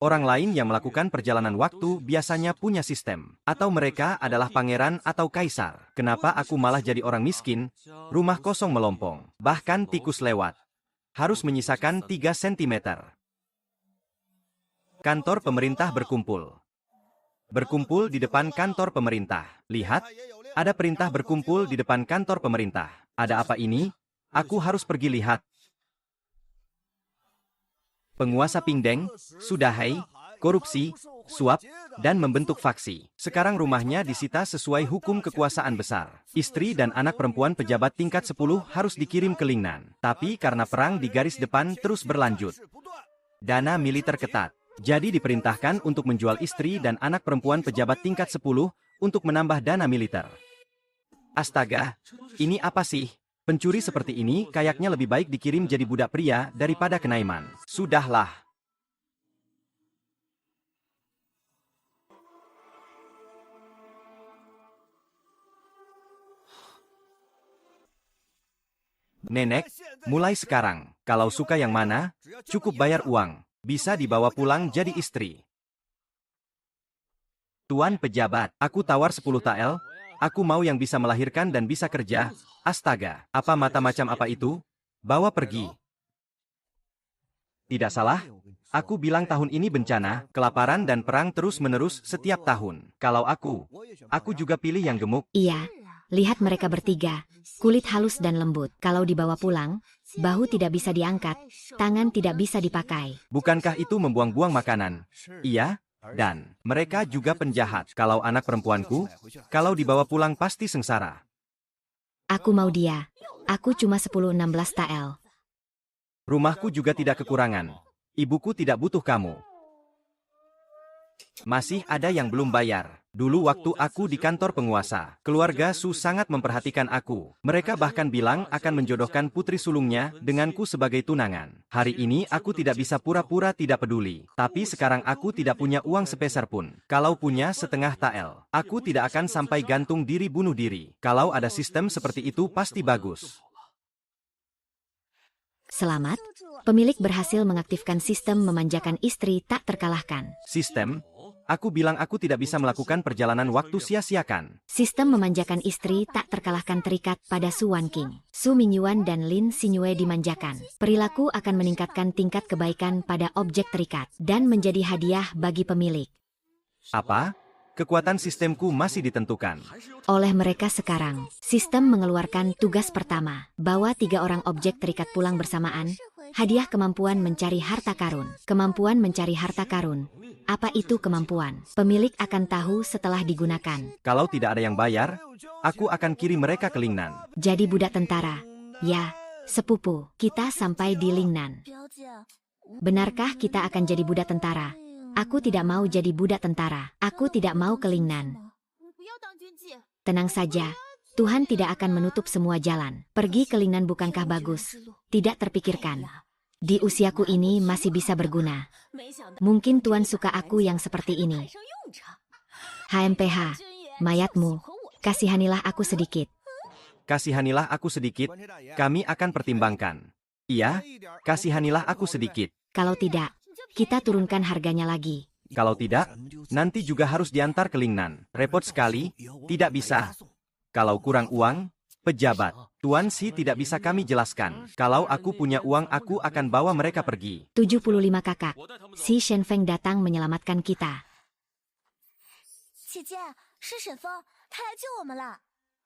Orang lain yang melakukan perjalanan waktu biasanya punya sistem. Atau mereka adalah pangeran atau kaisar. Kenapa aku malah jadi orang miskin? Rumah kosong melompong. Bahkan tikus lewat. Harus menyisakan 3 sentimeter. Kantor pemerintah berkumpul. Berkumpul di depan kantor pemerintah. Lihat, ada perintah berkumpul di depan kantor pemerintah. Ada apa ini? Aku harus pergi lihat. Penguasa Pingdeng, Sudahai, korupsi, suap, dan membentuk faksi. Sekarang rumahnya disita sesuai hukum kekuasaan besar. Istri dan anak perempuan pejabat tingkat 10 harus dikirim ke Lingnan. Tapi karena perang di garis depan terus berlanjut. Dana militer ketat. Jadi diperintahkan untuk menjual istri dan anak perempuan pejabat tingkat 10 untuk menambah dana militer. Astaga, ini apa sih? Pencuri seperti ini kayaknya lebih baik dikirim jadi budak pria daripada Kenaiman. Sudahlah. Nenek, mulai sekarang, kalau suka yang mana, cukup bayar uang. Bisa dibawa pulang jadi istri. Tuan pejabat, aku tawar 10 tael. Aku mau yang bisa melahirkan dan bisa kerja. Astaga, apa mata macam apa itu? Bawa pergi. Tidak salah? Aku bilang tahun ini bencana, kelaparan dan perang terus-menerus setiap tahun. Kalau aku juga pilih yang gemuk. Iya, lihat mereka bertiga. Kulit halus dan lembut. Kalau dibawa pulang, bahu tidak bisa diangkat, tangan tidak bisa dipakai. Bukankah itu membuang-buang makanan? Iya. Dan mereka juga penjahat. Kalau anak perempuanku, kalau dibawa pulang pasti sengsara. Aku mau dia. Aku cuma 10-16 tael. Rumahku juga tidak kekurangan. Ibuku tidak butuh kamu. Masih ada yang belum bayar. Dulu waktu aku di kantor penguasa, keluarga Su sangat memperhatikan aku. Mereka bahkan bilang akan menjodohkan putri sulungnya denganku sebagai tunangan. Hari ini aku tidak bisa pura-pura tidak peduli. Tapi sekarang aku tidak punya uang sepeser pun. Kalau punya setengah tael, aku tidak akan sampai gantung diri bunuh diri. Kalau ada sistem seperti itu pasti bagus. Selamat, pemilik berhasil mengaktifkan sistem memanjakan istri tak terkalahkan. Sistem? Aku bilang aku tidak bisa melakukan perjalanan waktu sia-siakan. Sistem memanjakan istri tak terkalahkan terikat pada Su Wan King. Su Mingyuan dan Lin Xingyue dimanjakan. Perilaku akan meningkatkan tingkat kebaikan pada objek terikat dan menjadi hadiah bagi pemilik. Apa? Kekuatan sistemku masih ditentukan. Oleh mereka sekarang, sistem mengeluarkan tugas pertama. Bawa 3 orang objek terikat pulang bersamaan. Hadiah kemampuan mencari harta karun. Kemampuan mencari harta karun. Apa itu kemampuan? Pemilik akan tahu setelah digunakan. Kalau tidak ada yang bayar, aku akan kirim mereka ke Lingnan. Jadi budak tentara. Ya, sepupu, kita sampai di Lingnan. Benarkah kita akan jadi budak tentara? Aku tidak mau jadi budak tentara. Aku tidak mau ke Lingnan. Tenang saja. Tuhan tidak akan menutup semua jalan. Pergi ke Lingnan bukankah bagus? Tidak terpikirkan. Di usiaku ini masih bisa berguna. Mungkin Tuan suka aku yang seperti ini. HMPH, mayatmu, kasihanilah aku sedikit. Kasihanilah aku sedikit, kami akan pertimbangkan. Iya, kasihanilah aku sedikit. Kalau tidak, kita turunkan harganya lagi. Kalau tidak, nanti juga harus diantar ke Lingnan. Repot sekali, tidak bisa. Kalau kurang uang, pejabat, Tuan Si tidak bisa kami jelaskan. Kalau aku punya uang aku akan bawa mereka pergi. 75 kakak. Si Shenfeng datang menyelamatkan kita.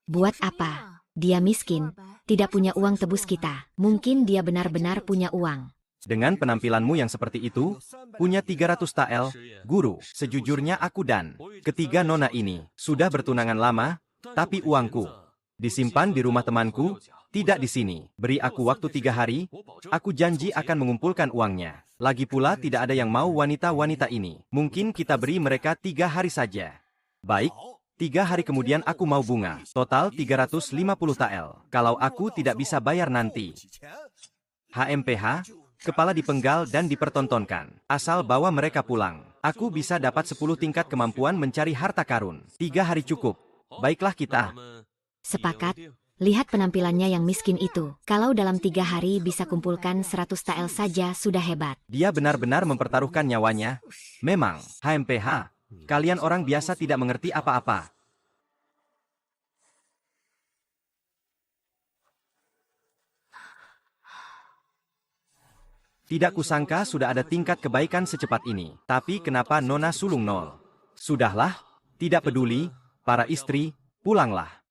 Buat apa? Dia miskin, tidak punya uang tebus kita. Mungkin dia benar-benar punya uang. Dengan penampilanmu yang seperti itu, punya 300 tael, guru, sejujurnya aku dan ketiga nona ini sudah bertunangan lama, tapi uangku disimpan di rumah temanku, tidak di sini. Beri aku waktu 3 hari, aku janji akan mengumpulkan uangnya. Lagi pula tidak ada yang mau wanita-wanita ini. Mungkin kita beri mereka 3 hari saja. Baik, 3 hari kemudian aku mau bunga. Total 350 tael. Kalau aku tidak bisa bayar nanti. HMPH, kepala dipenggal dan dipertontonkan. Asal bawa mereka pulang. Aku bisa dapat 10 tingkat kemampuan mencari harta karun. 3 hari cukup. Baiklah kita. Sepakat, Lihat penampilannya yang miskin itu. Kalau dalam 3 hari bisa kumpulkan 100 tael saja sudah hebat. Dia benar-benar mempertaruhkan nyawanya. Memang, HMPH, kalian orang biasa tidak mengerti apa-apa. Tidak kusangka sudah ada tingkat kebaikan secepat ini. Tapi kenapa Nona sulung nol? Sudahlah, tidak peduli, para istri, pulanglah.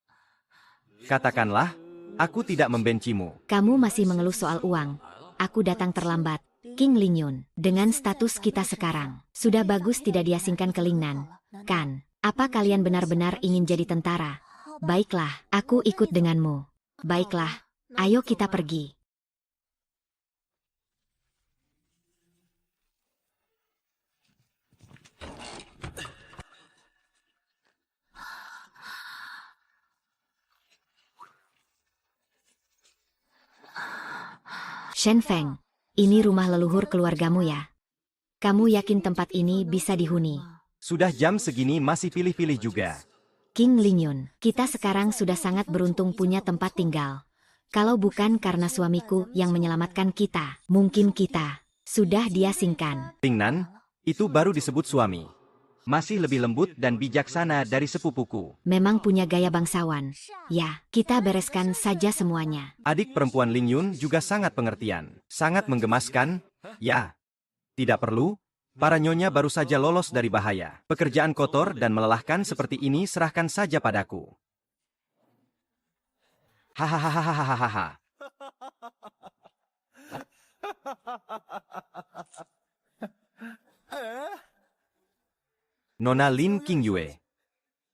Katakanlah, aku tidak membencimu. Kamu masih mengeluh soal uang. Aku datang terlambat. King Lingyun, dengan status kita sekarang, sudah bagus tidak diasingkan ke Lingnan, kan? Apa kalian benar-benar ingin jadi tentara? Baiklah, aku ikut denganmu. Baiklah, ayo kita pergi. Shen Feng, ini rumah leluhur keluargamu ya? Kamu yakin tempat ini bisa dihuni? Sudah jam segini masih pilih-pilih juga. King Lingyun, kita sekarang sudah sangat beruntung punya tempat tinggal. Kalau bukan karena suamiku yang menyelamatkan kita, mungkin kita sudah diasingkan. Lingnan, itu baru disebut suami. Masih lebih lembut dan bijaksana dari sepupuku. Memang punya gaya bangsawan. Ya, kita bereskan saja semuanya. Adik perempuan Lingyun juga sangat pengertian. Sangat menggemaskan. Ya, tidak perlu. Para nyonya baru saja lolos dari bahaya. Pekerjaan kotor dan melelahkan seperti ini serahkan saja padaku. Hahaha. Nona Lin Qingyue,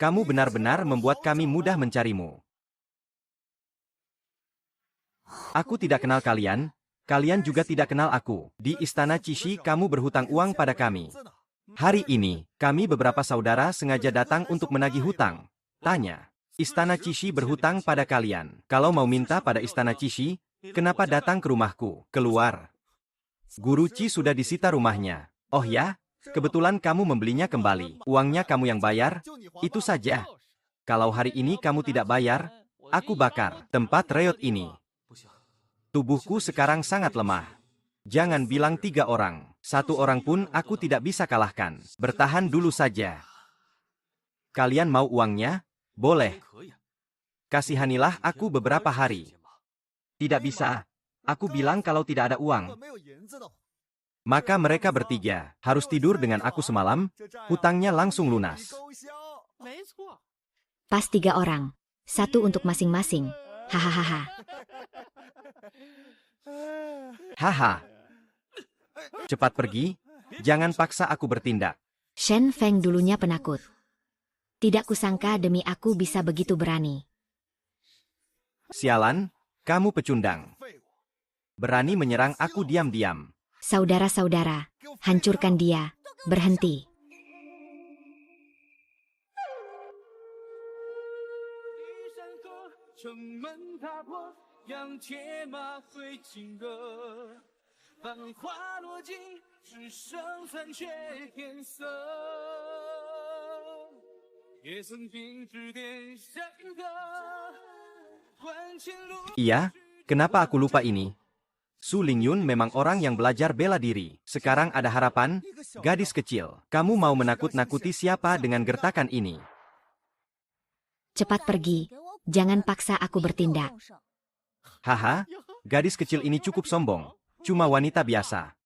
kamu benar-benar membuat kami mudah mencarimu. Aku tidak kenal kalian, kalian juga tidak kenal aku. Di Istana Cishi kamu berhutang uang pada kami. Hari ini, kami beberapa saudara sengaja datang untuk menagih hutang. Tanya, Istana Cishi berhutang pada kalian. Kalau mau minta pada Istana Cishi, kenapa datang ke rumahku? Keluar. Guru Ci sudah disita rumahnya. Oh ya? Kebetulan kamu membelinya kembali. Uangnya kamu yang bayar, itu saja. Kalau hari ini kamu tidak bayar, aku bakar tempat reot ini. Tubuhku sekarang sangat lemah. Jangan bilang 3 orang. 1 orang pun aku tidak bisa kalahkan. Bertahan dulu saja. Kalian mau uangnya? Boleh. Kasihanilah aku beberapa hari. Tidak bisa. Aku bilang kalau tidak ada uang. Maka mereka bertiga harus tidur dengan aku semalam, hutangnya langsung lunas. Pas 3 orang. 1 untuk masing-masing. Hahaha. Haha. Cepat pergi, jangan paksa aku bertindak. Shen Feng dulunya penakut. Tidak kusangka demi aku bisa begitu berani. Sialan, kamu pecundang. Berani menyerang aku diam-diam. Saudara-saudara, hancurkan dia. Berhenti. Iya, kenapa aku lupa ini? Su Lingyun memang orang yang belajar bela diri. Sekarang ada harapan, gadis kecil. Kamu mau menakut-nakuti siapa dengan gertakan ini? Cepat pergi. Jangan paksa aku bertindak. Haha, gadis kecil ini cukup sombong. Cuma wanita biasa.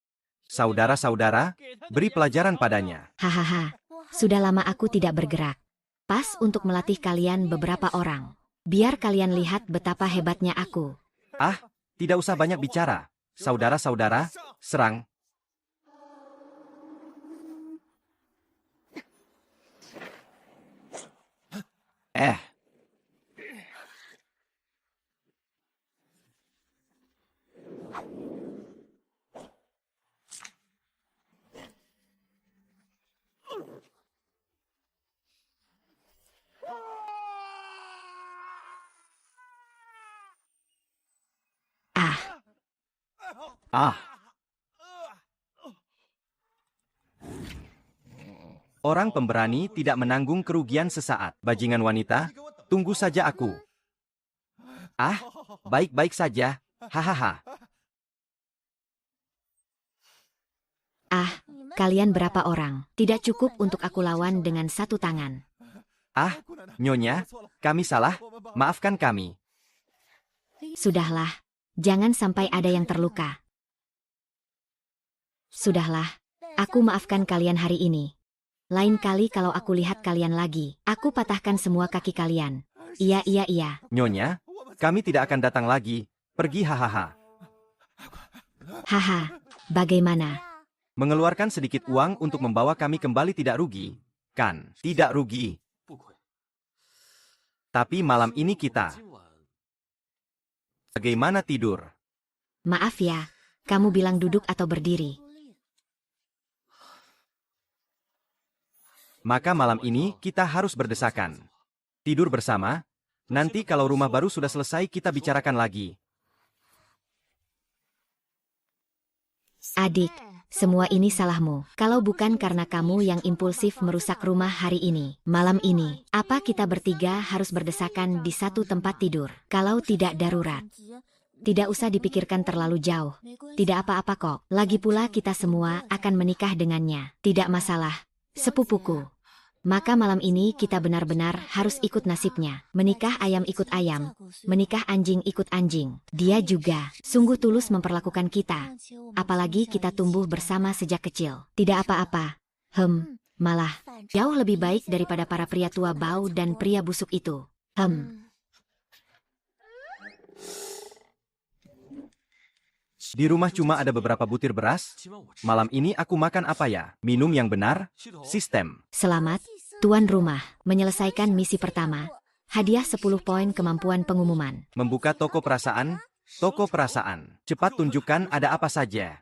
Saudara-saudara, beri pelajaran padanya. Hahaha. Sudah lama aku tidak bergerak. Pas untuk melatih kalian beberapa orang. Biar kalian lihat betapa hebatnya aku. Ah, tidak usah banyak bicara. Saudara-saudara, serang. Ah. Orang pemberani tidak menanggung kerugian sesaat. Bajingan wanita, tunggu saja aku. Ah, baik-baik saja. Hahaha. Ah, kalian berapa orang? Tidak cukup untuk aku lawan dengan satu tangan. Ah, Nyonya, kami salah. Maafkan kami. Sudahlah, jangan sampai ada yang terluka. Sudahlah, aku maafkan kalian hari ini. Lain kali kalau aku lihat kalian lagi, aku patahkan semua kaki kalian. Iya, iya, iya. Nyonya, kami tidak akan datang lagi. Pergi hahaha. Haha, bagaimana? Mengeluarkan sedikit uang untuk membawa kami kembali tidak rugi, kan? Tidak rugi. Tapi malam ini kita... Bagaimana tidur? Maaf ya, kamu bilang duduk atau berdiri? Maka malam ini kita harus berdesakan. Tidur bersama, nanti kalau rumah baru sudah selesai kita bicarakan lagi. Adik, semua ini salahmu. Kalau bukan karena kamu yang impulsif merusak rumah hari ini, malam ini, apa kita bertiga harus berdesakan di satu tempat tidur? Kalau tidak darurat, tidak usah dipikirkan terlalu jauh. Tidak apa-apa kok. Lagi pula kita semua akan menikah dengannya. Tidak masalah, sepupuku. Maka malam ini kita benar-benar harus ikut nasibnya. Menikah ayam ikut ayam, menikah anjing ikut anjing. Dia juga sungguh tulus memperlakukan kita. Apalagi kita tumbuh bersama sejak kecil. Tidak apa-apa. Malah jauh lebih baik daripada para pria tua bau dan pria busuk itu. Di rumah cuma ada beberapa butir beras. Malam ini aku makan apa ya? Minum yang benar? Sistem. Selamat, tuan rumah, menyelesaikan misi pertama. Hadiah 10 poin kemampuan pengumuman. Membuka toko perasaan. Toko perasaan. Cepat tunjukkan ada apa saja.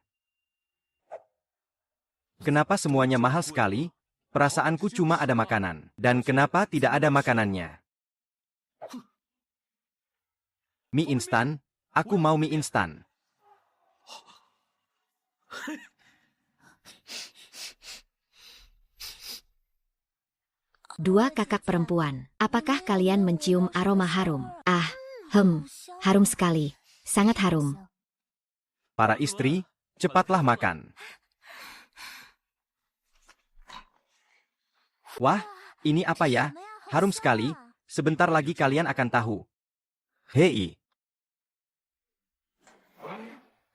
Kenapa semuanya mahal sekali? Perasaanku cuma ada makanan. Dan kenapa tidak ada makanannya? Mie instan? Aku mau mie instan. Dua kakak perempuan, apakah kalian mencium aroma harum? Ah, harum sekali. Sangat harum. Para istri, cepatlah makan. Wah, ini apa ya? Harum sekali. Sebentar lagi kalian akan tahu. Hei.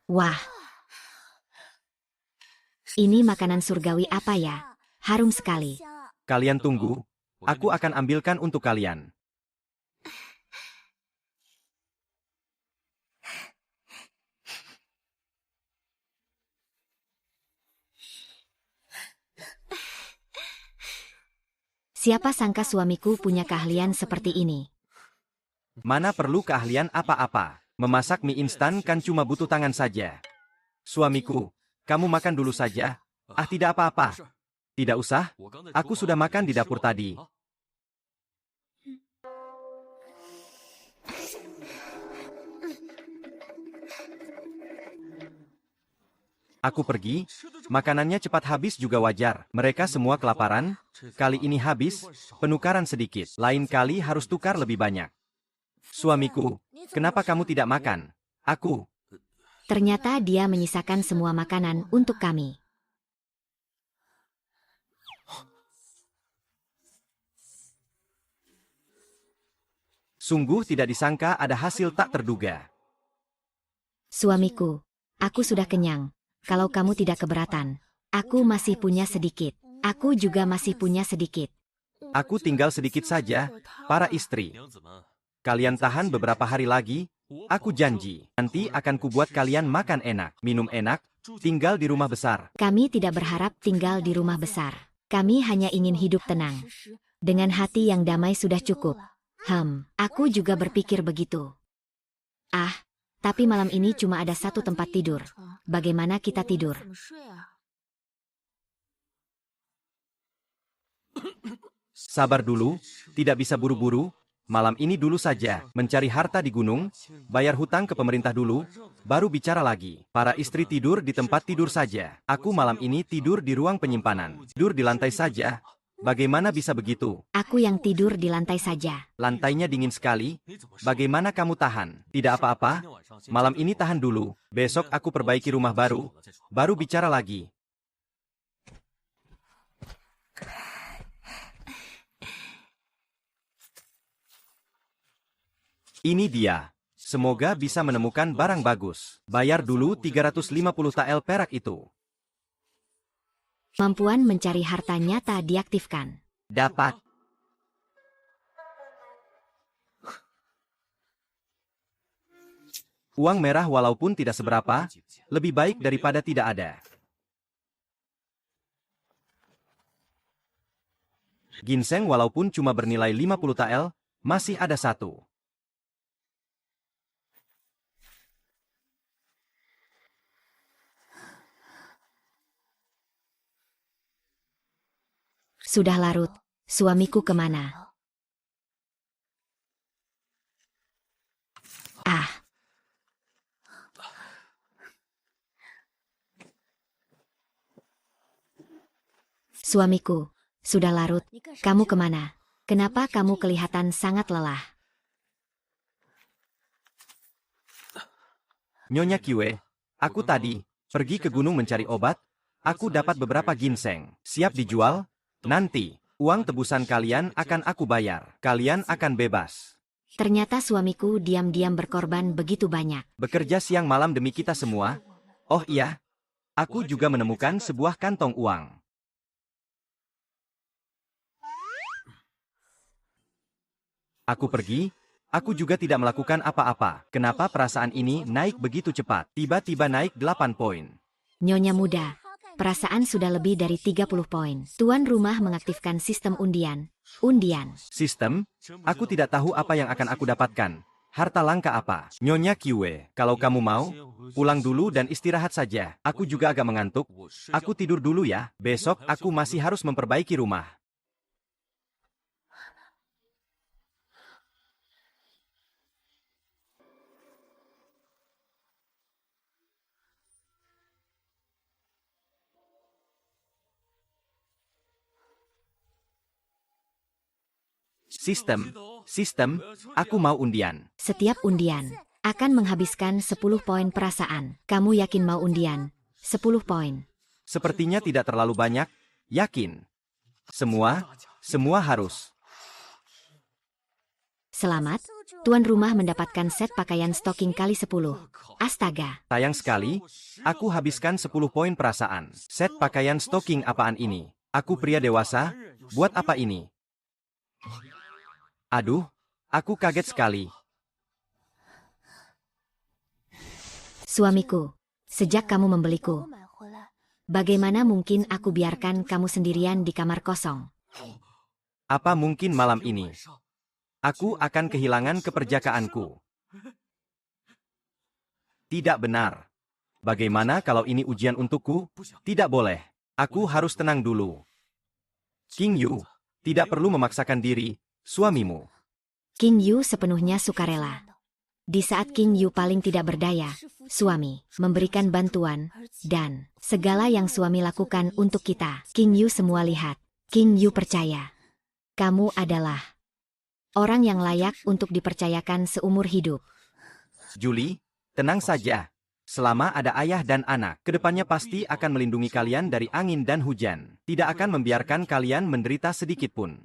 Wah. Ini makanan surgawi apa ya? Harum sekali. Kalian tunggu. Aku akan ambilkan untuk kalian. Siapa sangka suamiku punya keahlian seperti ini? Mana perlu keahlian apa-apa. Memasak mie instan kan cuma butuh tangan saja. Suamiku, kamu makan dulu saja. Ah, tidak apa-apa. Tidak usah, aku sudah makan di dapur tadi. Aku pergi, makanannya cepat habis juga wajar. Mereka semua kelaparan, kali ini habis, penukaran sedikit. Lain kali harus tukar lebih banyak. Suamiku, kenapa kamu tidak makan? Aku. Ternyata dia menyisakan semua makanan untuk kami. Sungguh tidak disangka ada hasil tak terduga. Suamiku, aku sudah kenyang. Kalau kamu tidak keberatan, aku masih punya sedikit. Aku juga masih punya sedikit. Aku tinggal sedikit saja, para istri. Kalian tahan beberapa hari lagi, aku janji. Nanti akan kubuat kalian makan enak, minum enak, tinggal di rumah besar. Kami tidak berharap tinggal di rumah besar. Kami hanya ingin hidup tenang. Dengan hati yang damai sudah cukup. Aku juga berpikir begitu. Ah, tapi malam ini cuma ada satu tempat tidur. Bagaimana kita tidur? Sabar dulu, tidak bisa buru-buru. Malam ini dulu saja, mencari harta di gunung, bayar hutang ke pemerintah dulu, baru bicara lagi. Para istri tidur di tempat tidur saja. Aku malam ini tidur di ruang penyimpanan. Tidur di lantai saja. Bagaimana bisa begitu? Aku yang tidur di lantai saja. Lantainya dingin sekali. Bagaimana kamu tahan? Tidak apa-apa. Malam ini tahan dulu. Besok aku perbaiki rumah baru. Baru bicara lagi. Ini dia. Semoga bisa menemukan barang bagus. Bayar dulu 350 tael perak itu. Kemampuan mencari harta nyata diaktifkan. Dapat. Uang merah walaupun tidak seberapa, lebih baik daripada tidak ada. Ginseng walaupun cuma bernilai 50 tael, masih ada satu. Sudah larut. Suamiku kemana? Ah. Suamiku, sudah larut. Kamu kemana? Kenapa kamu kelihatan sangat lelah? Nyonya Kiwe, aku tadi pergi ke gunung mencari obat. Aku dapat beberapa ginseng. Siap dijual? Nanti, uang tebusan kalian akan aku bayar. Kalian akan bebas. Ternyata suamiku diam-diam berkorban begitu banyak. Bekerja siang malam demi kita semua. Oh iya, aku juga menemukan sebuah kantong uang. Aku pergi, aku juga tidak melakukan apa-apa. Kenapa perasaan ini naik begitu cepat? Tiba-tiba naik 8 poin. Nyonya muda, perasaan sudah lebih dari 30 poin. Tuan rumah mengaktifkan sistem undian. Undian. Sistem? Aku tidak tahu apa yang akan aku dapatkan. Harta langka apa? Nyonya Kiwe, kalau kamu mau, pulang dulu dan istirahat saja. Aku juga agak mengantuk. Aku tidur dulu ya. Besok aku masih harus memperbaiki rumah. Sistem, aku mau undian. Setiap undian akan menghabiskan 10 poin perasaan. Kamu yakin mau undian? 10 poin. Sepertinya tidak terlalu banyak, yakin. Semua harus. Selamat, tuan rumah mendapatkan set pakaian stocking kali 10. Astaga. Sayang sekali, aku habiskan 10 poin perasaan. Set pakaian stocking apaan ini? Aku pria dewasa, buat apa ini? Aduh, aku kaget sekali. Suamiku, sejak kamu membeliku, bagaimana mungkin aku biarkan kamu sendirian di kamar kosong? Apa mungkin malam ini? Aku akan kehilangan keperjakaanku. Tidak benar. Bagaimana kalau ini ujian untukku? Tidak boleh. Aku harus tenang dulu. King Yu, tidak perlu memaksakan diri, suamimu. King Yu sepenuhnya sukarela. Di saat King Yu paling tidak berdaya, suami memberikan bantuan, dan segala yang suami lakukan untuk kita. King Yu semua lihat. King Yu percaya. Kamu adalah orang yang layak untuk dipercayakan seumur hidup. Julie, tenang saja. Selama ada ayah dan anak, kedepannya pasti akan melindungi kalian dari angin dan hujan. Tidak akan membiarkan kalian menderita sedikit pun.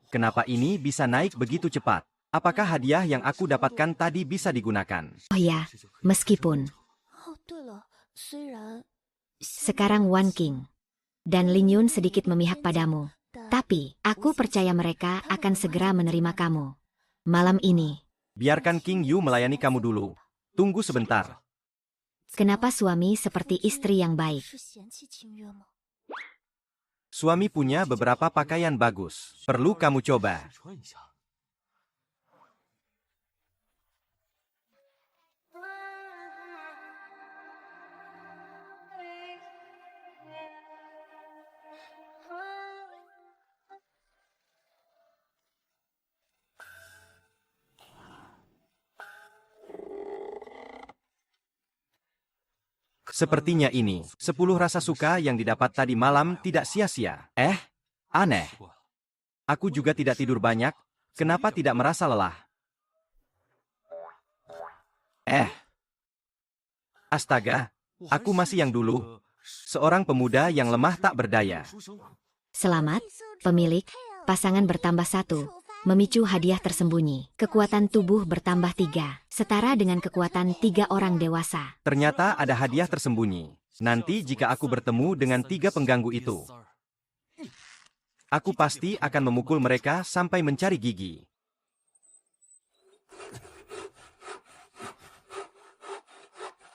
Kenapa ini bisa naik begitu cepat? Apakah hadiah yang aku dapatkan tadi bisa digunakan? Oh ya, meskipun sekarang Wan King dan Ling Yun sedikit memihak padamu, tapi aku percaya mereka akan segera menerima kamu. Malam ini, Biarkan King Yu melayani kamu dulu. Tunggu sebentar. kenapa suami seperti istri yang baik? Suami punya beberapa pakaian bagus. Perlu kamu coba. Sepertinya ini, 10 rasa suka yang didapat tadi malam tidak sia-sia. Aneh. Aku juga tidak tidur banyak, kenapa tidak merasa lelah? Astaga, aku masih yang dulu. Seorang pemuda yang lemah tak berdaya. Selamat, pemilik. Pasangan bertambah 1. Memicu hadiah tersembunyi. Kekuatan tubuh bertambah 3. Setara dengan kekuatan 3 orang dewasa. Ternyata ada hadiah tersembunyi. Nanti jika aku bertemu dengan 3 pengganggu itu, aku pasti akan memukul mereka sampai mencari gigi.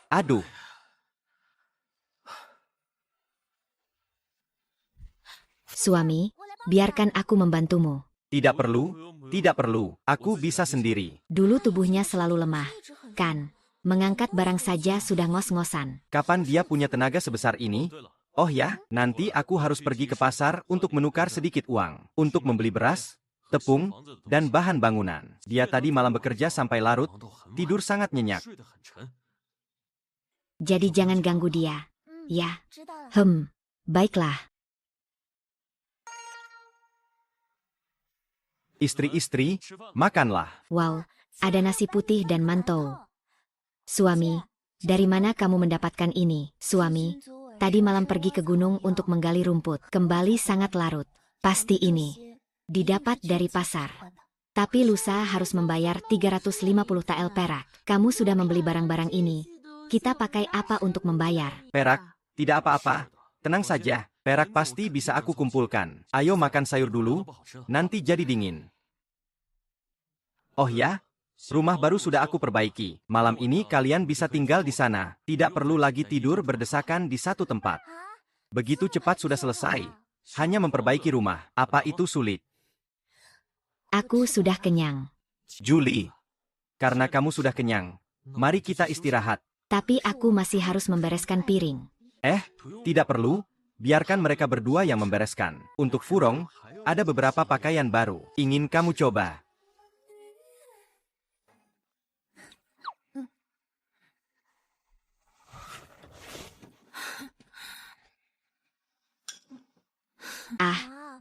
Aduh. Suami, biarkan aku membantumu. Tidak perlu, tidak perlu. Aku bisa sendiri. Dulu tubuhnya selalu lemah, kan? Mengangkat barang saja sudah ngos-ngosan. Kapan dia punya tenaga sebesar ini? Oh ya, nanti aku harus pergi ke pasar untuk menukar sedikit uang. Untuk membeli beras, tepung, dan bahan bangunan. Dia tadi malam bekerja sampai larut, tidur sangat nyenyak. Jadi jangan ganggu dia. Ya. Baiklah. Istri-istri, makanlah. Wow, ada nasi putih dan mantou. Suami, dari mana kamu mendapatkan ini? Suami, tadi malam pergi ke gunung untuk menggali rumput. Kembali sangat larut. Pasti ini didapat dari pasar. Tapi lusa harus membayar 350 tael perak. Kamu sudah membeli barang-barang ini. Kita pakai apa untuk membayar? Perak, tidak apa-apa. Tenang saja, perak pasti bisa aku kumpulkan. Ayo makan sayur dulu, nanti jadi dingin. Oh ya, rumah baru sudah aku perbaiki. Malam ini kalian bisa tinggal di sana. Tidak perlu lagi tidur berdesakan di satu tempat. Begitu cepat sudah selesai. Hanya memperbaiki rumah. Apa itu sulit? Aku sudah kenyang. Julie, karena kamu sudah kenyang, mari kita istirahat. Tapi aku masih harus membereskan piring. Tidak perlu. Biarkan mereka berdua yang membereskan. Untuk Furong, ada beberapa pakaian baru. Ingin kamu coba?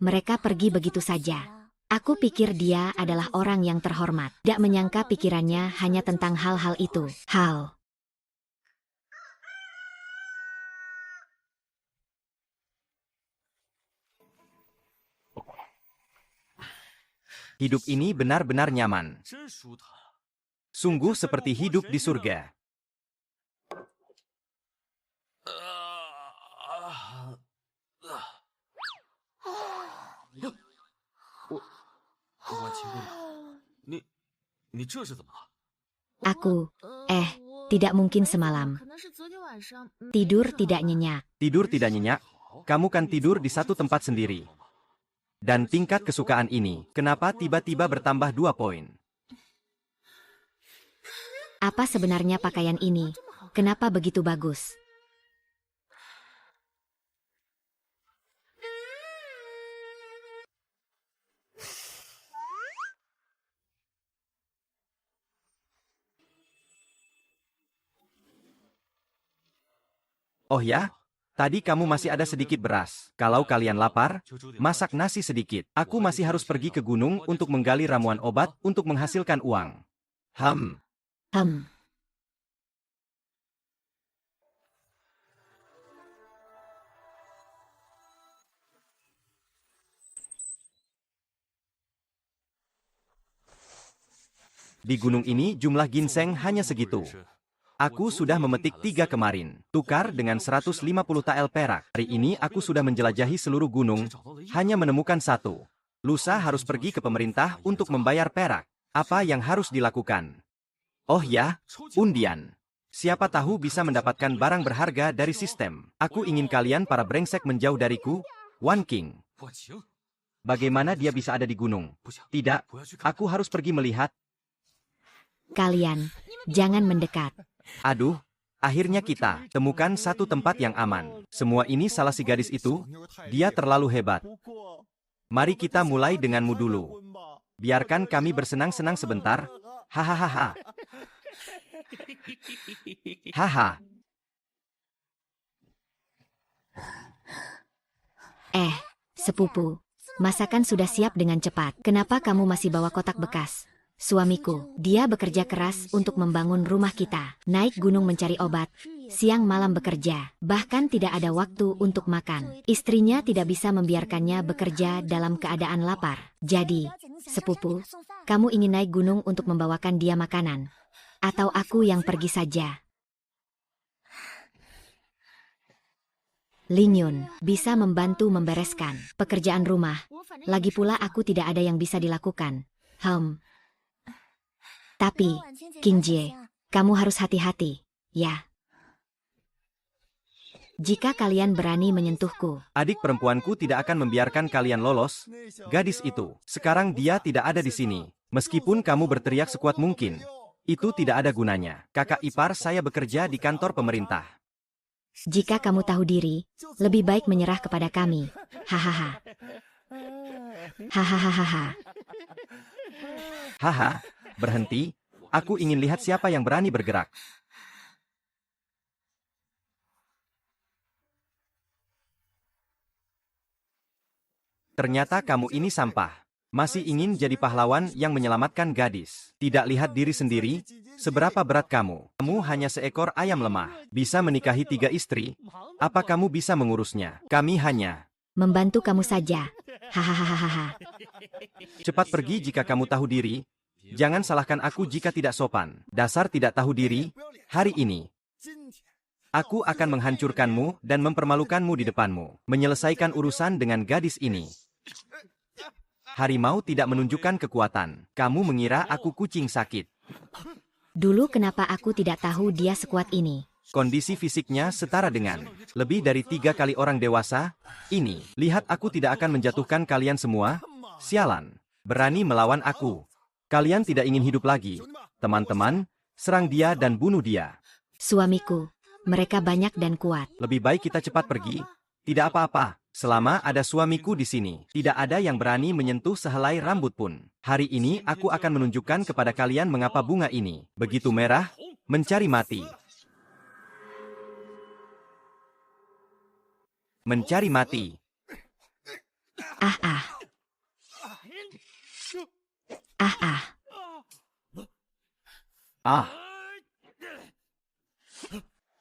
Mereka pergi begitu saja. Aku pikir dia adalah orang yang terhormat. Tidak menyangka pikirannya hanya tentang hal-hal itu. Hidup ini benar-benar nyaman. Sungguh seperti hidup di surga. Aku, tidak mungkin semalam. Tidur tidak nyenyak. Tidur tidak nyenyak? Kamu kan tidur di satu tempat sendiri. Dan tingkat kesukaan ini, kenapa tiba-tiba bertambah 2 poin? Apa sebenarnya pakaian ini? Kenapa begitu bagus? Oh ya? Tadi kamu masih ada sedikit beras. Kalau kalian lapar, masak nasi sedikit. Aku masih harus pergi ke gunung untuk menggali ramuan obat untuk menghasilkan uang. Di gunung ini jumlah ginseng hanya segitu. Aku sudah memetik 3 kemarin, tukar dengan 150 tael perak. Hari ini aku sudah menjelajahi seluruh gunung, hanya menemukan 1. Lusa harus pergi ke pemerintah untuk membayar perak. Apa yang harus dilakukan? Oh ya, undian. Siapa tahu bisa mendapatkan barang berharga dari sistem. Aku ingin kalian para brengsek menjauh dariku, One King. Bagaimana dia bisa ada di gunung? Tidak, aku harus pergi melihat. Kalian, jangan mendekat. Aduh, akhirnya kita temukan satu tempat yang aman. Semua ini salah si gadis itu, dia terlalu hebat. Mari kita mulai denganmu dulu. Biarkan kami bersenang-senang sebentar. Hahaha. Haha. Sepupu, masakan sudah siap dengan cepat. Kenapa kamu masih bawa kotak bekas? Suamiku, dia bekerja keras untuk membangun rumah kita. Naik gunung mencari obat, siang malam bekerja, bahkan tidak ada waktu untuk makan. Istrinya tidak bisa membiarkannya bekerja dalam keadaan lapar. Jadi, sepupu, kamu ingin naik gunung untuk membawakan dia makanan? Atau aku yang pergi saja? Ling Yun bisa membantu membereskan pekerjaan rumah. Lagi pula aku tidak ada yang bisa dilakukan. Tapi, King Jie, kamu harus hati-hati, ya. Jika kalian berani menyentuhku, Adik perempuanku tidak akan membiarkan kalian lolos. Gadis itu, sekarang dia tidak ada di sini. Meskipun kamu berteriak sekuat mungkin, itu tidak ada gunanya. Kakak ipar saya bekerja di kantor pemerintah. jika kamu tahu diri, lebih baik menyerah kepada kami. Hahaha. Hahaha. Haha, berhenti. Aku ingin lihat siapa yang berani bergerak. Ternyata kamu ini sampah. Masih ingin jadi pahlawan yang menyelamatkan gadis. Tidak lihat diri sendiri, seberapa berat kamu. Kamu hanya seekor ayam lemah. Bisa menikahi 3 istri. Apa kamu bisa mengurusnya? Kami hanya Membantu kamu saja. Hahaha. cepat pergi jika kamu tahu diri. Jangan salahkan aku jika tidak sopan. Dasar tidak tahu diri. Hari ini, aku akan menghancurkanmu dan mempermalukanmu di depanmu. Menyelesaikan urusan dengan gadis ini. Harimau tidak menunjukkan kekuatan. Kamu mengira aku kucing sakit. Dulu kenapa aku tidak tahu dia sekuat ini? Kondisi fisiknya setara dengan lebih dari 3 kali orang dewasa. Ini, lihat aku tidak akan menjatuhkan kalian semua. Sialan, berani melawan aku. Kalian tidak ingin hidup lagi. Teman-teman, serang dia dan bunuh dia. Suamiku, mereka banyak dan kuat. Lebih baik kita cepat pergi. Tidak apa-apa. Selama ada suamiku di sini, tidak ada yang berani menyentuh sehelai rambut pun. Hari ini aku akan menunjukkan kepada kalian mengapa bunga ini begitu merah, mencari mati. Mencari mati. Ah. Ah.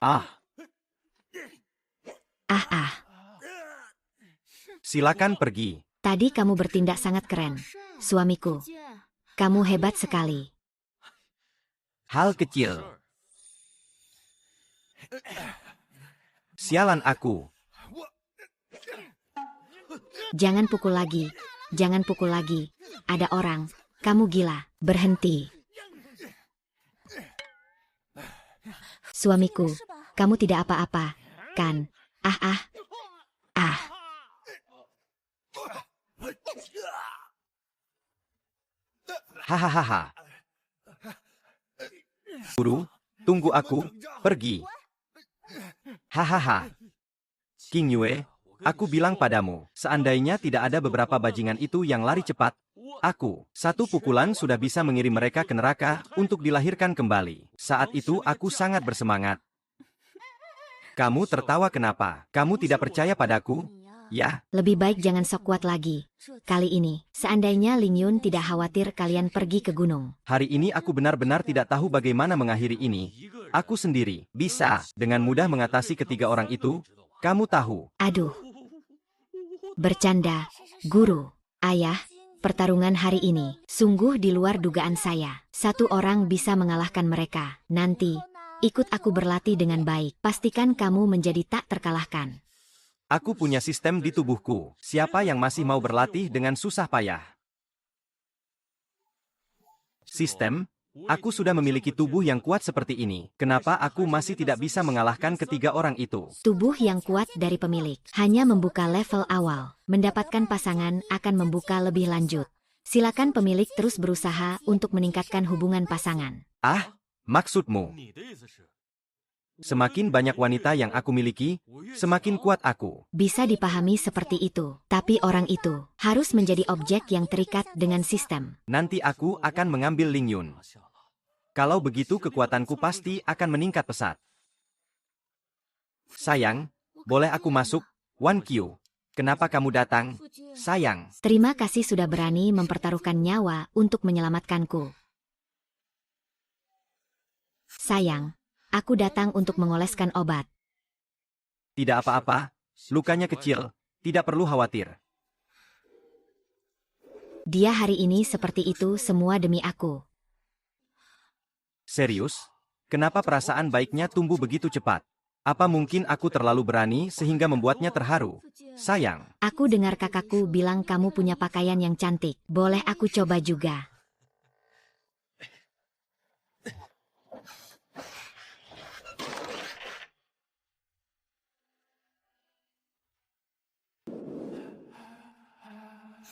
Ah. Silakan pergi. Tadi kamu bertindak sangat keren. Suamiku, kamu hebat sekali. Hal kecil. Sialan aku. Jangan pukul lagi. Jangan pukul lagi. Ada orang. Kamu gila. Berhenti. Suamiku, kamu tidak apa-apa, kan? Hahaha. Guru, tunggu aku. Pergi. Hahaha. King Yue, aku bilang padamu, seandainya tidak ada beberapa bajingan itu yang lari cepat, aku, 1 pukulan sudah bisa mengirim mereka ke neraka untuk dilahirkan kembali. Saat itu aku sangat bersemangat. Kamu tertawa kenapa? Kamu tidak percaya padaku? Ya, Lebih baik jangan sok kuat lagi. Kali ini, seandainya Ling Yun tidak khawatir kalian pergi ke gunung. hari ini aku benar-benar tidak tahu bagaimana mengakhiri ini. Aku sendiri bisa dengan mudah mengatasi ketiga orang itu. Kamu tahu, Aduh. Bercanda, guru, ayah, pertarungan hari ini sungguh di luar dugaan saya. 1 orang bisa mengalahkan mereka. Nanti, ikut aku berlatih dengan baik. Pastikan kamu menjadi tak terkalahkan. aku punya sistem di tubuhku. Siapa yang masih mau berlatih dengan susah payah? Sistem? Aku sudah memiliki tubuh yang kuat seperti ini. Kenapa aku masih tidak bisa mengalahkan ketiga orang itu? Tubuh yang kuat dari pemilik hanya membuka level awal. Mendapatkan pasangan akan membuka lebih lanjut. Silakan pemilik terus berusaha untuk meningkatkan hubungan pasangan. Ah, maksudmu? Semakin banyak wanita yang aku miliki, semakin kuat aku. Bisa dipahami seperti itu. Tapi orang itu harus menjadi objek yang terikat dengan sistem. Nanti aku akan mengambil Ling Yun. Kalau begitu kekuatanku pasti akan meningkat pesat. Sayang, boleh aku masuk? Wan Qiu. kenapa kamu datang? Sayang, Terima kasih sudah berani mempertaruhkan nyawa untuk menyelamatkanku. Sayang, aku datang untuk mengoleskan obat. tidak apa-apa. Lukanya kecil, tidak perlu khawatir. Dia hari ini seperti itu semua demi aku. Serius? Kenapa perasaan baiknya tumbuh begitu cepat? Apa mungkin aku terlalu berani sehingga membuatnya terharu? Sayang, Aku dengar kakakku bilang kamu punya pakaian yang cantik. Boleh aku coba juga?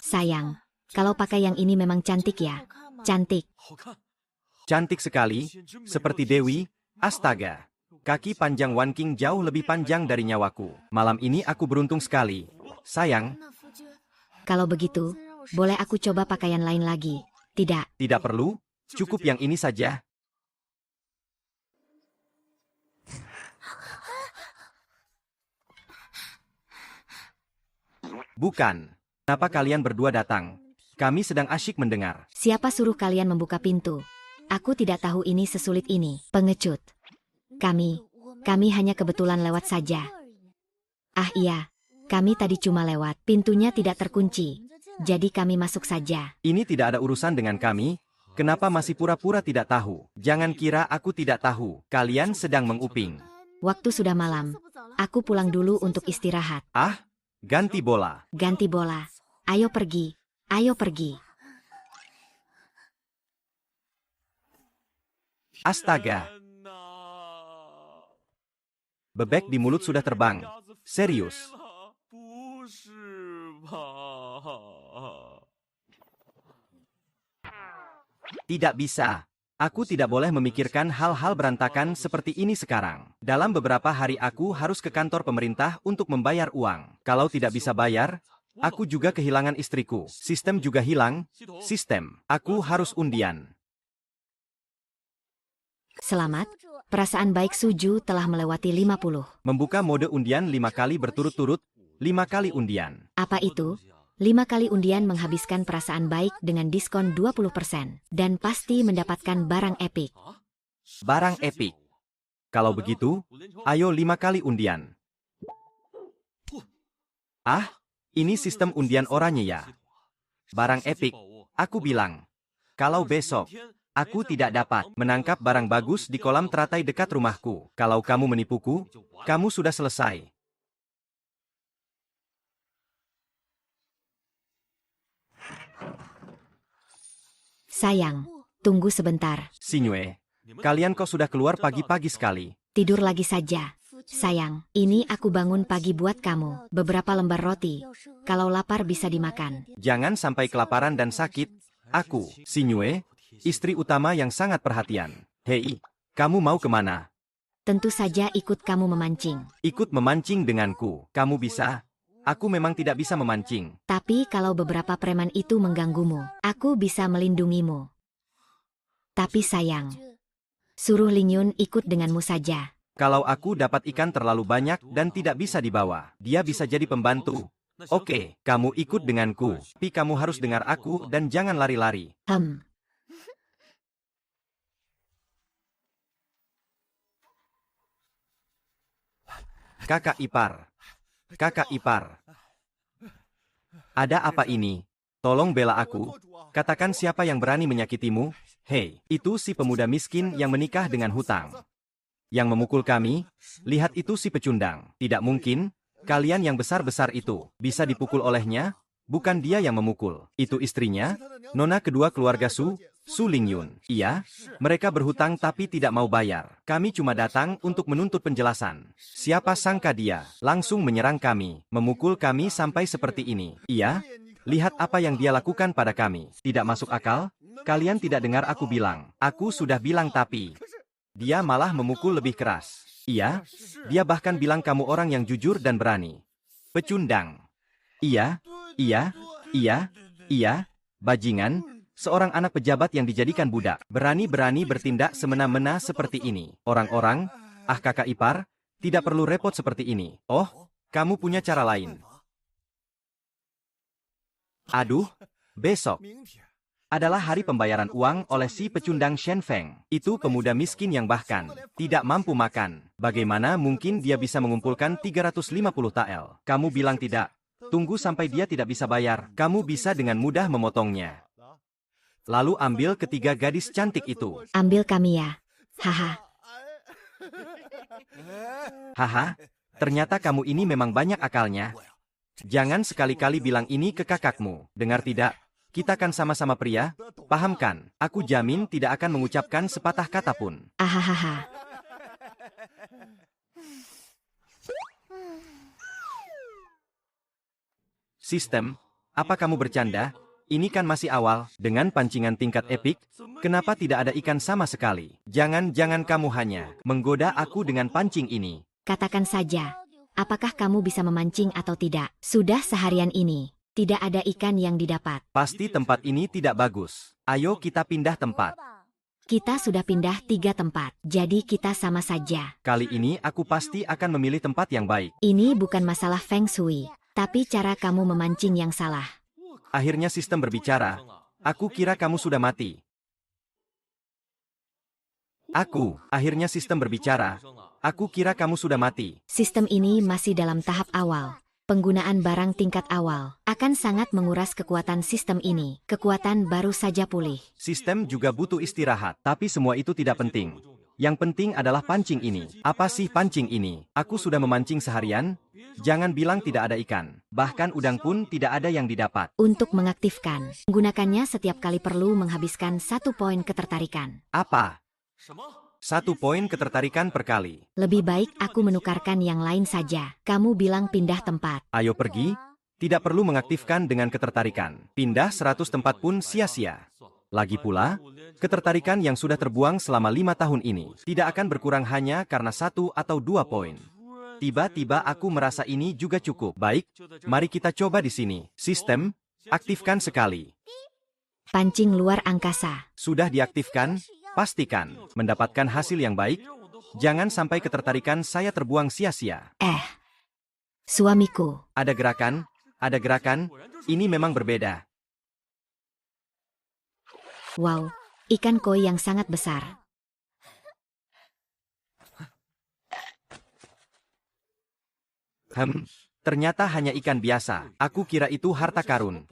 Sayang, kalau pakai yang ini memang cantik ya. Cantik. cantik sekali, seperti Dewi. Astaga, kaki panjang Wan King jauh lebih panjang dari nyawaku. Malam ini aku beruntung sekali. Sayang, Kalau begitu, boleh aku coba pakaian lain lagi? Tidak. tidak perlu, cukup yang ini saja. Bukan. Kenapa kalian berdua datang? Kami sedang asyik mendengar. Siapa suruh kalian membuka pintu? Aku tidak tahu ini sesulit ini. Pengecut. Kami hanya kebetulan lewat saja. Ah iya, kami tadi cuma lewat. Pintunya tidak terkunci. Jadi kami masuk saja. Ini tidak ada urusan dengan kami. Kenapa masih pura-pura tidak tahu? Jangan kira aku tidak tahu. Kalian sedang menguping. Waktu sudah malam. Aku pulang dulu untuk istirahat. Ah, ganti bola. Ganti bola. Ayo pergi. Ayo pergi. Astaga. Bebek di mulut sudah terbang. Serius. Tidak bisa. Aku tidak boleh memikirkan hal-hal berantakan seperti ini sekarang. Dalam beberapa hari aku harus ke kantor pemerintah untuk membayar uang. Kalau tidak bisa bayar, aku juga kehilangan istriku. Sistem juga hilang. Sistem. Aku harus undian. Selamat. Perasaan baik Suju telah melewati 50. Membuka mode undian 5 kali berturut-turut. 5 kali undian. Apa itu? 5 kali undian menghabiskan perasaan baik dengan diskon 20%. Dan pasti mendapatkan barang epik. Barang epik. Kalau begitu, ayo 5 kali undian. Ah, ini sistem undian oranye ya. Barang epik, aku bilang. Kalau besok, aku tidak dapat menangkap barang bagus di kolam teratai dekat rumahku. Kalau kamu menipuku, kamu sudah selesai. Sayang, tunggu sebentar. Sinyue, kalian kok sudah keluar pagi-pagi sekali. Tidur lagi saja. Sayang, ini aku bangun pagi buat kamu. Beberapa lembar roti. Kalau lapar bisa dimakan. Jangan sampai kelaparan dan sakit. Aku, Sinyue, istri utama yang sangat perhatian. Hei, kamu mau kemana? Tentu saja ikut kamu memancing. Ikut memancing denganku. Kamu bisa? Aku memang tidak bisa memancing. Tapi kalau beberapa preman itu mengganggumu, aku bisa melindungimu. Tapi sayang, suruh Ling Yun ikut denganmu saja. Kalau aku dapat ikan terlalu banyak dan tidak bisa dibawa, dia bisa jadi pembantu. Oke, kamu ikut denganku. Tapi kamu harus dengar aku dan jangan lari-lari. Kakak ipar. Kakak ipar. Ada apa ini? Tolong bela aku. Katakan siapa yang berani menyakitimu. Hei, itu si pemuda miskin yang menikah dengan hutang. Yang memukul kami, lihat itu si pecundang. Tidak mungkin, kalian yang besar-besar itu bisa dipukul olehnya. Bukan dia yang memukul. Itu istrinya, nona kedua keluarga Su Ling Yun. Iya, mereka berhutang tapi tidak mau bayar. Kami cuma datang untuk menuntut penjelasan. Siapa sangka dia langsung menyerang kami, memukul kami sampai seperti ini. Iya, lihat apa yang dia lakukan pada kami. Tidak masuk akal? Kalian tidak dengar aku bilang. Aku sudah bilang tapi dia malah memukul lebih keras. Iya, dia bahkan bilang kamu orang yang jujur dan berani. Pecundang. Iya, bajingan, seorang anak pejabat yang dijadikan budak. Berani-berani bertindak semena-mena seperti ini. Orang-orang, kakak ipar, tidak perlu repot seperti ini. Oh, kamu punya cara lain. Aduh, besok adalah hari pembayaran uang oleh si pecundang Shen Feng. Itu pemuda miskin yang bahkan tidak mampu makan. Bagaimana mungkin dia bisa mengumpulkan 350 tael? Kamu bilang tidak. Tunggu sampai dia tidak bisa bayar. Kamu bisa dengan mudah memotongnya. Lalu ambil ketiga gadis cantik itu. Ambil kami ya. Haha. Haha, ternyata kamu ini memang banyak akalnya. Jangan sekali-kali bilang ini ke kakakmu. Dengar tidak? Kita kan sama-sama pria. Pahamkan, aku jamin tidak akan mengucapkan sepatah kata pun. Ahahaha. Sistem, apa kamu bercanda? Ini kan masih awal, dengan pancingan tingkat epik, kenapa tidak ada ikan sama sekali? Jangan-jangan kamu hanya menggoda aku dengan pancing ini. Katakan saja. Apakah kamu bisa memancing atau tidak? Sudah seharian ini, tidak ada ikan yang didapat. Pasti tempat ini tidak bagus. Ayo kita pindah tempat. Kita sudah pindah 3 tempat, jadi kita sama saja. Kali ini aku pasti akan memilih tempat yang baik. Ini bukan masalah feng shui, tapi cara kamu memancing yang salah. Akhirnya sistem berbicara. Aku kira kamu sudah mati. Akhirnya sistem berbicara. Aku kira kamu sudah mati. Sistem ini masih dalam tahap awal. Penggunaan barang tingkat awal akan sangat menguras kekuatan sistem ini. Kekuatan baru saja pulih. Sistem juga butuh istirahat, tapi semua itu tidak penting. Yang penting adalah pancing ini. Apa sih pancing ini? Aku sudah memancing seharian. Jangan bilang tidak ada ikan. Bahkan udang pun tidak ada yang didapat. Untuk mengaktifkan, gunakannya setiap kali perlu menghabiskan 1 poin ketertarikan. Apa? 1 poin ketertarikan per kali. Lebih baik aku menukarkan yang lain saja. Kamu bilang pindah tempat. Ayo pergi. Tidak perlu mengaktifkan dengan ketertarikan. Pindah 100 tempat pun sia-sia. Lagi pula, ketertarikan yang sudah terbuang selama 5 tahun ini tidak akan berkurang hanya karena 1 atau 2 poin. Tiba-tiba aku merasa ini juga cukup. Baik, mari kita coba di sini. Sistem, aktifkan sekali. Pancing luar angkasa. Sudah diaktifkan? Pastikan mendapatkan hasil yang baik. Jangan sampai ketertarikan saya terbuang sia-sia. Suamiku. Ada gerakan. Ini memang berbeda. Wow, ikan koi yang sangat besar. Ternyata hanya ikan biasa. Aku kira itu harta karun.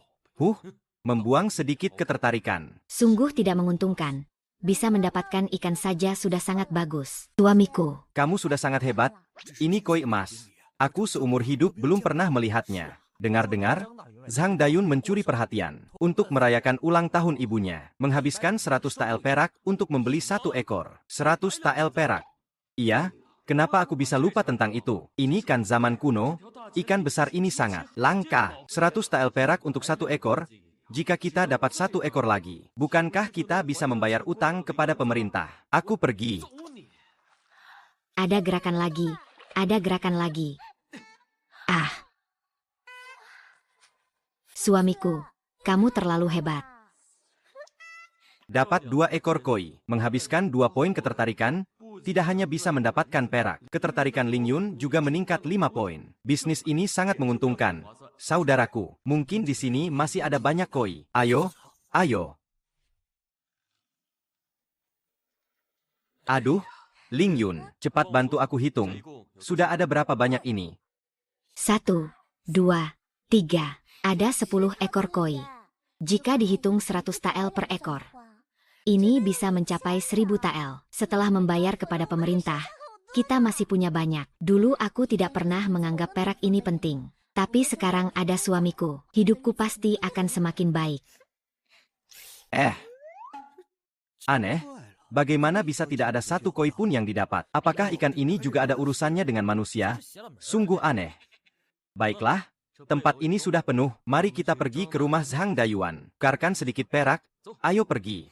Membuang sedikit ketertarikan. Sungguh tidak menguntungkan. Bisa mendapatkan ikan saja sudah sangat bagus. Suamiku. Kamu sudah sangat hebat. Ini koi emas. Aku seumur hidup belum pernah melihatnya. Dengar-dengar, Zhang Dayun mencuri perhatian. Untuk merayakan ulang tahun ibunya, menghabiskan 100 tael perak untuk membeli 1 ekor. 100 tael perak. Iya, kenapa aku bisa lupa tentang itu? Ini kan zaman kuno, ikan besar ini sangat langka. 100 tael perak untuk 1 ekor. Jika kita dapat 1 ekor lagi, bukankah kita bisa membayar utang kepada pemerintah? Aku pergi. Ada gerakan lagi. Ada gerakan lagi. Suamiku, kamu terlalu hebat. Dapat 2 ekor koi, menghabiskan 2 poin ketertarikan, tidak hanya bisa mendapatkan perak, ketertarikan Ling Yun juga meningkat 5 poin. Bisnis ini sangat menguntungkan. Saudaraku, mungkin di sini masih ada banyak koi. Ayo. Aduh, Ling Yun, cepat bantu aku hitung. Sudah ada berapa banyak ini? 1, 2, 3. Ada 10 ekor koi. Jika dihitung 100 tael per ekor, ini bisa mencapai 1000 tael. Setelah membayar kepada pemerintah, kita masih punya banyak. Dulu aku tidak pernah menganggap perak ini penting. Tapi sekarang ada suamiku. Hidupku pasti akan semakin baik. Aneh. Bagaimana bisa tidak ada 1 koi pun yang didapat? Apakah ikan ini juga ada urusannya dengan manusia? Sungguh aneh. Baiklah. Tempat ini sudah penuh, mari kita pergi ke rumah Zhang Dayuan. Tukarkan sedikit perak, ayo pergi.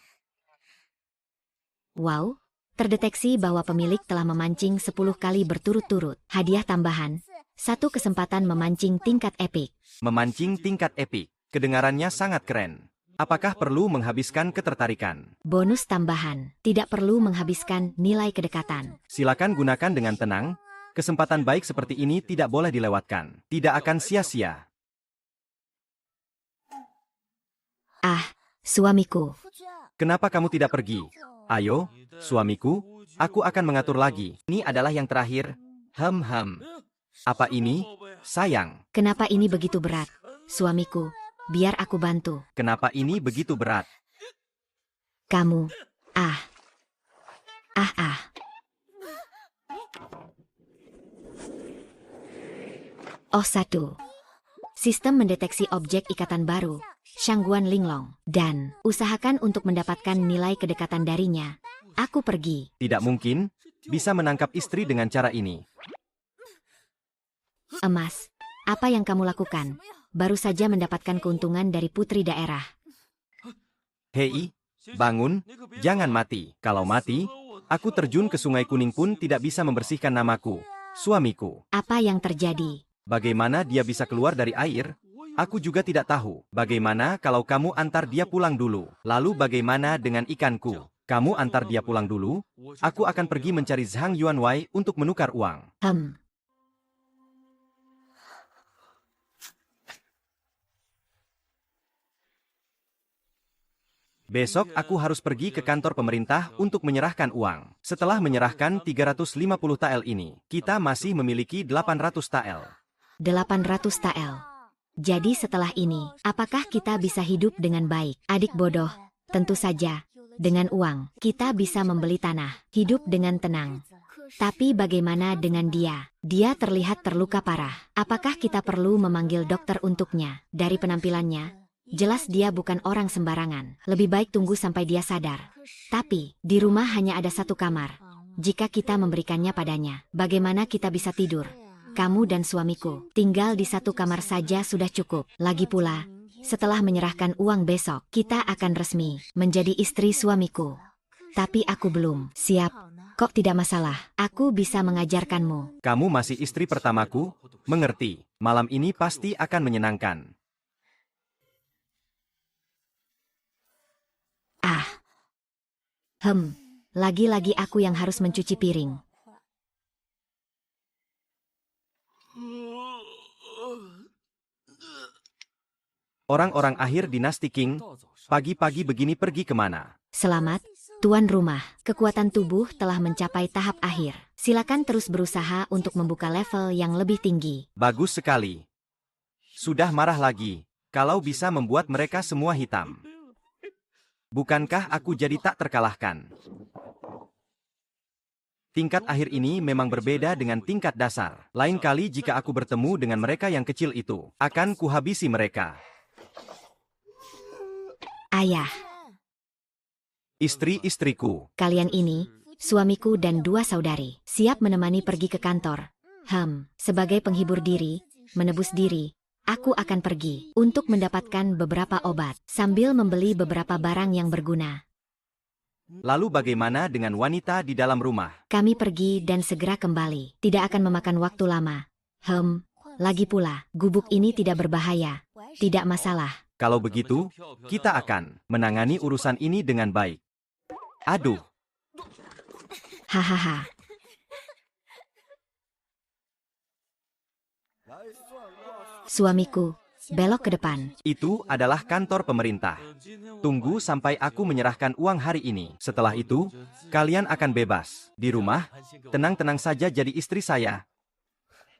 Wow, terdeteksi bahwa pemilik telah memancing 10 kali berturut-turut. Hadiah tambahan, 1 kesempatan memancing tingkat epik. Memancing tingkat epik, kedengarannya sangat keren. Apakah perlu menghabiskan ketertarikan? Bonus tambahan, tidak perlu menghabiskan nilai kedekatan. Silakan gunakan dengan tenang. Kesempatan baik seperti ini tidak boleh dilewatkan. Tidak akan sia-sia. Suamiku. Kenapa kamu tidak pergi? Ayo, suamiku, aku akan mengatur lagi. Ini adalah yang terakhir. Apa ini, sayang? Kenapa ini begitu berat? Suamiku, biar aku bantu. Kenapa ini begitu berat? Kamu. Ah. Oh, satu. Sistem mendeteksi objek ikatan baru, Shangguan Linglong. Dan, usahakan untuk mendapatkan nilai kedekatan darinya. Aku pergi. Tidak mungkin, bisa menangkap istri dengan cara ini. Emas, apa yang kamu lakukan? Baru saja mendapatkan keuntungan dari putri daerah. Hei, bangun, jangan mati. Kalau mati, aku terjun ke Sungai Kuning pun tidak bisa membersihkan namaku. Suamiku. Apa yang terjadi? Bagaimana dia bisa keluar dari air? Aku juga tidak tahu. Bagaimana kalau kamu antar dia pulang dulu? Lalu bagaimana dengan ikanku? Kamu antar dia pulang dulu? Aku akan pergi mencari Zhang Yuanwei untuk menukar uang. Besok aku harus pergi ke kantor pemerintah untuk menyerahkan uang. Setelah menyerahkan 350 tael ini, kita masih memiliki 800 tael. 800 tael. Jadi setelah ini, apakah kita bisa hidup dengan baik? Adik bodoh, tentu saja. Dengan uang, kita bisa membeli tanah, hidup dengan tenang. Tapi bagaimana dengan dia? Dia terlihat terluka parah. Apakah kita perlu memanggil dokter untuknya? Dari penampilannya, jelas dia bukan orang sembarangan. Lebih baik tunggu sampai dia sadar. Tapi, di rumah hanya ada satu kamar. Jika kita memberikannya padanya, bagaimana kita bisa tidur? Kamu dan suamiku tinggal di satu kamar saja sudah cukup. Lagi pula, setelah menyerahkan uang besok, kita akan resmi menjadi istri suamiku. Tapi aku belum siap. Kok tidak masalah? Aku bisa mengajarkanmu. Kamu masih istri pertamaku? Mengerti. Malam ini pasti akan menyenangkan. Lagi-lagi aku yang harus mencuci piring. Orang-orang akhir dinasti Qing, pagi-pagi begini pergi kemana? Selamat, tuan rumah. Kekuatan tubuh telah mencapai tahap akhir. Silakan terus berusaha untuk membuka level yang lebih tinggi. Bagus sekali. Sudah marah lagi, kalau bisa membuat mereka semua hitam. Bukankah aku jadi tak terkalahkan? Tingkat akhir ini memang berbeda dengan tingkat dasar. Lain kali jika aku bertemu dengan mereka yang kecil itu, akan kuhabisi mereka. Ayah. Istri-istriku. Kalian ini, suamiku dan dua saudari, siap menemani pergi ke kantor. Sebagai penghibur diri, menebus diri, aku akan pergi untuk mendapatkan beberapa obat, sambil membeli beberapa barang yang berguna. Lalu bagaimana dengan wanita di dalam rumah? Kami pergi dan segera kembali. Tidak akan memakan waktu lama. Lagi pula, gubuk ini tidak berbahaya. Tidak masalah. Kalau begitu, kita akan menangani urusan ini dengan baik. Aduh. Hahaha. Suamiku, belok ke depan. Itu adalah kantor pemerintah. Tunggu sampai aku menyerahkan uang hari ini. Setelah itu, kalian akan bebas. Di rumah, tenang-tenang saja jadi istri saya.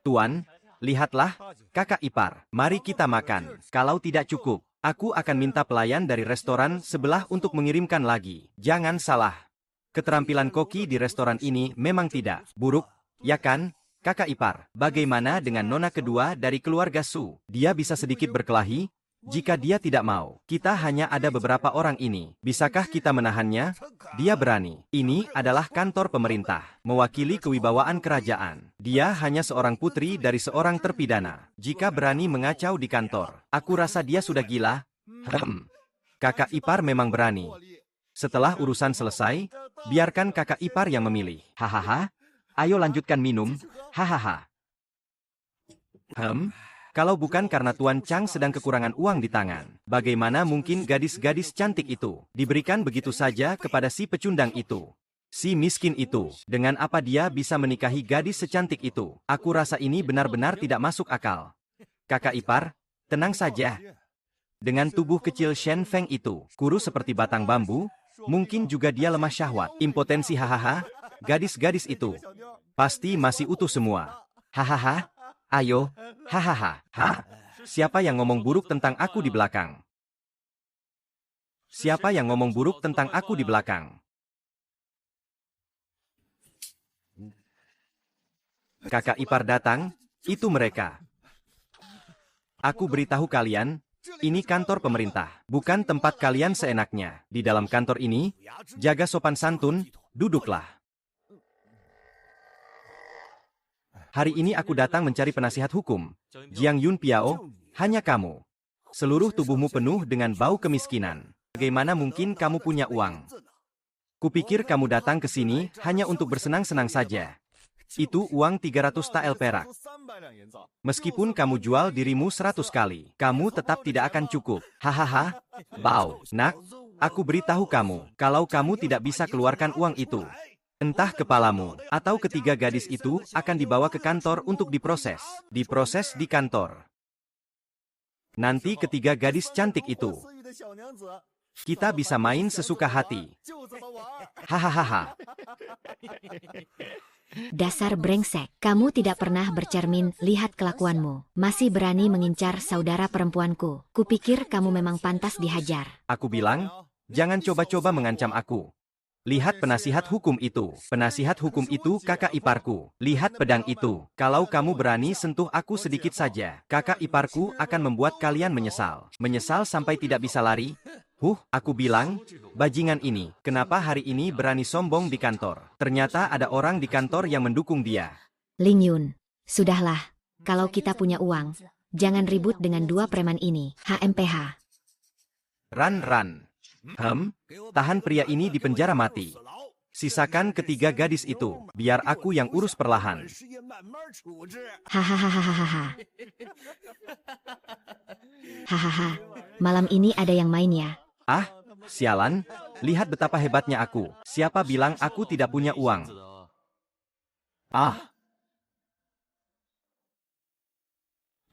Tuan, lihatlah, kakak ipar. Mari kita makan. Kalau tidak cukup, aku akan minta pelayan dari restoran sebelah untuk mengirimkan lagi. Jangan salah. Keterampilan koki di restoran ini memang tidak buruk, ya kan? Kakak ipar, bagaimana dengan nona kedua dari keluarga Su? Dia bisa sedikit berkelahi? Jika dia tidak mau, kita hanya ada beberapa orang ini. Bisakah kita menahannya? Dia berani. Ini adalah kantor pemerintah, mewakili kewibawaan kerajaan. Dia hanya seorang putri dari seorang terpidana. Jika berani mengacau di kantor, aku rasa dia sudah gila. Kakak ipar memang berani. Setelah urusan selesai, biarkan kakak ipar yang memilih. Hahaha. Ayo lanjutkan minum. Hahaha. Kalau bukan karena Tuan Chang sedang kekurangan uang di tangan, bagaimana mungkin gadis-gadis cantik itu diberikan begitu saja kepada si pecundang itu? Si miskin itu, dengan apa dia bisa menikahi gadis secantik itu? Aku rasa ini benar-benar tidak masuk akal. Kakak ipar, tenang saja. Dengan tubuh kecil Shen Feng itu, kurus seperti batang bambu, mungkin juga dia lemah syahwat. Impotensi hahaha, gadis-gadis itu pasti masih utuh semua. Hahaha, ayo, hahaha, ha. Siapa yang ngomong buruk tentang aku di belakang? Siapa yang ngomong buruk tentang aku di belakang? Kakak ipar datang, itu mereka. Aku beritahu kalian, ini kantor pemerintah, bukan tempat kalian seenaknya. Di dalam kantor ini, jaga sopan santun, duduklah. Hari ini aku datang mencari penasihat hukum. Jiang Yun Piao, hanya kamu. Seluruh tubuhmu penuh dengan bau kemiskinan. Bagaimana mungkin kamu punya uang? Kupikir kamu datang ke sini hanya untuk bersenang-senang saja. Itu uang 300 tael perak. Meskipun kamu jual dirimu 100 kali, kamu tetap tidak akan cukup. Hahaha, bau, nak, aku beritahu kamu, kalau kamu tidak bisa keluarkan uang itu, entah kepalamu, atau ketiga gadis itu akan dibawa ke kantor untuk diproses. Diproses di kantor. Nanti ketiga gadis cantik itu, kita bisa main sesuka hati. Hahaha. Dasar brengsek, kamu tidak pernah bercermin, lihat kelakuanmu. Masih berani mengincar saudara perempuanku. Kupikir kamu memang pantas dihajar. Aku bilang, jangan coba-coba mengancam aku. Lihat penasihat hukum itu. Penasihat hukum itu kakak iparku. Lihat pedang itu. Kalau kamu berani sentuh aku sedikit saja, kakak iparku akan membuat kalian menyesal. Menyesal sampai tidak bisa lari. Aku bilang, bajingan ini, kenapa hari ini berani sombong di kantor? Ternyata ada orang di kantor yang mendukung dia. Ling Yun, sudahlah. Kalau kita punya uang, jangan ribut dengan dua preman ini. HMPH. Ran. Tahan pria ini di penjara mati. Sisakan ketiga gadis itu, biar aku yang urus perlahan. Hahaha. Hahaha, malam ini ada yang main ya? Ah, sialan, lihat betapa hebatnya aku. Siapa bilang aku tidak punya uang? Ah.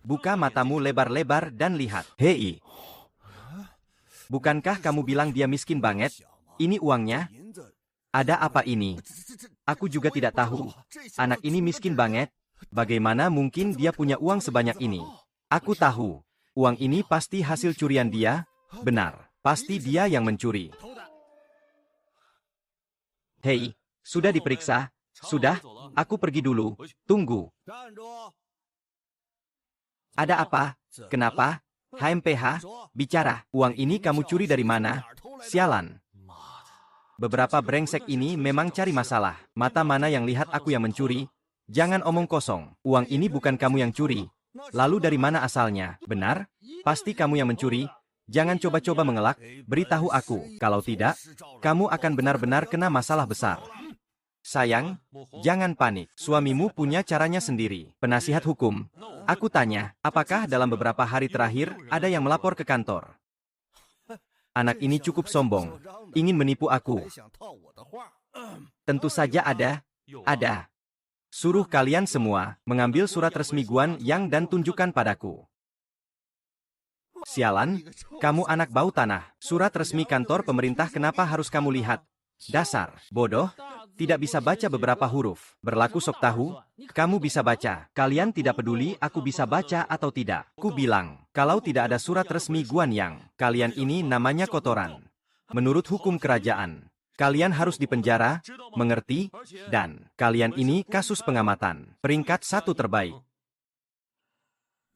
Buka matamu lebar-lebar dan lihat. Hei. Bukankah kamu bilang dia miskin banget? Ini uangnya? Ada apa ini? Aku juga tidak tahu. Anak ini miskin banget. Bagaimana mungkin dia punya uang sebanyak ini? Aku tahu. Uang ini pasti hasil curian dia. Benar. Pasti dia yang mencuri. Hei, sudah diperiksa? Sudah, aku pergi dulu. Tunggu. Ada apa? Kenapa? HMPH, bicara. Uang ini kamu curi dari mana? Sialan. Beberapa brengsek ini memang cari masalah. Mata mana yang lihat aku yang mencuri? Jangan omong kosong. Uang ini bukan kamu yang curi. Lalu dari mana asalnya? Benar? Pasti kamu yang mencuri. Jangan coba-coba mengelak, beritahu aku. Kalau tidak, kamu akan benar-benar kena masalah besar. Sayang, jangan panik. Suamimu punya caranya sendiri. Penasihat hukum. Aku tanya, apakah dalam beberapa hari terakhir ada yang melapor ke kantor? Anak ini cukup sombong. Ingin menipu aku. Tentu saja ada. Ada. Suruh kalian semua mengambil surat resmi Guan Yang dan tunjukkan padaku. Sialan, kamu anak bau tanah. Surat resmi kantor pemerintah kenapa harus kamu lihat? Dasar, bodoh, tidak bisa baca beberapa huruf. Berlaku sok tahu, kamu bisa baca. Kalian tidak peduli aku bisa baca atau tidak. Ku bilang, kalau tidak ada surat resmi Guan Yang, kalian ini namanya kotoran. Menurut hukum kerajaan, kalian harus dipenjara, mengerti? Dan, kalian ini kasus pengamatan. Peringkat 1 terbaik.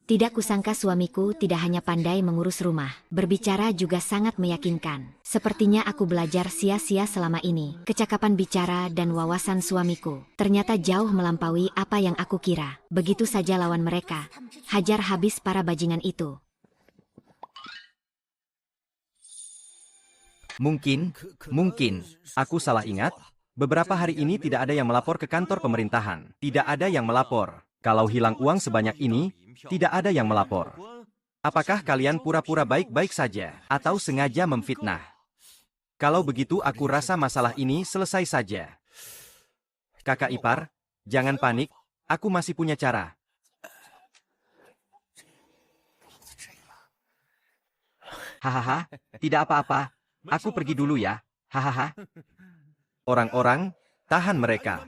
Tidak kusangka suamiku tidak hanya pandai mengurus rumah, berbicara juga sangat meyakinkan. Sepertinya aku belajar sia-sia selama ini. Kecakapan bicara dan wawasan suamiku ternyata jauh melampaui apa yang aku kira. Begitu saja lawan mereka. Hajar habis para bajingan itu. Mungkin, aku salah ingat. Beberapa hari ini tidak ada yang melapor ke kantor pemerintahan. Tidak ada yang melapor. Kalau hilang uang sebanyak ini, tidak ada yang melapor. Apakah kalian pura-pura baik-baik saja, atau sengaja memfitnah? Kalau begitu aku rasa masalah ini selesai saja. Kakak ipar, jangan panik, aku masih punya cara. Hahaha, tidak apa-apa. Aku pergi dulu ya. Hahaha. Orang-orang, tahan mereka.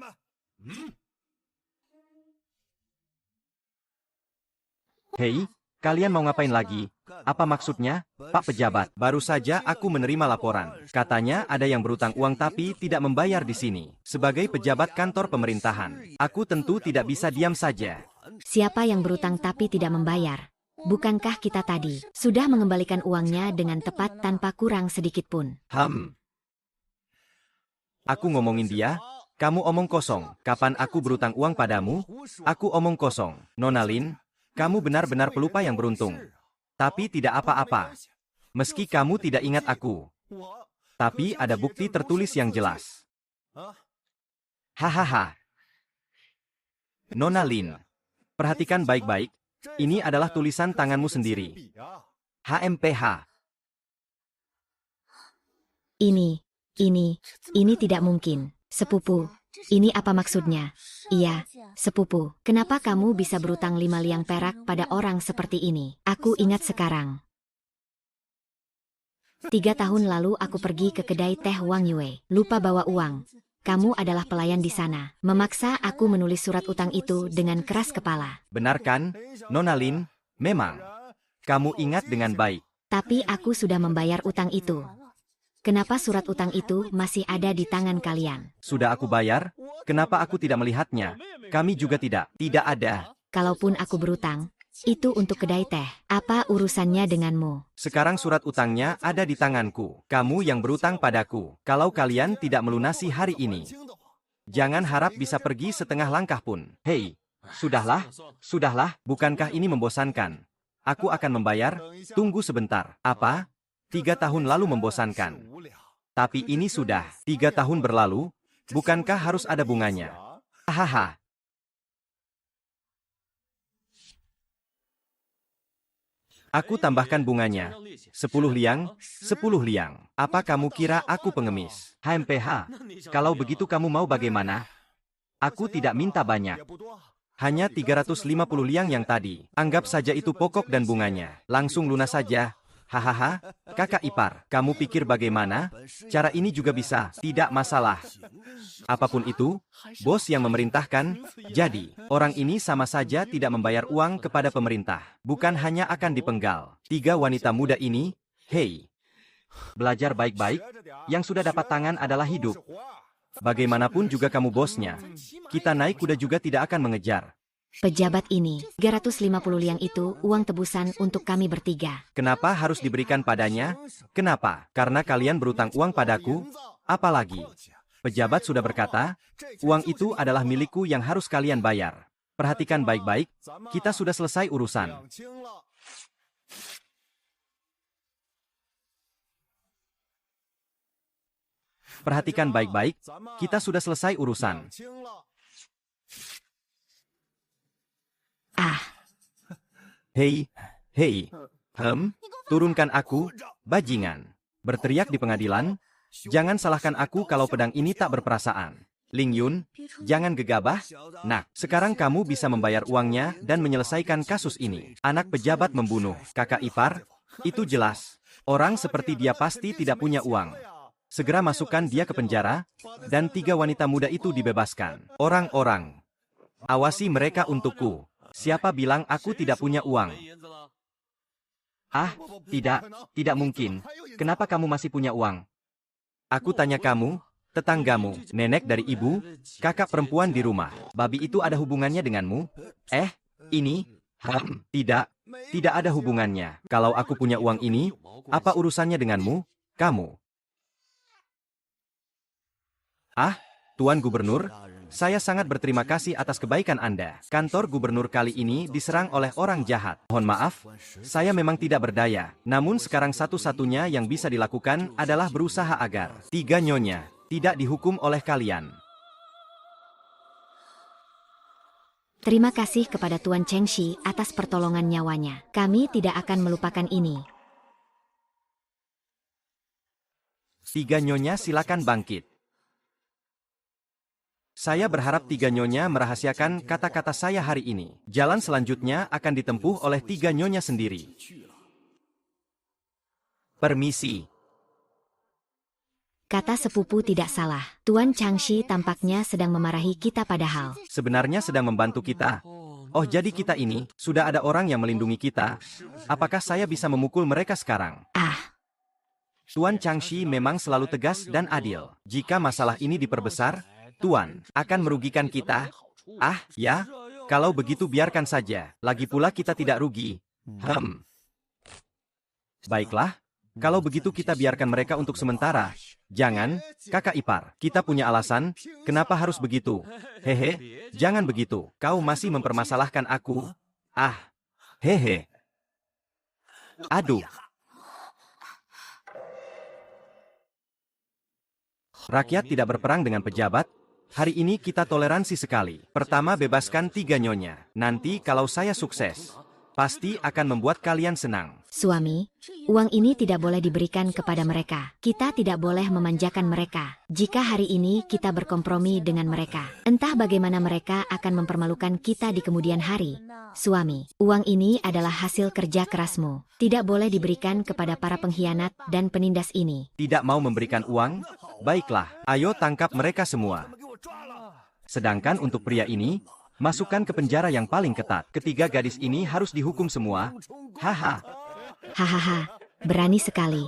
Hei, kalian mau ngapain lagi? Apa maksudnya, Pak Pejabat? Baru saja aku menerima laporan. Katanya ada yang berutang uang tapi tidak membayar di sini. Sebagai pejabat kantor pemerintahan, aku tentu tidak bisa diam saja. Siapa yang berutang tapi tidak membayar? Bukankah kita tadi sudah mengembalikan uangnya dengan tepat tanpa kurang sedikit pun? Aku ngomongin dia, kamu omong kosong. Kapan aku berutang uang padamu? Aku omong kosong. Nona Lin, kamu benar-benar pelupa yang beruntung. Tapi tidak apa-apa. Meski kamu tidak ingat aku. Tapi ada bukti tertulis yang jelas. Hahaha. Nona Lin, perhatikan baik-baik. Ini adalah tulisan tanganmu sendiri. HMPH. Ini tidak mungkin. Sepupu, ini apa maksudnya? Iya, sepupu, kenapa kamu bisa berutang 5 liang perak pada orang seperti ini? Aku ingat sekarang. 3 tahun lalu aku pergi ke kedai teh Wang Yue, lupa bawa uang. Kamu adalah pelayan di sana. Memaksa aku menulis surat utang itu dengan keras kepala. Benar kan, Nona Lin? Memang. Kamu ingat dengan baik. Tapi aku sudah membayar utang itu. Kenapa surat utang itu masih ada di tangan kalian? Sudah aku bayar? Kenapa aku tidak melihatnya? Kami juga tidak. Tidak ada. Kalaupun aku berutang, itu untuk kedai teh. Apa urusannya denganmu? Sekarang surat utangnya ada di tanganku. Kamu yang berutang padaku. Kalau kalian tidak melunasi hari ini, jangan harap bisa pergi setengah langkah pun. Hei, sudahlah. Bukankah ini membosankan? Aku akan membayar. Tunggu sebentar. Apa? 3 tahun lalu membosankan. Tapi ini sudah 3 tahun berlalu. Bukankah harus ada bunganya? Hahaha. Aku tambahkan bunganya. 10 liang, 10 liang. Apa kamu kira aku pengemis? HMPH, kalau begitu kamu mau bagaimana? Aku tidak minta banyak. Hanya 350 liang yang tadi. Anggap saja itu pokok dan bunganya. Langsung lunas saja. Hahaha, kakak ipar, kamu pikir bagaimana? Cara ini juga bisa, tidak masalah. Apapun itu, bos yang memerintahkan, jadi, orang ini sama saja tidak membayar uang kepada pemerintah. Bukan hanya akan dipenggal. 3 wanita muda ini, hei, belajar baik-baik, yang sudah dapat tangan adalah hidup. Bagaimanapun juga kamu bosnya. Kita naik kuda juga tidak akan mengejar. Pejabat ini, 350 liang itu uang tebusan untuk kami bertiga. Kenapa harus diberikan padanya? Kenapa? Karena kalian berutang uang padaku? Apalagi? Pejabat sudah berkata, uang itu adalah milikku yang harus kalian bayar. Perhatikan baik-baik, kita sudah selesai urusan. Perhatikan baik-baik, kita sudah selesai urusan. Hei, turunkan aku, bajingan. Berteriak di pengadilan, jangan salahkan aku kalau pedang ini tak berperasaan. Ling Yun, jangan gegabah. Nah, sekarang kamu bisa membayar uangnya dan menyelesaikan kasus ini. Anak pejabat membunuh kakak ipar, itu jelas. Orang seperti dia pasti tidak punya uang. Segera masukkan dia ke penjara, dan 3 wanita muda itu dibebaskan. Orang-orang, awasi mereka untukku. Siapa bilang aku tidak punya uang? Ah, tidak mungkin. Kenapa kamu masih punya uang? Aku tanya kamu, tetanggamu, nenek dari ibu, kakak perempuan di rumah. Babi itu ada hubungannya denganmu? Ini? Tidak ada hubungannya. Kalau aku punya uang ini, apa urusannya denganmu? Kamu. Tuan Gubernur, saya sangat berterima kasih atas kebaikan Anda. Kantor gubernur kali ini diserang oleh orang jahat. Mohon maaf, saya memang tidak berdaya. Namun sekarang satu-satunya yang bisa dilakukan adalah berusaha agar 3 nyonya tidak dihukum oleh kalian. Terima kasih kepada Tuan Chengxi atas pertolongan nyawanya. Kami tidak akan melupakan ini. 3 nyonya silakan bangkit. Saya berharap 3 nyonya merahasiakan kata-kata saya hari ini. Jalan selanjutnya akan ditempuh oleh 3 nyonya sendiri. Permisi. Kata sepupu tidak salah. Tuan Changshi tampaknya sedang memarahi kita padahal. Sebenarnya sedang membantu kita. Oh, jadi kita ini, sudah ada orang yang melindungi kita. Apakah saya bisa memukul mereka sekarang? Ah, Tuan Changshi memang selalu tegas dan adil. Jika masalah ini diperbesar, Tuan akan merugikan kita. Ah, ya? Kalau begitu biarkan saja. Lagi pula kita tidak rugi. Baiklah. Kalau begitu kita biarkan mereka untuk sementara. Jangan, kakak ipar. Kita punya alasan, kenapa harus begitu? Hehe, jangan begitu. Kau masih mempermasalahkan aku. Ah, hehe. Aduh. Rakyat tidak berperang dengan pejabat. Hari ini kita toleransi sekali. Pertama bebaskan 3 nyonya. Nanti kalau saya sukses, pasti akan membuat kalian senang. suami, uang ini tidak boleh diberikan kepada mereka. Kita tidak boleh memanjakan mereka. Jika hari ini kita berkompromi dengan mereka, entah bagaimana mereka akan mempermalukan kita di kemudian hari. Suami, uang ini adalah hasil kerja kerasmu. Tidak boleh diberikan kepada para pengkhianat dan penindas ini. Tidak mau memberikan uang? Baiklah, ayo tangkap mereka semua. Sedangkan untuk pria ini, masukkan ke penjara yang paling ketat. Ketiga gadis ini harus dihukum semua. Haha. Hahaha, berani sekali.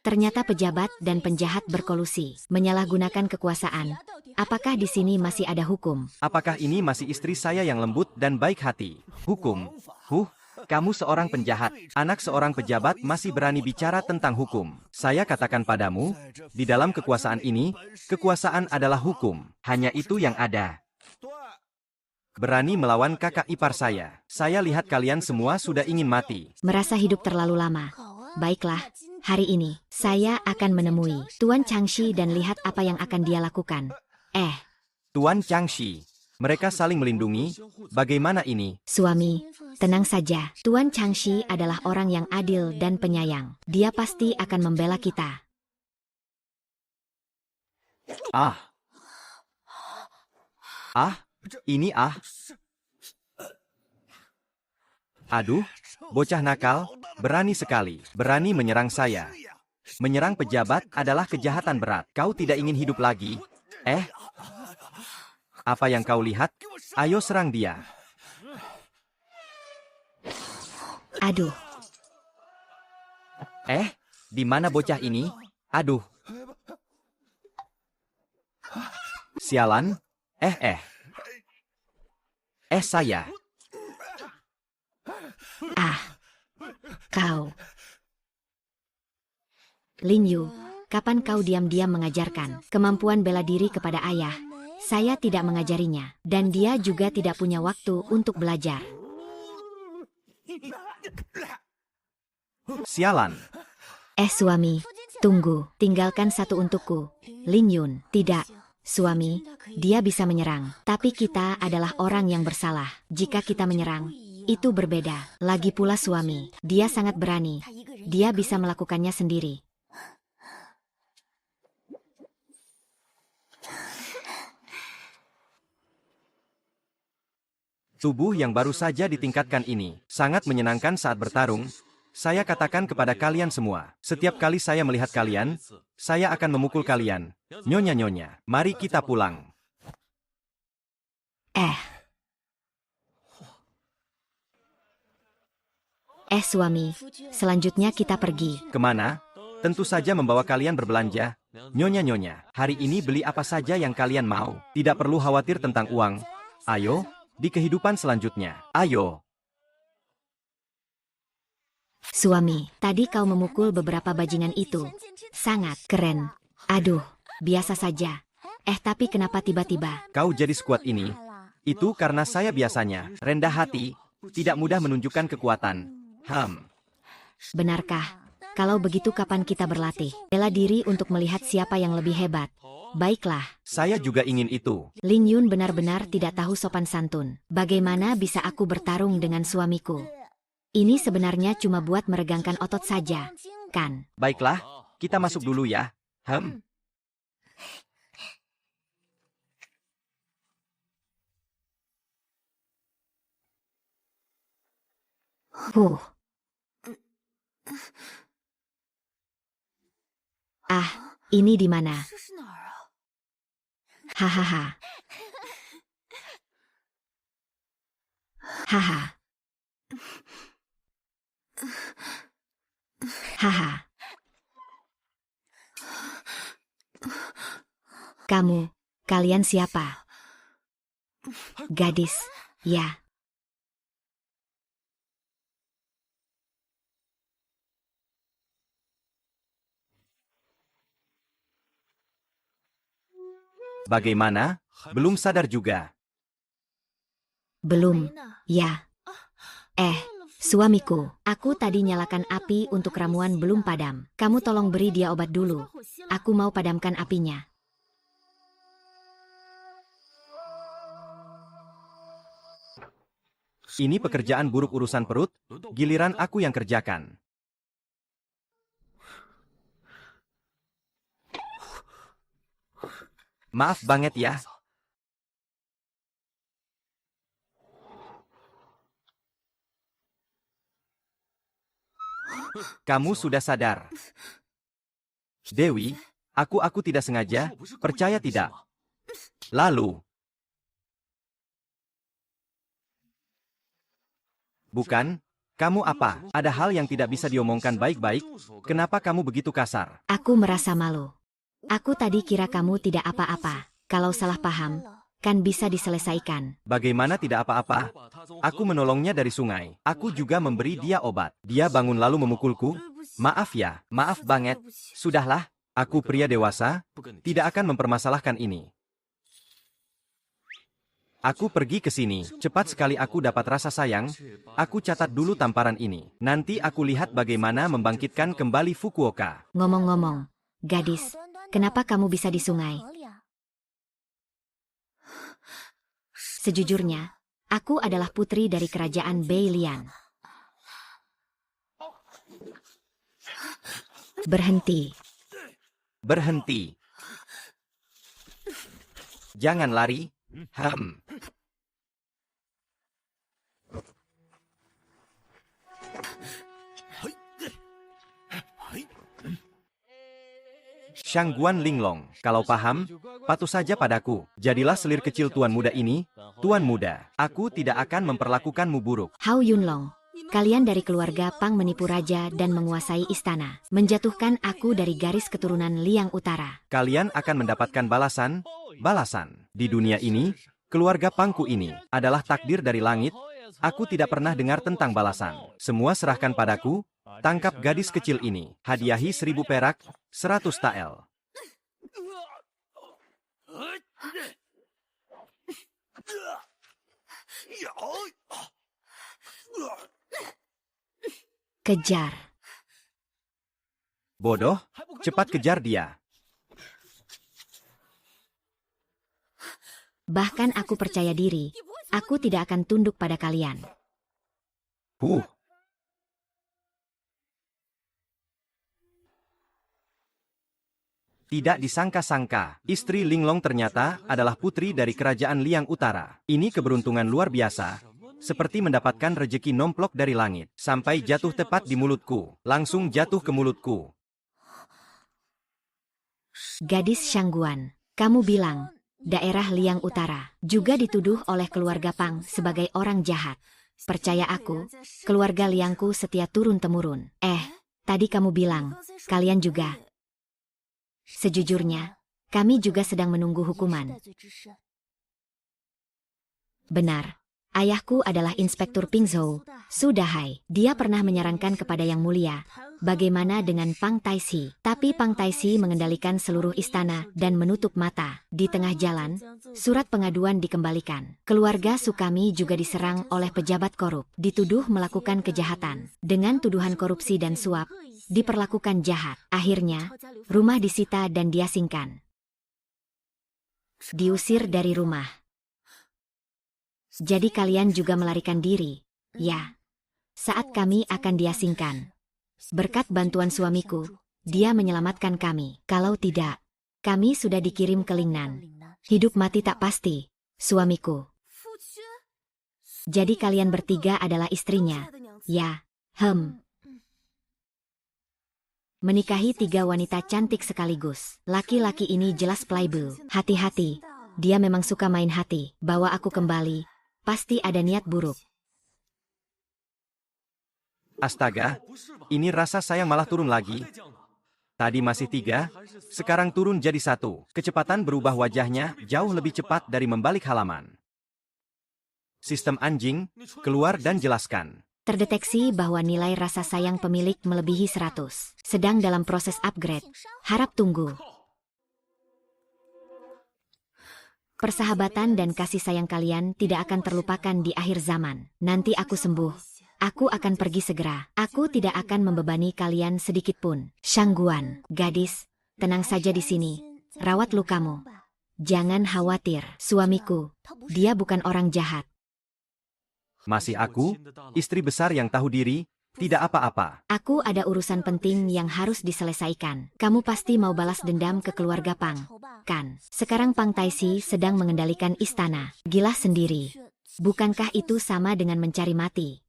Ternyata pejabat dan penjahat berkolusi, menyalahgunakan kekuasaan. Apakah di sini masih ada hukum? Apakah ini masih istri saya yang lembut dan baik hati? Hukum? Kamu seorang penjahat. Anak seorang pejabat masih berani bicara tentang hukum. Saya katakan padamu, di dalam kekuasaan ini, kekuasaan adalah hukum. Hanya itu yang ada. Berani melawan kakak ipar saya. Saya lihat kalian semua sudah ingin mati. Merasa hidup terlalu lama. Baiklah, hari ini, saya akan menemui Tuan Changshi dan lihat apa yang akan dia lakukan. Tuan Changshi, mereka saling melindungi. Bagaimana ini? Suami, tenang saja. Tuan Changshi adalah orang yang adil dan penyayang. Dia pasti akan membela kita. Aduh, bocah nakal, berani sekali, berani menyerang saya. Menyerang pejabat adalah kejahatan berat. Kau tidak ingin hidup lagi? Apa yang kau lihat? Ayo serang dia. Aduh, Di mana bocah ini? Aduh. Sialan. Saya. kau. Lin Yu, kapan kau diam-diam mengajarkan kemampuan bela diri kepada ayah? Saya tidak mengajarinya, dan dia juga tidak punya waktu untuk belajar. Sialan. Suami, tunggu, tinggalkan satu untukku. Lin Yun, tidak. Suami, dia bisa menyerang, tapi kita adalah orang yang bersalah. Jika kita menyerang, itu berbeda. Lagi pula suami, dia sangat berani. Dia bisa melakukannya sendiri. Tubuh yang baru saja ditingkatkan ini sangat menyenangkan saat bertarung. Saya katakan kepada kalian semua, setiap kali saya melihat kalian, saya akan memukul kalian. Nyonya-nyonya, mari kita pulang. Suami, selanjutnya kita pergi. Kemana? Tentu saja membawa kalian berbelanja. Nyonya-nyonya, hari ini beli apa saja yang kalian mau. Tidak perlu khawatir tentang uang. Ayo, di kehidupan selanjutnya. Ayo. Suami, tadi kau memukul beberapa bajingan itu. Sangat keren. Aduh, biasa saja. Tapi kenapa tiba-tiba? Kau jadi sekuat ini? Itu karena saya biasanya rendah hati, tidak mudah menunjukkan kekuatan. Benarkah? Kalau begitu kapan kita berlatih? Bela diri untuk melihat siapa yang lebih hebat. Baiklah. Saya juga ingin itu. Lin Yun benar-benar tidak tahu sopan santun. Bagaimana bisa aku bertarung dengan suamiku? Ini sebenarnya cuma buat meregangkan otot saja, kan? Baiklah, kita masuk dulu ya. Ah, ini di mana? Hahaha. Haha. Haha. Kalian siapa? Gadis, ya. Bagaimana? Belum sadar juga. Belum, ya. Suamiku, aku tadi nyalakan api untuk ramuan belum padam. Kamu tolong beri dia obat dulu. Aku mau padamkan apinya. Ini pekerjaan buruk urusan perut, giliran aku yang kerjakan. Maaf banget ya. Kamu sudah sadar. Dewi, aku tidak sengaja, percaya tidak? Lalu. Bukan, kamu apa? Ada hal yang tidak bisa diomongkan baik-baik, kenapa kamu begitu kasar? Aku merasa malu. Aku tadi kira kamu tidak apa-apa. Kalau salah paham, kan bisa diselesaikan. Bagaimana tidak apa-apa? Aku menolongnya dari sungai. Aku juga memberi dia obat. Dia bangun lalu memukulku. Maaf ya, maaf banget. Sudahlah, aku pria dewasa, tidak akan mempermasalahkan ini. Aku pergi ke sini. Cepat sekali aku dapat rasa sayang. Aku catat dulu tamparan ini. Nanti aku lihat bagaimana membangkitkan kembali Fukuoka. Ngomong-ngomong, gadis, kenapa kamu bisa di sungai? Sejujurnya, aku adalah putri dari kerajaan Beilian. Berhenti. Berhenti. Jangan lari. Shangguan Linglong, kalau paham, patuh saja padaku. Jadilah selir kecil tuan muda ini. Tuan muda, aku tidak akan memperlakukanmu buruk. Hao Yunlong, kalian dari keluarga Pang menipu raja dan menguasai istana. Menjatuhkan aku dari garis keturunan Liang Utara. Kalian akan mendapatkan balasan. Di dunia ini, keluarga Pangku ini adalah takdir dari langit. Aku tidak pernah dengar tentang balasan. Semua serahkan padaku. Tangkap gadis kecil ini. Hadiahi 1000 perak, 100 tael. Kejar. Bodoh, cepat kejar dia. Bahkan aku percaya diri, aku tidak akan tunduk pada kalian. Tidak disangka-sangka, istri Linglong ternyata adalah putri dari kerajaan Liang Utara. Ini keberuntungan luar biasa. Seperti mendapatkan rejeki nomplok dari langit. Sampai jatuh tepat di mulutku. Langsung jatuh ke mulutku. Gadis Shangguan, kamu bilang, daerah Liang Utara juga dituduh oleh keluarga Pang sebagai orang jahat. Percaya aku, keluarga Liangku setia turun-temurun. Tadi kamu bilang, kalian juga. Sejujurnya, kami juga sedang menunggu hukuman. Benar. Ayahku adalah Inspektur Pingzhou, Su Dahai. Dia pernah menyarankan kepada Yang Mulia, bagaimana dengan Pang Taisi. Tapi Pang Taisi mengendalikan seluruh istana dan menutup mata. Di tengah jalan, surat pengaduan dikembalikan. Keluarga Sukami juga diserang oleh pejabat korup. Dituduh melakukan kejahatan. Dengan tuduhan korupsi dan suap, diperlakukan jahat. Akhirnya, rumah disita dan diasingkan. Diusir dari rumah. Jadi kalian juga melarikan diri, ya. Saat kami akan diasingkan. Berkat bantuan suamiku, dia menyelamatkan kami. Kalau tidak, kami sudah dikirim ke Lingnan. Hidup mati tak pasti, suamiku. Jadi kalian bertiga adalah istrinya, ya. menikahi 3 wanita cantik sekaligus. Laki-laki ini jelas playboy. Hati-hati, dia memang suka main hati. Bawa aku kembali, pasti ada niat buruk. Astaga, ini rasa sayang malah turun lagi. Tadi masih 3, sekarang turun jadi 1. Kecepatan berubah wajahnya jauh lebih cepat dari membalik halaman. Sistem anjing, keluar dan jelaskan. Terdeteksi bahwa nilai rasa sayang pemilik melebihi 100. Sedang dalam proses upgrade. Harap tunggu. Persahabatan dan kasih sayang kalian tidak akan terlupakan di akhir zaman. Nanti aku sembuh. Aku akan pergi segera. Aku tidak akan membebani kalian sedikit pun. Shangguan, gadis, tenang saja di sini. Rawat lukamu. Jangan khawatir, suamiku. Dia bukan orang jahat. Masih aku, istri besar yang tahu diri, tidak apa-apa. Aku ada urusan penting yang harus diselesaikan. Kamu pasti mau balas dendam ke keluarga Pang, kan? Sekarang Pang Taisi sedang mengendalikan istana. Gila sendiri. Bukankah itu sama dengan mencari mati?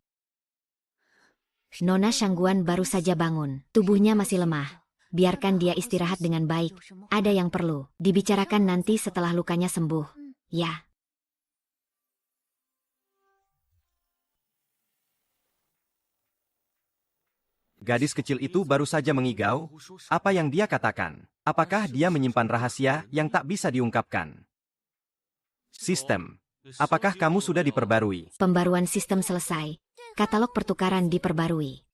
Nona Shangguan baru saja bangun. Tubuhnya masih lemah. Biarkan dia istirahat dengan baik. Ada yang perlu dibicarakan nanti setelah lukanya sembuh. Ya. Gadis kecil itu baru saja mengigau. Apa yang dia katakan? Apakah dia menyimpan rahasia yang tak bisa diungkapkan? Sistem. Apakah kamu sudah diperbarui? Pembaruan sistem selesai. Katalog pertukaran diperbarui.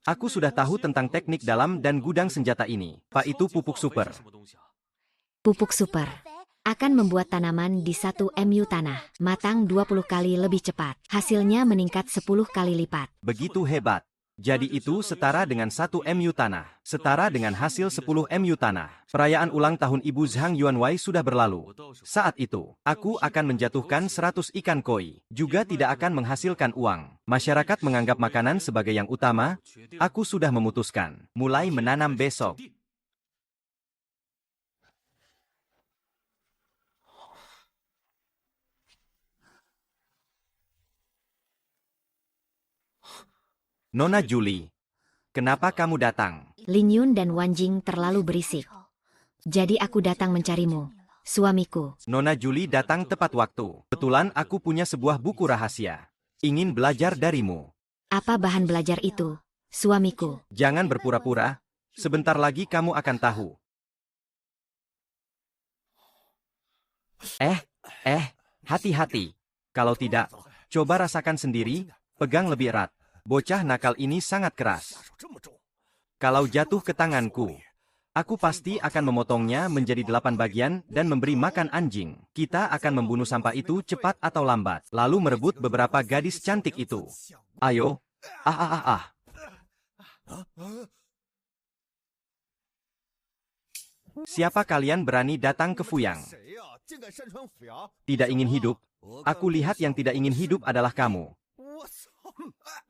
Aku sudah tahu tentang teknik dalam dan gudang senjata ini. Pak, itu pupuk super. Pupuk super akan membuat tanaman di 1 MU tanah matang 20 kali lebih cepat. Hasilnya meningkat 10 kali lipat. Begitu hebat. Jadi itu setara dengan 1 MU tanah. Setara dengan hasil 10 MU tanah. Perayaan ulang tahun Ibu Zhang Yuanwei sudah berlalu. Saat itu, aku akan menjatuhkan 100 ikan koi. Juga tidak akan menghasilkan uang. Masyarakat menganggap makanan sebagai yang utama. Aku sudah memutuskan. Mulai menanam besok. Nona Julie, kenapa kamu datang? Lin Yun dan Wan Jing terlalu berisik. Jadi aku datang mencarimu, suamiku. Nona Julie datang tepat waktu. Kebetulan aku punya sebuah buku rahasia. Ingin belajar darimu. Apa bahan belajar itu, suamiku? Jangan berpura-pura. Sebentar lagi kamu akan tahu. Hati-hati. Kalau tidak, coba rasakan sendiri, pegang lebih erat. Bocah nakal ini sangat keras. Kalau jatuh ke tanganku, aku pasti akan memotongnya menjadi 8 bagian dan memberi makan anjing. Kita akan membunuh sampah itu cepat atau lambat, lalu merebut beberapa gadis cantik itu. Ayo. Siapa kalian berani datang ke Fuyang? Tidak ingin hidup? Aku lihat yang tidak ingin hidup adalah kamu.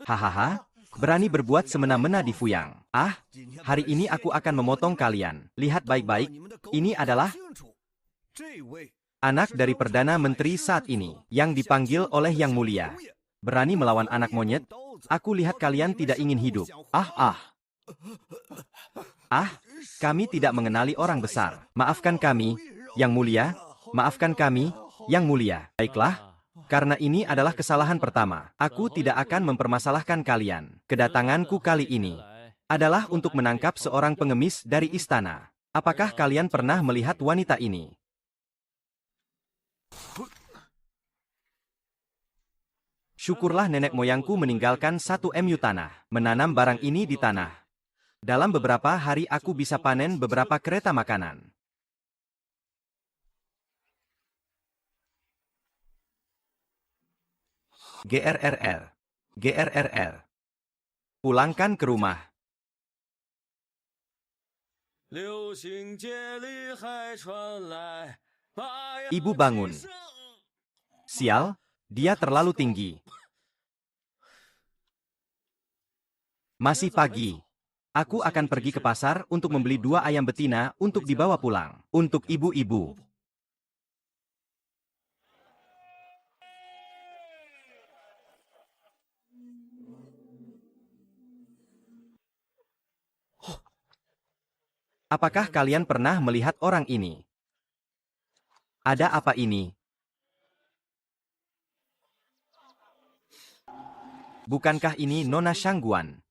Hahaha, berani berbuat semena-mena di Fuyang. Hari ini aku akan memotong kalian. Lihat baik-baik, ini adalah anak dari Perdana Menteri saat ini, yang dipanggil oleh Yang Mulia. Berani melawan anak monyet? Aku lihat kalian tidak ingin hidup. Kami tidak mengenali orang besar. Maafkan kami, Yang Mulia. Maafkan kami, Yang Mulia. Baiklah. Karena ini adalah kesalahan pertama, aku tidak akan mempermasalahkan kalian. Kedatanganku kali ini adalah untuk menangkap seorang pengemis dari istana. Apakah kalian pernah melihat wanita ini? Syukurlah nenek moyangku meninggalkan 1 MU tanah, menanam barang ini di tanah. Dalam beberapa hari aku bisa panen beberapa kereta makanan. GRRR. Pulangkan ke rumah. Ibu bangun. Sial, dia terlalu tinggi. Masih pagi. Aku akan pergi ke pasar untuk membeli 2 ayam betina untuk dibawa pulang. Untuk ibu-ibu. Apakah kalian pernah melihat orang ini? Ada apa ini? Bukankah ini Nona Shangguan?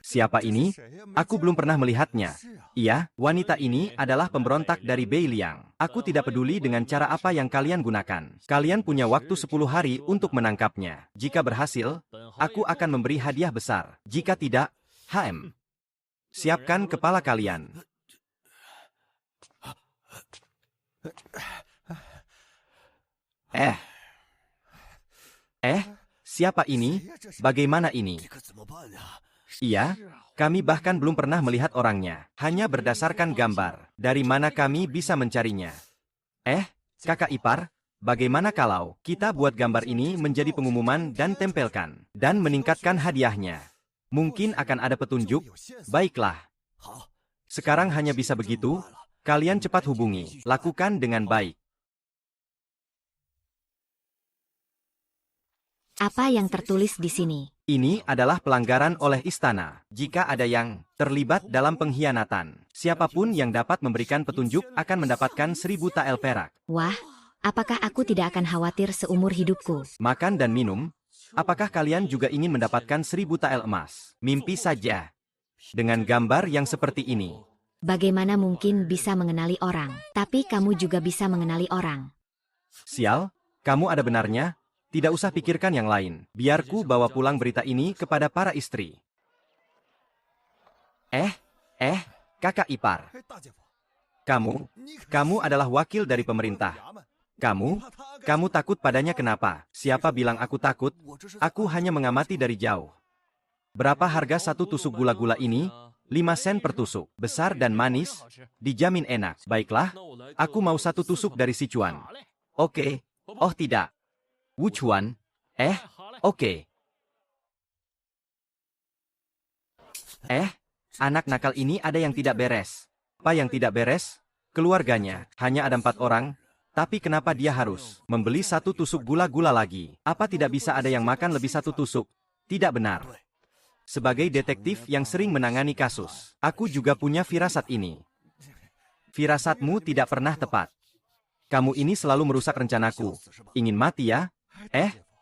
Siapa ini? Aku belum pernah melihatnya. Iya, wanita ini adalah pemberontak dari Beiliang. Aku tidak peduli dengan cara apa yang kalian gunakan. Kalian punya waktu 10 hari untuk menangkapnya. Jika berhasil, aku akan memberi hadiah besar. Jika tidak, siapkan kepala kalian. Siapa ini? Bagaimana ini? Iya, kami bahkan belum pernah melihat orangnya. Hanya berdasarkan gambar. Dari mana kami bisa mencarinya? Kakak ipar, bagaimana kalau kita buat gambar ini menjadi pengumuman dan tempelkan, dan meningkatkan hadiahnya? Mungkin akan ada petunjuk? Baiklah. Sekarang hanya bisa begitu, kalian cepat hubungi. Lakukan dengan baik. Apa yang tertulis di sini? Ini adalah pelanggaran oleh istana. Jika ada yang terlibat dalam pengkhianatan, siapapun yang dapat memberikan petunjuk akan mendapatkan 1000 tael perak. Wah, apakah aku tidak akan khawatir seumur hidupku? Makan dan minum. Apakah kalian juga ingin mendapatkan 1000 tael emas? Mimpi saja. Dengan gambar yang seperti ini. Bagaimana mungkin bisa mengenali orang? Tapi kamu juga bisa mengenali orang. Sial, kamu ada benarnya? Tidak usah pikirkan yang lain. Biarku bawa pulang berita ini kepada para istri. Kakak ipar. Kamu adalah wakil dari pemerintah. Kamu takut padanya kenapa? Siapa bilang aku takut? Aku hanya mengamati dari jauh. Berapa harga satu tusuk gula-gula ini? 5 sen per tusuk. Besar dan manis, dijamin enak. Baiklah, aku mau satu tusuk dari Sichuan. Oke. Oh tidak. Wuchuan? Oke. Anak nakal ini ada yang tidak beres. Apa yang tidak beres? Keluarganya. Hanya ada 4 orang. Tapi kenapa dia harus membeli satu tusuk gula-gula lagi? Apa tidak bisa ada yang makan lebih satu tusuk? Tidak benar. Sebagai detektif yang sering menangani kasus, aku juga punya firasat ini. Firasatmu tidak pernah tepat. Kamu ini selalu merusak rencanaku. Ingin mati ya?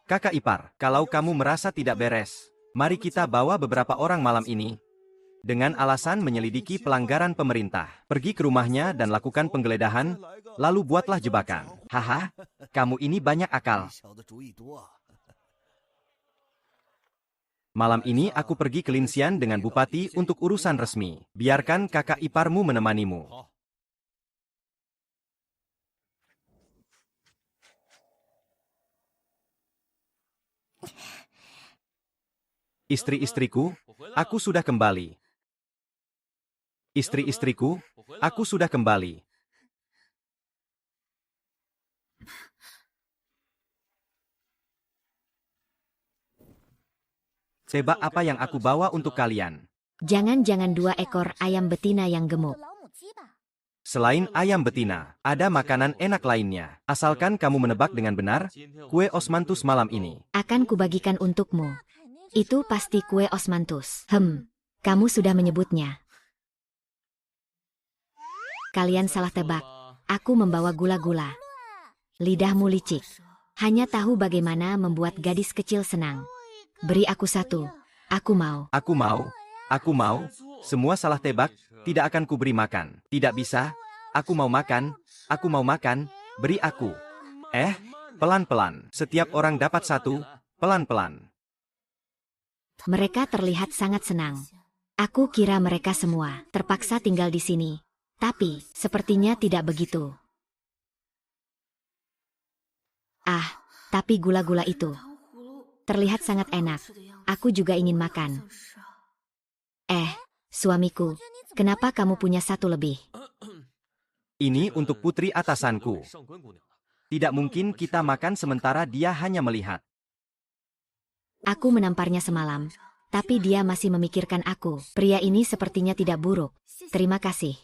Kakak ipar, kalau kamu merasa tidak beres, mari kita bawa beberapa orang malam ini. Dengan alasan menyelidiki pelanggaran pemerintah. Pergi ke rumahnya dan lakukan penggeledahan, lalu buatlah jebakan. Haha, kamu ini banyak akal. Malam ini aku pergi ke Linxian dengan bupati untuk urusan resmi. Biarkan kakak iparmu menemanimu. Istri-istriku, aku sudah kembali. Istri-istriku, aku sudah kembali. Tebak apa yang aku bawa untuk kalian? Jangan-jangan 2 ekor ayam betina yang gemuk. Selain ayam betina, ada makanan enak lainnya. Asalkan kamu menebak dengan benar, kue osmanthus malam ini. Akan kubagikan untukmu. Itu pasti kue osmanthus. Kamu sudah menyebutnya. Kalian salah tebak. Aku membawa gula-gula. Lidahmu licik. Hanya tahu bagaimana membuat gadis kecil senang. Beri aku satu. Aku mau. Aku mau. Semua salah tebak, tidak akan kuberi makan. Tidak bisa. Aku mau makan. Beri aku. Pelan-pelan. Setiap orang dapat satu. Pelan-pelan. Mereka terlihat sangat senang. Aku kira mereka semua terpaksa tinggal di sini. Tapi, sepertinya tidak begitu. Tapi gula-gula itu terlihat sangat enak. Aku juga ingin makan. Suamiku, kenapa kamu punya satu lebih? Ini untuk putri atasanku. Tidak mungkin kita makan sementara dia hanya melihat. Aku menamparnya semalam, tapi dia masih memikirkan aku. Pria ini sepertinya tidak buruk. Terima kasih.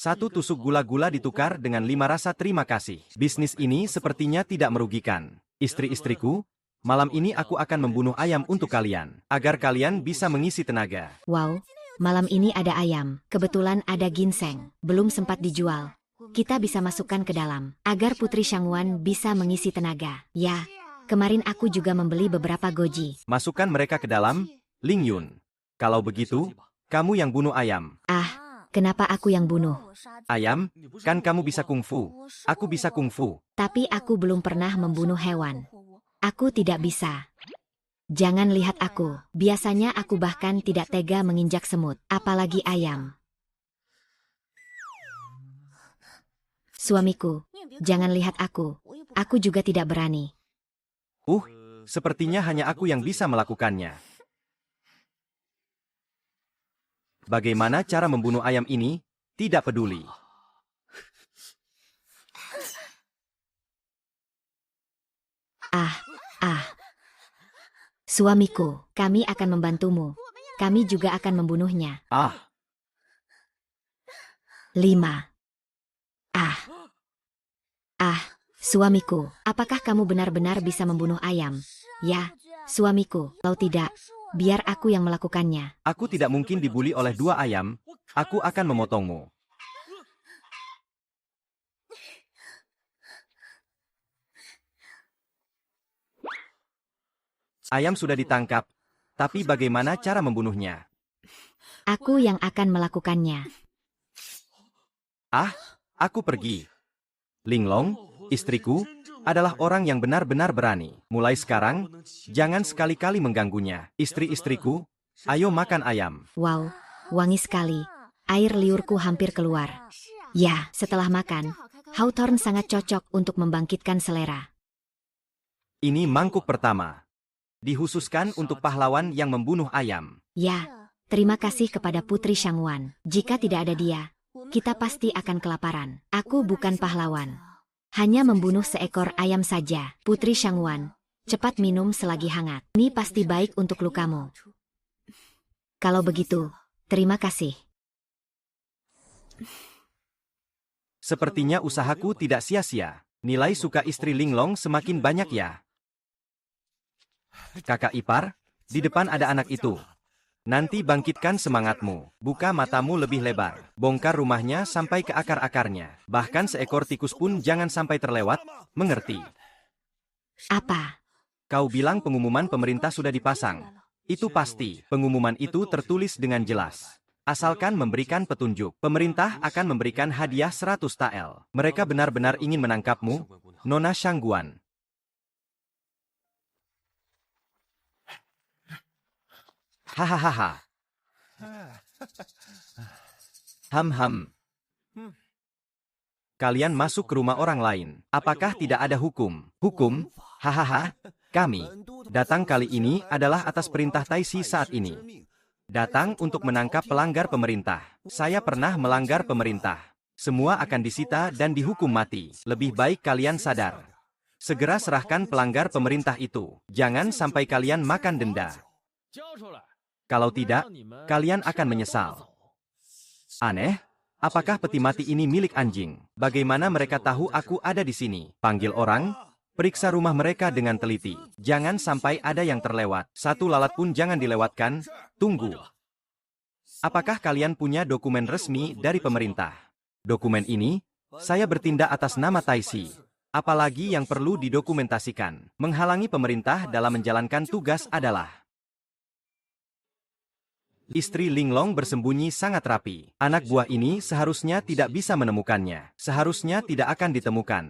Satu tusuk gula-gula ditukar dengan 5 rasa terima kasih. Bisnis ini sepertinya tidak merugikan. Istri-istriku, Malam ini aku akan membunuh ayam untuk kalian, agar kalian bisa mengisi tenaga. Wow, malam ini ada ayam. Kebetulan ada ginseng. Belum sempat dijual. Kita bisa masukkan ke dalam, agar Putri Shangguan bisa mengisi tenaga. Ya, kemarin aku juga membeli beberapa goji. Masukkan mereka ke dalam, Ling Yun. Kalau begitu, kamu yang bunuh ayam. Ah, kenapa aku yang bunuh? Ayam, kan kamu bisa kungfu. Aku bisa kungfu. Tapi aku belum pernah membunuh hewan. Aku tidak bisa. Jangan lihat aku. Biasanya aku bahkan tidak tega menginjak semut, apalagi ayam. Suamiku, jangan lihat aku. Aku juga tidak berani. Sepertinya hanya aku yang bisa melakukannya. Bagaimana cara membunuh ayam ini? Tidak peduli. Suamiku, kami akan membantumu. Kami juga akan membunuhnya. 5. Suamiku, apakah kamu benar-benar bisa membunuh ayam? Ya, suamiku, kalau tidak, biar aku yang melakukannya. Aku tidak mungkin dibuli oleh 2 ayam. Aku akan memotongmu. Ayam sudah ditangkap. Tapi bagaimana cara membunuhnya? Aku yang akan melakukannya. Aku pergi. Linglong, istriku, adalah orang yang benar-benar berani. Mulai sekarang, jangan sekali-kali mengganggunya. Istri-istriku, ayo makan ayam. Wow, wangi sekali. Air liurku hampir keluar. Ya, setelah makan, Hawthorne sangat cocok untuk membangkitkan selera. Ini mangkuk pertama. Dikhususkan untuk pahlawan yang membunuh ayam. Ya, terima kasih kepada Putri Shangguan. Jika tidak ada dia, kita pasti akan kelaparan. Aku bukan pahlawan. Hanya membunuh seekor ayam saja. Putri Shangguan, cepat minum selagi hangat. Ini pasti baik untuk lukamu. Kalau begitu, terima kasih. Sepertinya usahaku tidak sia-sia. Nilai suka istri Linglong semakin banyak ya. Kakak ipar, di depan ada anak itu. Nanti bangkitkan semangatmu. Buka matamu lebih lebar. Bongkar rumahnya sampai ke akar-akarnya. Bahkan seekor tikus pun jangan sampai terlewat. Mengerti? Apa? Kau bilang pengumuman pemerintah sudah dipasang. Itu pasti. Pengumuman itu tertulis dengan jelas. Asalkan memberikan petunjuk, pemerintah akan memberikan hadiah 100 tael. Mereka benar-benar ingin menangkapmu, Nona Shangguan. Hahaha. Ham. Kalian masuk ke rumah orang lain. Apakah tidak ada hukum? Hukum? Hahaha. Kami datang kali ini adalah atas perintah Taisi saat ini. Datang untuk menangkap pelanggar pemerintah. Saya pernah melanggar pemerintah. Semua akan disita dan dihukum mati. Lebih baik kalian sadar. Segera serahkan pelanggar pemerintah itu. Jangan sampai kalian makan denda. Kalau tidak, kalian akan menyesal. Aneh, apakah peti mati ini milik anjing? Bagaimana mereka tahu aku ada di sini? Panggil orang, periksa rumah mereka dengan teliti. Jangan sampai ada yang terlewat. Satu lalat pun jangan dilewatkan. Tunggu. Apakah kalian punya dokumen resmi dari pemerintah? Dokumen ini, saya bertindak atas nama Taisi. Apalagi yang perlu didokumentasikan. Menghalangi pemerintah dalam menjalankan tugas adalah... Istri Linglong bersembunyi sangat rapi. Anak buah ini seharusnya tidak bisa menemukannya. Seharusnya tidak akan ditemukan.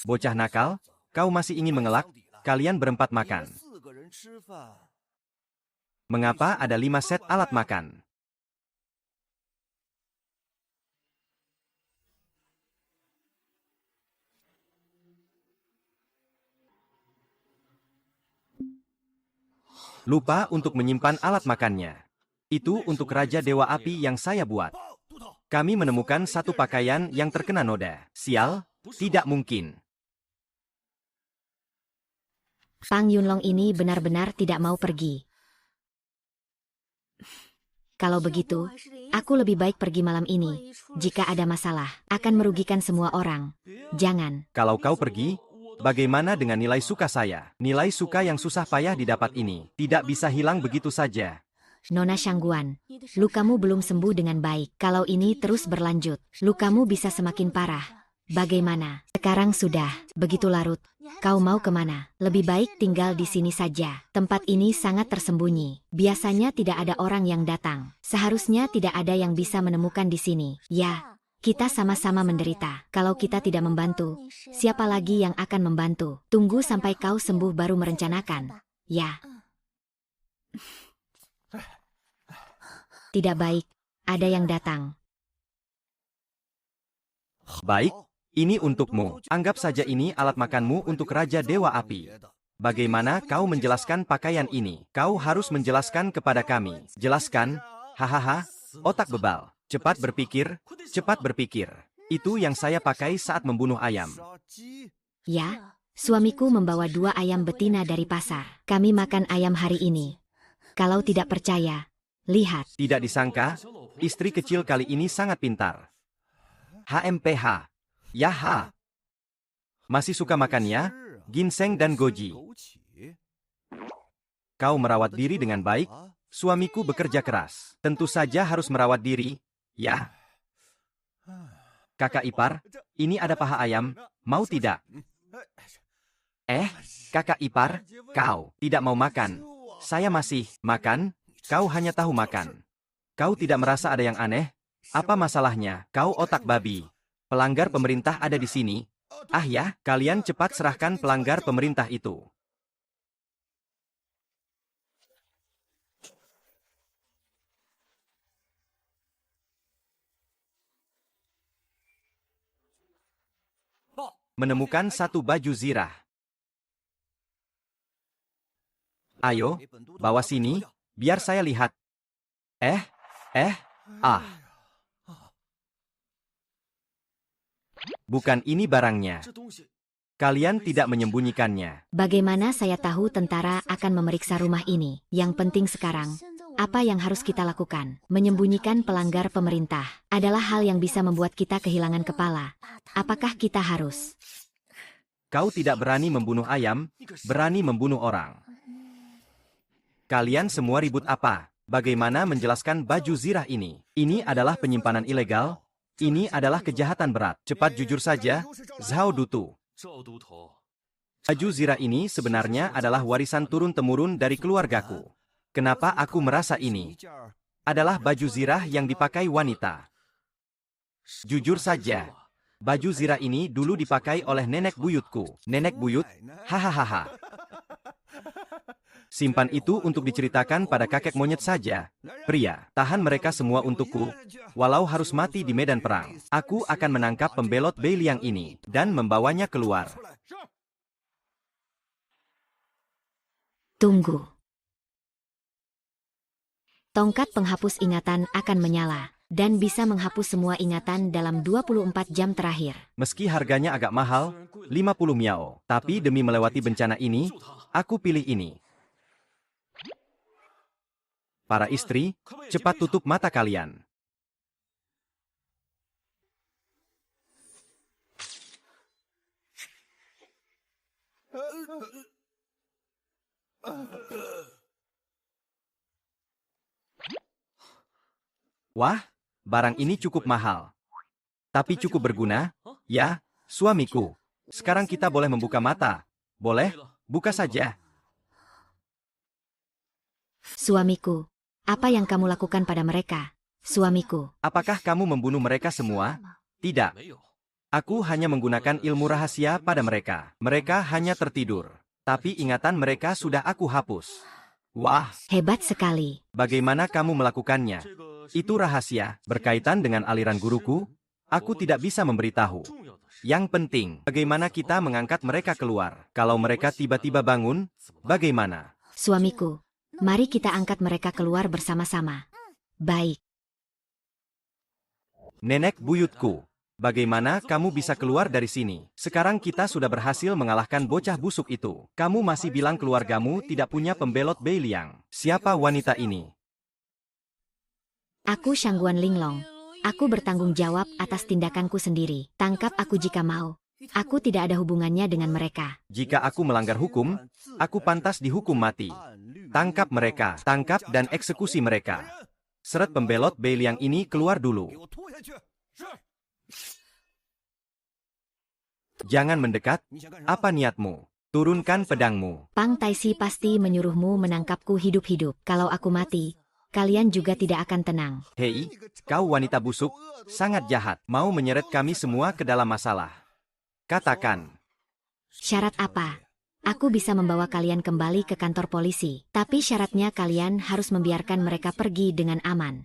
Bocah nakal, kau masih ingin mengelak? Kalian berempat makan. Mengapa ada 5 set alat makan? Lupa untuk menyimpan alat makannya. Itu untuk Raja Dewa Api yang saya buat. Kami menemukan satu pakaian yang terkena noda. Sial, tidak mungkin. Pang Yunlong ini benar-benar tidak mau pergi. Kalau begitu, aku lebih baik pergi malam ini. Jika ada masalah, akan merugikan semua orang. Jangan. Kalau kau pergi, bagaimana dengan nilai suka saya? Nilai suka yang susah payah didapat ini tidak bisa hilang begitu saja. Nona Shangguan, lukamu belum sembuh dengan baik. Kalau ini terus berlanjut, lukamu bisa semakin parah. Bagaimana? Sekarang sudah begitu larut. Kau mau kemana? Lebih baik tinggal di sini saja. Tempat ini sangat tersembunyi. Biasanya tidak ada orang yang datang. Seharusnya tidak ada yang bisa menemukan di sini. Ya, kita sama-sama menderita. Kalau kita tidak membantu, siapa lagi yang akan membantu? Tunggu sampai kau sembuh baru merencanakan. Ya. Tidak baik. Ada yang datang. Baik, ini untukmu. Anggap saja ini alat makanmu untuk Raja Dewa Api. Bagaimana kau menjelaskan pakaian ini? Kau harus menjelaskan kepada kami. Jelaskan. Hahaha, otak bebal. Cepat berpikir, cepat berpikir. Itu yang saya pakai saat membunuh ayam. Ya, suamiku membawa 2 ayam betina dari pasar. Kami makan ayam hari ini. Kalau tidak percaya, lihat. Tidak disangka, istri kecil kali ini sangat pintar. HMPH. Yaha. Masih suka makannya? Ginseng dan goji. Kau merawat diri dengan baik? Suamiku bekerja keras. Tentu saja harus merawat diri. Ya. Kakak ipar, ini ada paha ayam. Mau tidak? Kakak ipar, kau tidak mau makan. Saya masih makan. Kau hanya tahu makan. Kau tidak merasa ada yang aneh? Apa masalahnya? Kau otak babi. Pelanggar pemerintah ada di sini. Ah ya, kalian cepat serahkan pelanggar pemerintah itu. Menemukan satu baju zirah. Ayo, bawa sini. Biar saya lihat. Bukan ini barangnya. Kalian tidak menyembunyikannya. Bagaimana saya tahu tentara akan memeriksa rumah ini? Yang penting sekarang, apa yang harus kita lakukan? Menyembunyikan pelanggar pemerintah adalah hal yang bisa membuat kita kehilangan kepala. Apakah kita harus? Kau tidak berani membunuh ayam, berani membunuh orang. Kalian semua ribut apa? Bagaimana menjelaskan baju zirah ini? Ini adalah penyimpanan ilegal. Ini adalah kejahatan berat. Cepat jujur saja, Zhao Dutu. Baju zirah ini sebenarnya adalah warisan turun-temurun dari keluargaku. Kenapa aku merasa ini adalah baju zirah yang dipakai wanita? Jujur saja, baju zirah ini dulu dipakai oleh nenek buyutku. Nenek buyut? Hahaha. Simpan itu untuk diceritakan pada kakek monyet saja. Pria, tahan mereka semua untukku. Walau harus mati di medan perang, aku akan menangkap pembelot Beiliang ini dan membawanya keluar. Tunggu. Tongkat penghapus ingatan akan menyala dan bisa menghapus semua ingatan dalam 24 jam terakhir. Meski harganya agak mahal, 50 miao, tapi demi melewati bencana ini, aku pilih ini. Para istri, cepat tutup mata kalian. Wah, barang ini cukup mahal. Tapi cukup berguna. Ya, suamiku. Sekarang kita boleh membuka mata. Boleh? Buka saja. Suamiku. Apa yang kamu lakukan pada mereka? Suamiku. Apakah kamu membunuh mereka semua? Tidak. Aku hanya menggunakan ilmu rahasia pada mereka. Mereka hanya tertidur. Tapi ingatan mereka sudah aku hapus. Wah, Hebat sekali. bagaimana kamu melakukannya? Itu rahasia. Berkaitan dengan aliran guruku, aku tidak bisa memberitahu. Yang penting, bagaimana kita mengangkat mereka keluar. Kalau mereka tiba-tiba bangun, bagaimana? Suamiku. Mari kita angkat mereka keluar bersama-sama. Baik. Nenek buyutku, bagaimana kamu bisa keluar dari sini? Sekarang kita sudah berhasil mengalahkan bocah busuk itu. Kamu masih bilang keluargamu tidak punya pembelot Beiliang. Siapa wanita ini? Aku Shangguan Linglong. Aku bertanggung jawab atas tindakanku sendiri. Tangkap aku jika mau. Aku tidak ada hubungannya dengan mereka. Jika aku melanggar hukum, aku pantas dihukum mati. Tangkap mereka, tangkap dan eksekusi mereka. Seret pembelot Bei Liang ini keluar dulu. Jangan mendekat, apa niatmu? Turunkan pedangmu. Pang Taisi pasti menyuruhmu menangkapku hidup-hidup. Kalau aku mati, kalian juga tidak akan tenang. Hei, kau wanita busuk, sangat jahat, mau menyeret kami semua ke dalam masalah. Katakan. Syarat apa? Aku bisa membawa kalian kembali ke kantor polisi, tapi syaratnya kalian harus membiarkan mereka pergi dengan aman.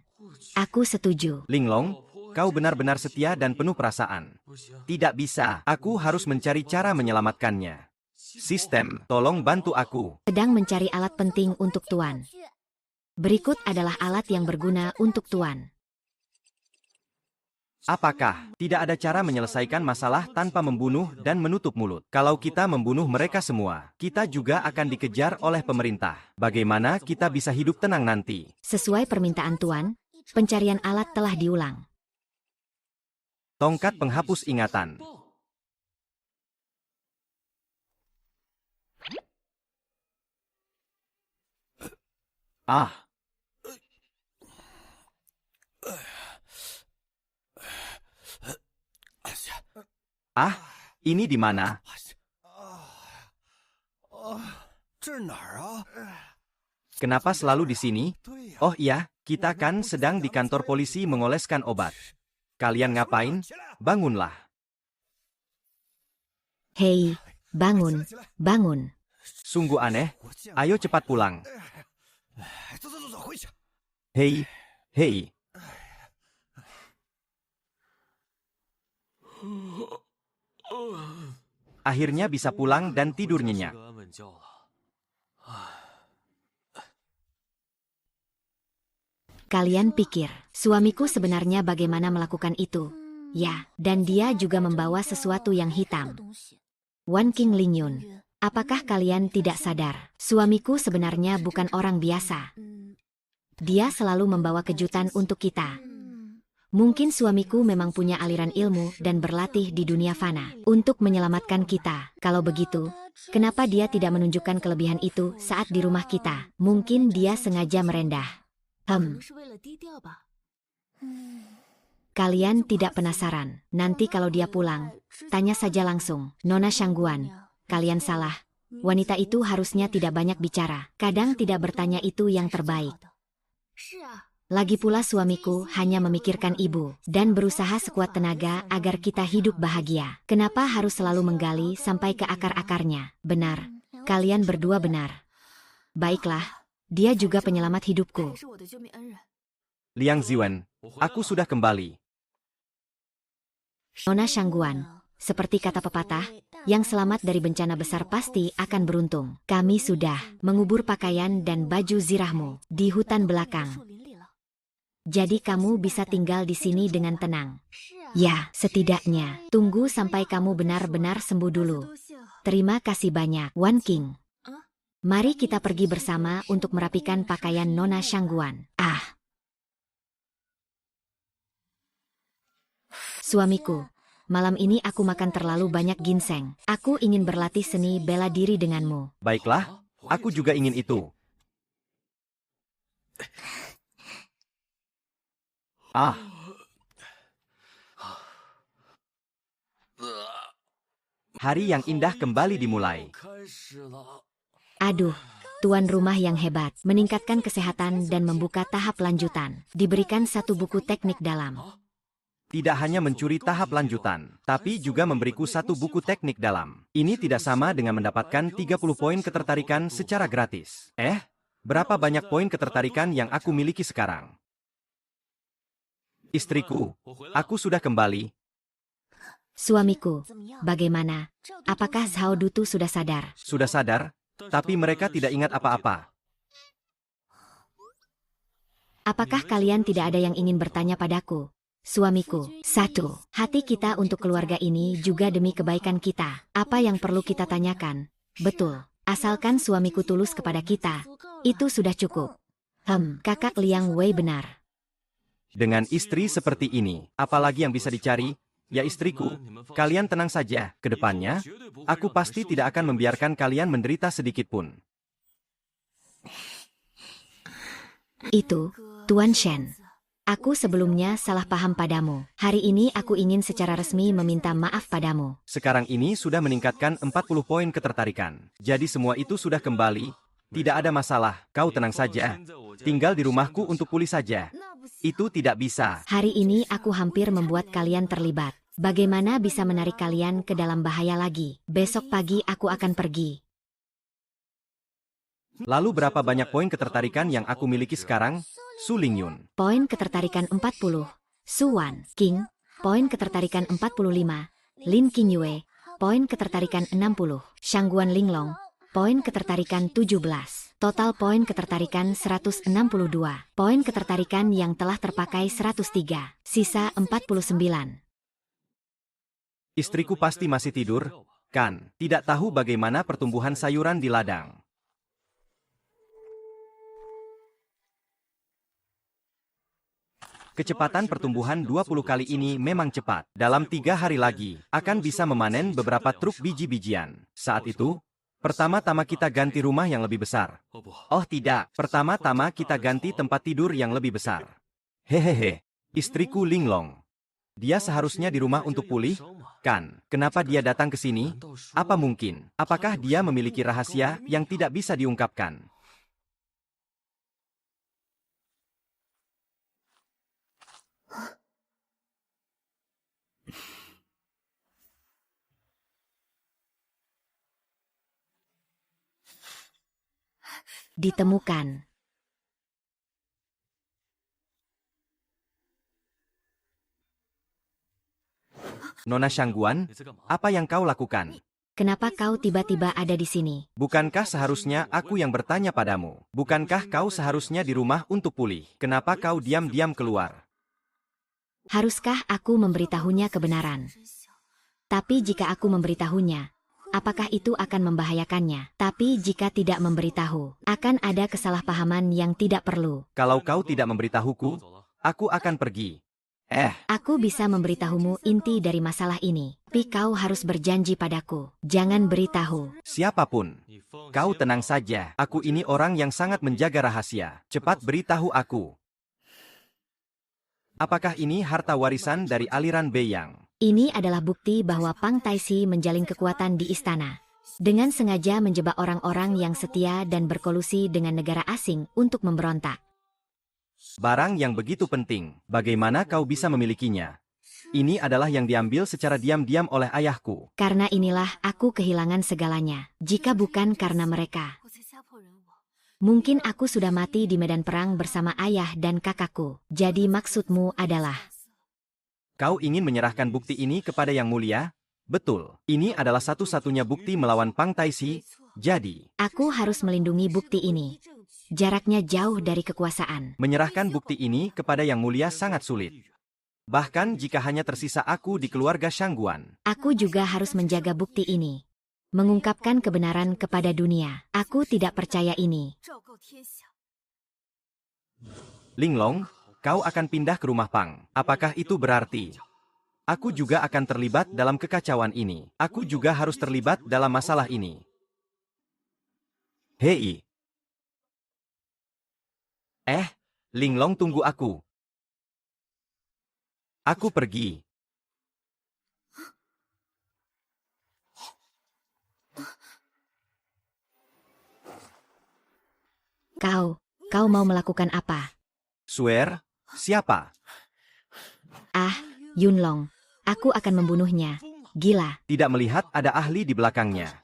Aku setuju. Linglong, kau benar-benar setia dan penuh perasaan. Tidak bisa, aku harus mencari cara menyelamatkannya. Sistem, tolong bantu aku. Sedang mencari alat penting untuk Tuan. Berikut adalah alat yang berguna untuk Tuan. Apakah tidak ada cara menyelesaikan masalah tanpa membunuh dan menutup mulut? Kalau kita membunuh mereka semua, kita juga akan dikejar oleh pemerintah. Bagaimana kita bisa hidup tenang nanti? Sesuai permintaan Tuan, pencarian alat telah diulang. Tongkat penghapus ingatan. Ah. Ah, ini di mana? Kenapa selalu di sini? Oh iya, kita kan sedang di kantor polisi mengoleskan obat. Kalian ngapain? Bangunlah. Hei, bangun, bangun. Sungguh aneh. Ayo cepat pulang. Hei, hei. Akhirnya bisa pulang dan tidur nyenyak. Kalian pikir, suamiku sebenarnya bagaimana melakukan itu? Ya, dan dia juga membawa sesuatu yang hitam. Wan King Lingyun, apakah kalian tidak sadar? Suamiku sebenarnya bukan orang biasa. Dia selalu membawa kejutan untuk kita. Mungkin suamiku memang punya aliran ilmu dan berlatih di dunia fana untuk menyelamatkan kita. Kalau begitu, kenapa dia tidak menunjukkan kelebihan itu saat di rumah kita? Mungkin dia sengaja merendah. Kalian tidak penasaran? Nanti kalau dia pulang, tanya saja langsung. Nona Shangguan, kalian salah. Wanita itu harusnya tidak banyak bicara. Kadang tidak bertanya itu yang terbaik. Lagi pula suamiku hanya memikirkan ibu dan berusaha sekuat tenaga agar kita hidup bahagia. Kenapa harus selalu menggali sampai ke akar-akarnya? Benar, kalian berdua benar. Baiklah, dia juga penyelamat hidupku. Liang Ziwen, aku sudah kembali. Nona Shangguan, seperti kata pepatah, yang selamat dari bencana besar pasti akan beruntung. Kami sudah mengubur pakaian dan baju zirahmu di hutan belakang. Jadi kamu bisa tinggal di sini dengan tenang. Ya, setidaknya tunggu sampai kamu benar-benar sembuh dulu. Terima kasih banyak, Wan King. Mari kita pergi bersama untuk merapikan pakaian Nona Shangguan. Suamiku, malam ini aku makan terlalu banyak ginseng. Aku ingin berlatih seni bela diri denganmu. Baiklah, aku juga ingin itu. Hari yang indah kembali dimulai. Aduh, tuan rumah yang hebat, meningkatkan kesehatan dan membuka tahap lanjutan. Diberikan satu buku teknik dalam. Tidak hanya mencuri tahap lanjutan, tapi juga memberiku satu buku teknik dalam. Ini tidak sama dengan mendapatkan 30 poin ketertarikan secara gratis. Berapa banyak poin ketertarikan yang aku miliki sekarang? Istriku, aku sudah kembali. Suamiku, bagaimana? Apakah Zhao Dutu sudah sadar? Sudah sadar, tapi mereka tidak ingat apa-apa. Apakah kalian tidak ada yang ingin bertanya padaku? Suamiku, satu, hati kita untuk keluarga ini juga demi kebaikan kita. Apa yang perlu kita tanyakan? Betul, asalkan suamiku tulus kepada kita, itu sudah cukup. Kakak Liang Wei benar. Dengan istri seperti ini, apalagi yang bisa dicari? Ya istriku, kalian tenang saja. Kedepannya, aku pasti tidak akan membiarkan kalian menderita sedikit pun. Itu, Tuan Shen. Aku sebelumnya salah paham padamu. Hari ini aku ingin secara resmi meminta maaf padamu. Sekarang ini sudah meningkatkan 40 poin ketertarikan. Jadi semua itu sudah kembali. Tidak ada masalah, kau tenang saja. Tinggal di rumahku untuk pulih saja. Itu tidak bisa. Hari ini aku hampir membuat kalian terlibat. Bagaimana bisa menarik kalian ke dalam bahaya lagi? Besok pagi aku akan pergi. Lalu berapa banyak poin ketertarikan yang aku miliki sekarang? Su Lingyun. Poin ketertarikan 40. Su Wan King. Poin ketertarikan 45. Lin Qingyue. Poin ketertarikan 60. Shangguan Linglong. Poin ketertarikan 17. Total poin ketertarikan 162. Poin ketertarikan yang telah terpakai 103. Sisa 49. Istriku pasti masih tidur, kan? Tidak tahu bagaimana pertumbuhan sayuran di ladang. Kecepatan pertumbuhan 20 kali ini memang cepat. Dalam 3 hari lagi, akan bisa memanen beberapa truk biji-bijian. Saat itu, pertama-tama kita ganti rumah yang lebih besar. Oh tidak, pertama-tama kita ganti tempat tidur yang lebih besar. Hehehe, istriku Linglong. Dia seharusnya di rumah untuk pulih, kan? Kenapa dia datang ke sini? Apa mungkin? Apakah dia memiliki rahasia yang tidak bisa diungkapkan? Ditemukan. Nona Shangguan, apa yang kau lakukan? Kenapa kau tiba-tiba ada di sini? Bukankah seharusnya aku yang bertanya padamu? Bukankah kau seharusnya di rumah untuk pulih? Kenapa kau diam-diam keluar? Haruskah aku memberitahunya kebenaran? Tapi jika aku memberitahunya, apakah itu akan membahayakannya? Tapi jika tidak memberitahu, akan ada kesalahpahaman yang tidak perlu. Kalau kau tidak memberitahuku, aku akan pergi. Aku bisa memberitahumu inti dari masalah ini. Tapi kau harus berjanji padaku. Jangan beritahu. Siapapun, kau tenang saja. Aku ini orang yang sangat menjaga rahasia. Cepat beritahu aku. Apakah ini harta warisan dari aliran Beiyang? Ini adalah bukti bahwa Pang Taisi menjalin kekuatan di istana. Dengan sengaja menjebak orang-orang yang setia dan berkolusi dengan negara asing untuk memberontak. Barang yang begitu penting, bagaimana kau bisa memilikinya? Ini adalah yang diambil secara diam-diam oleh ayahku. Karena inilah aku kehilangan segalanya. Jika bukan karena mereka, mungkin aku sudah mati di medan perang bersama ayah dan kakakku. Jadi maksudmu adalah... Kau ingin menyerahkan bukti ini kepada Yang Mulia? Betul. Ini adalah satu-satunya bukti melawan Pang Taisi. Jadi, aku harus melindungi bukti ini. Jaraknya jauh dari kekuasaan. Menyerahkan bukti ini kepada Yang Mulia sangat sulit. Bahkan jika hanya tersisa aku di keluarga Shangguan. Aku juga harus menjaga bukti ini. Mengungkapkan kebenaran kepada dunia. Aku tidak percaya ini. Linglong, kau akan pindah ke rumah Pang. Apakah itu berarti aku juga akan terlibat dalam kekacauan ini? Aku juga harus terlibat dalam masalah ini. Hei. Linglong, tunggu aku. Aku pergi. Kau mau melakukan apa? Swear? Siapa? Yunlong. Aku akan membunuhnya. Gila. Tidak melihat ada ahli di belakangnya.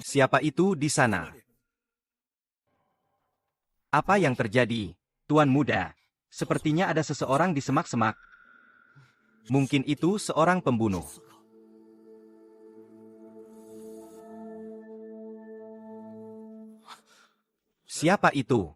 Siapa itu di sana? Apa yang terjadi, Tuan Muda? Sepertinya ada seseorang di semak-semak. Mungkin itu seorang pembunuh. Siapa itu?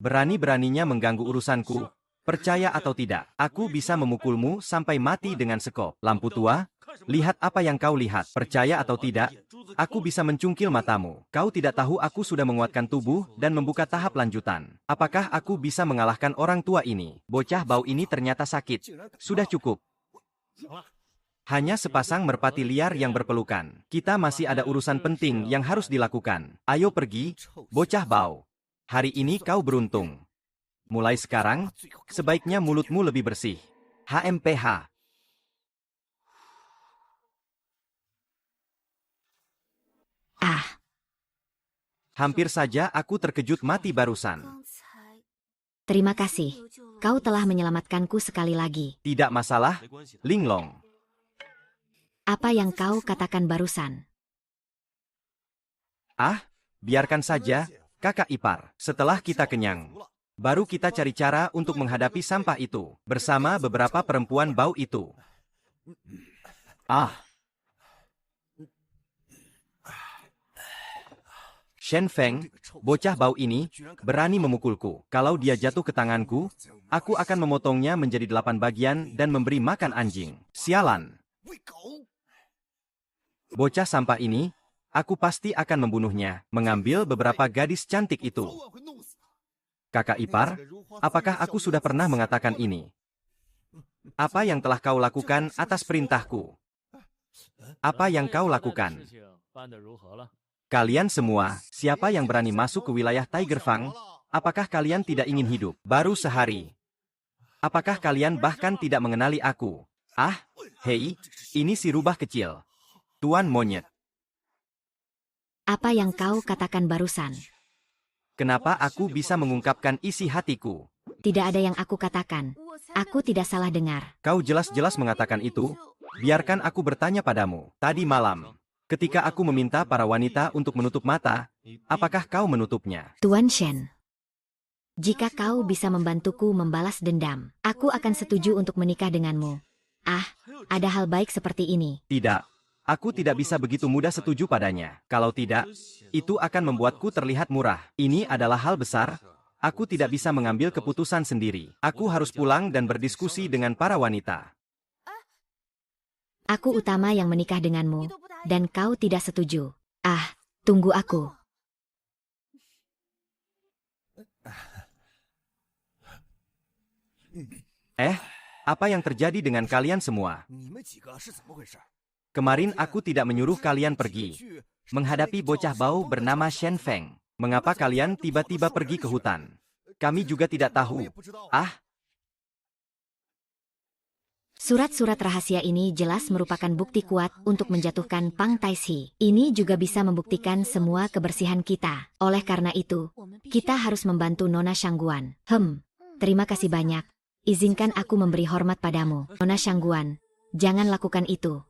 Berani-beraninya mengganggu urusanku. Percaya atau tidak, aku bisa memukulmu sampai mati dengan sekop. Lampu tua, Lihat apa yang kau lihat. Percaya atau tidak, aku bisa mencungkil matamu. Kau tidak tahu aku sudah menguatkan tubuh dan membuka tahap lanjutan. Apakah aku bisa mengalahkan orang tua ini? Bocah bau ini ternyata sakit. Sudah cukup. Hanya sepasang merpati liar yang berpelukan. Kita masih ada urusan penting yang harus dilakukan. Ayo pergi, bocah bau. Hari ini kau beruntung. Mulai sekarang, sebaiknya mulutmu lebih bersih. HMPH. Ah, Hampir saja aku terkejut mati barusan. terima kasih. Kau telah menyelamatkanku sekali lagi. Tidak masalah, Linglong. Apa yang kau katakan barusan? Ah, biarkan saja, kakak ipar. Setelah kita kenyang, baru kita cari cara untuk menghadapi sampah itu, bersama beberapa perempuan bau itu. Ah. Shen Feng, bocah bau ini, berani memukulku. Kalau dia jatuh ke tanganku, aku akan memotongnya menjadi 8 bagian dan memberi makan anjing. Sialan. Bocah sampah ini, aku pasti akan membunuhnya, mengambil beberapa gadis cantik itu. Kakak ipar, apakah aku sudah pernah mengatakan ini? Apa yang telah kau lakukan atas perintahku? Apa yang kau lakukan? Kalian semua, siapa yang berani masuk ke wilayah Tiger Fang? Apakah kalian tidak ingin hidup? Baru sehari. Apakah kalian bahkan tidak mengenali aku? Ah, hei, ini si rubah kecil. Tuan Monyet. Apa yang kau katakan barusan? Kenapa aku bisa mengungkapkan isi hatiku? Tidak ada yang aku katakan. Aku tidak salah dengar. Kau jelas-jelas mengatakan itu. Biarkan aku bertanya padamu. Tadi malam, ketika aku meminta para wanita untuk menutup mata, apakah kau menutupnya? Tuan Shen, jika kau bisa membantuku membalas dendam, aku akan setuju untuk menikah denganmu. Ah, ada hal baik seperti ini. Tidak. Aku tidak bisa begitu mudah setuju padanya. Kalau tidak, itu akan membuatku terlihat murah. Ini adalah hal besar. Aku tidak bisa mengambil keputusan sendiri. Aku harus pulang dan berdiskusi dengan para wanita. Aku utama yang menikah denganmu, dan kau tidak setuju. Ah, tunggu aku. Apa yang terjadi dengan kalian semua? Kemarin aku tidak menyuruh kalian pergi menghadapi bocah bau bernama Shen Feng. Mengapa kalian tiba-tiba pergi ke hutan? Kami juga tidak tahu. Ah, Surat-surat rahasia ini jelas merupakan bukti kuat untuk menjatuhkan Pang Taixi. Ini juga bisa membuktikan semua kebersihan kita. Oleh karena itu, kita harus membantu Nona Shangguan. Terima kasih banyak. Izinkan aku memberi hormat padamu. Nona Shangguan, jangan lakukan itu.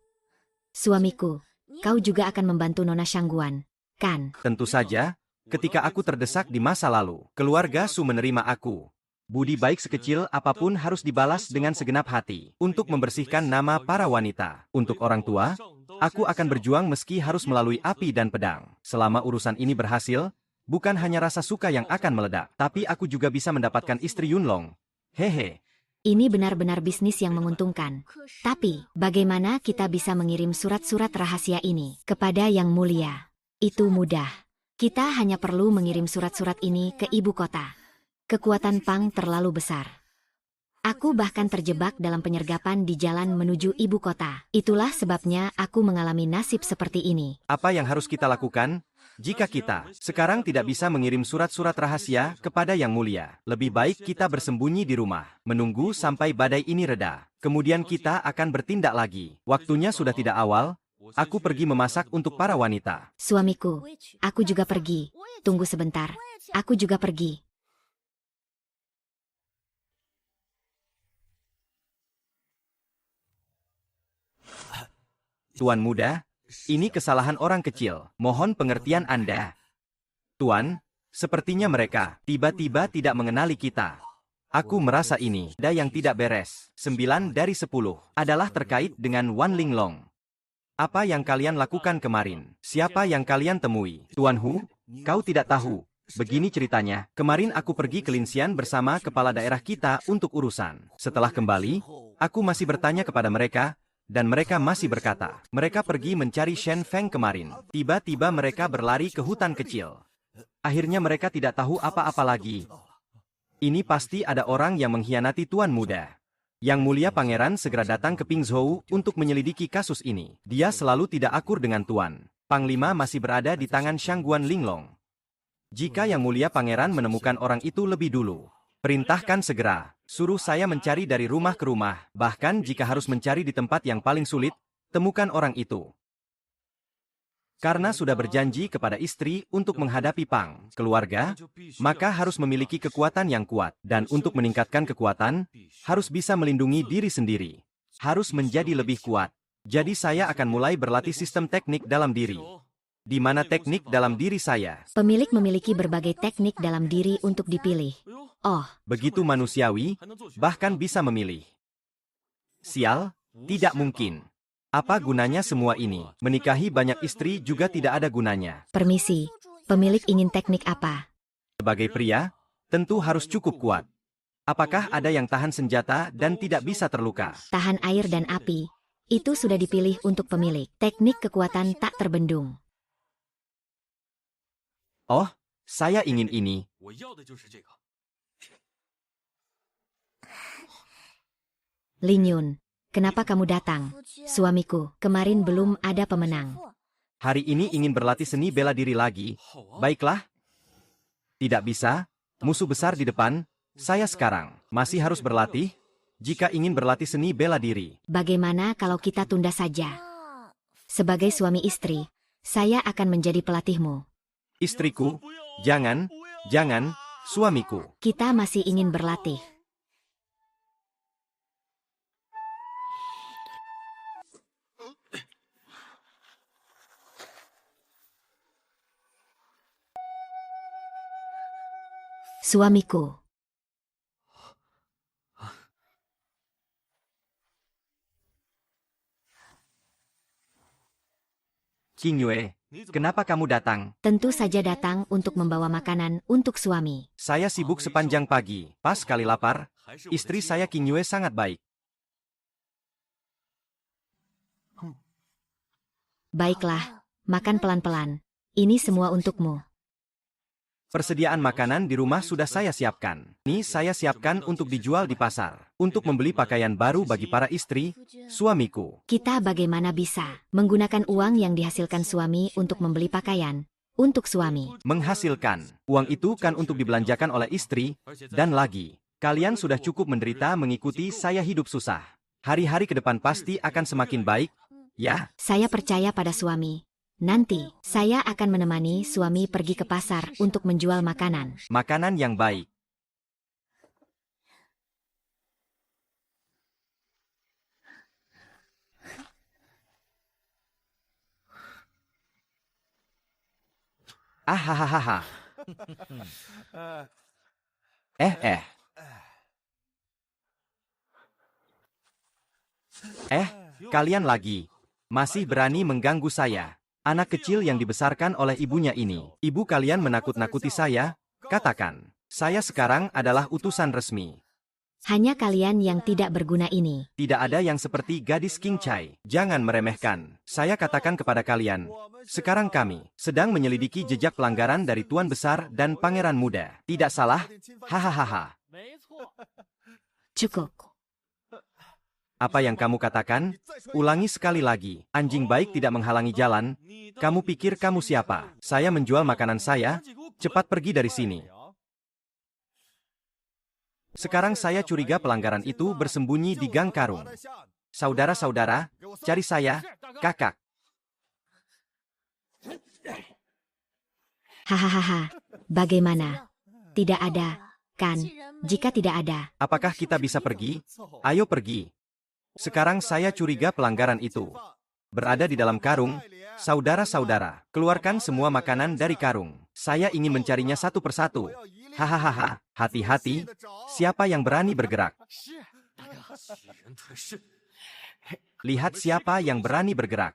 Suamiku, kau juga akan membantu Nona Shangguan, kan? tentu saja. Ketika aku terdesak di masa lalu, keluarga Su menerima aku. Budi baik sekecil apapun harus dibalas dengan segenap hati. Untuk membersihkan nama para wanita. Untuk orang tua, aku akan berjuang meski harus melalui api dan pedang. Selama urusan ini berhasil, bukan hanya rasa suka yang akan meledak, tapi aku juga bisa mendapatkan istri Yunlong. Hehe. Ini benar-benar bisnis yang menguntungkan. Tapi, bagaimana kita bisa mengirim surat-surat rahasia ini kepada Yang Mulia? Itu mudah. Kita hanya perlu mengirim surat-surat ini ke ibu kota. Kekuatan Pang terlalu besar. Aku bahkan terjebak dalam penyergapan di jalan menuju ibu kota. Itulah sebabnya aku mengalami nasib seperti ini. Apa yang harus kita lakukan? Jika kita sekarang tidak bisa mengirim surat-surat rahasia kepada Yang Mulia, lebih baik kita bersembunyi di rumah, menunggu sampai badai ini reda. Kemudian kita akan bertindak lagi. Waktunya sudah tidak awal. Aku pergi memasak untuk para wanita. Suamiku, aku juga pergi. Tunggu sebentar. Aku juga pergi. Tuan muda, ini kesalahan orang kecil. Mohon pengertian Anda. Tuan, sepertinya mereka tiba-tiba tidak mengenali kita. Aku merasa ini ada yang tidak beres. 9 dari 10 adalah terkait dengan Wan Linglong. Apa yang kalian lakukan kemarin? Siapa yang kalian temui? Tuan Hu, kau tidak tahu. Begini ceritanya, kemarin aku pergi ke Linxian bersama kepala daerah kita untuk urusan. Setelah kembali, aku masih bertanya kepada mereka, dan mereka masih berkata, mereka pergi mencari Shen Feng kemarin. Tiba-tiba mereka berlari ke hutan kecil. Akhirnya mereka tidak tahu apa-apa lagi. Ini pasti ada orang yang mengkhianati Tuan Muda. Yang mulia pangeran segera datang ke Pingzhou untuk menyelidiki kasus ini. Dia selalu tidak akur dengan Tuan. Panglima masih berada di tangan Shangguan Linglong. Jika yang mulia pangeran menemukan orang itu lebih dulu, perintahkan segera. Suruh saya mencari dari rumah ke rumah. Bahkan jika harus mencari di tempat yang paling sulit, temukan orang itu. Karena sudah berjanji kepada istri untuk menghadapi Pang, keluarga, maka harus memiliki kekuatan yang kuat. Dan untuk meningkatkan kekuatan, harus bisa melindungi diri sendiri. Harus menjadi lebih kuat. Jadi saya akan mulai berlatih sistem teknik dalam diri. Di mana teknik dalam diri saya? Pemilik memiliki berbagai teknik dalam diri untuk dipilih. Oh, Begitu manusiawi, bahkan bisa memilih. Sial, tidak mungkin. Apa gunanya semua ini? Menikahi banyak istri juga tidak ada gunanya. permisi. Pemilik ingin teknik apa? Sebagai pria, tentu harus cukup kuat. Apakah ada yang tahan senjata dan tidak bisa terluka? Tahan air dan api. Itu sudah dipilih untuk pemilik. Teknik kekuatan tak terbendung. Oh, saya ingin ini. Lin Yun, kenapa kamu datang? Suamiku, kemarin belum ada pemenang. Hari ini ingin berlatih seni bela diri lagi. Baiklah. Tidak bisa. Musuh besar di depan. Saya sekarang masih harus berlatih. Jika ingin berlatih seni bela diri. Bagaimana kalau kita tunda saja? Sebagai suami istri, saya akan menjadi pelatihmu. Istriku, jangan, suamiku. Kita masih ingin berlatih. Suamiku. Qing Yue, kenapa kamu datang? Tentu saja datang untuk membawa makanan untuk suami. Saya sibuk sepanjang pagi. Pas kali lapar, istri saya Qing Yue sangat baik. Baiklah, makan pelan-pelan. Ini semua untukmu. Persediaan makanan di rumah sudah saya siapkan. Ini saya siapkan untuk dijual di pasar. Untuk membeli pakaian baru bagi para istri, suamiku. Kita bagaimana bisa menggunakan uang yang dihasilkan suami untuk membeli pakaian untuk suami. Menghasilkan. Uang itu kan untuk dibelanjakan oleh istri, dan lagi. Kalian sudah cukup menderita mengikuti saya hidup susah. Hari-hari ke depan pasti akan semakin baik, ya? Saya percaya pada suami. Nanti, saya akan menemani suami pergi ke pasar untuk menjual makanan. Makanan yang baik. Ahahaha. Kalian lagi. Masih berani mengganggu saya. Anak kecil yang dibesarkan oleh ibunya ini. Ibu kalian menakut-nakuti saya? Katakan, saya sekarang adalah utusan resmi. Hanya kalian yang tidak berguna ini. Tidak ada yang seperti gadis King Chai. Jangan meremehkan. Saya katakan kepada kalian, sekarang kami sedang menyelidiki jejak pelanggaran dari Tuan Besar dan Pangeran Muda. Tidak salah? Hahaha. Cukup. Apa yang kamu katakan? Ulangi sekali lagi. Anjing baik tidak menghalangi jalan. Kamu pikir kamu siapa? Saya menjual makanan saya. Cepat pergi dari sini. Sekarang saya curiga pelanggaran itu bersembunyi di gang karung. Saudara-saudara, cari saya, kakak. Hahaha. Bagaimana? Tidak ada, kan? Jika tidak ada, Apakah kita bisa pergi? Ayo pergi. Sekarang saya curiga pelanggaran itu berada di dalam karung. Saudara-saudara, keluarkan semua makanan dari karung. Saya ingin mencarinya satu persatu. Hahaha. Hati-hati. Siapa yang berani bergerak? Lihat siapa yang berani bergerak.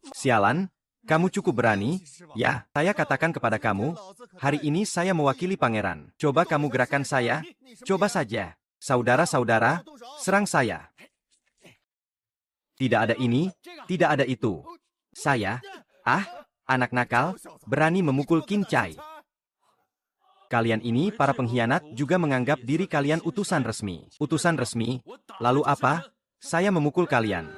Sialan, kamu cukup berani? Ya, saya katakan kepada kamu, hari ini saya mewakili pangeran. Coba kamu gerakan saya. Coba saja. Saudara-saudara, serang saya. Tidak ada ini, tidak ada itu. Saya, anak nakal, berani memukul King Chai. Kalian ini, para pengkhianat, juga menganggap diri kalian utusan resmi. Utusan resmi? Lalu apa? Saya memukul kalian.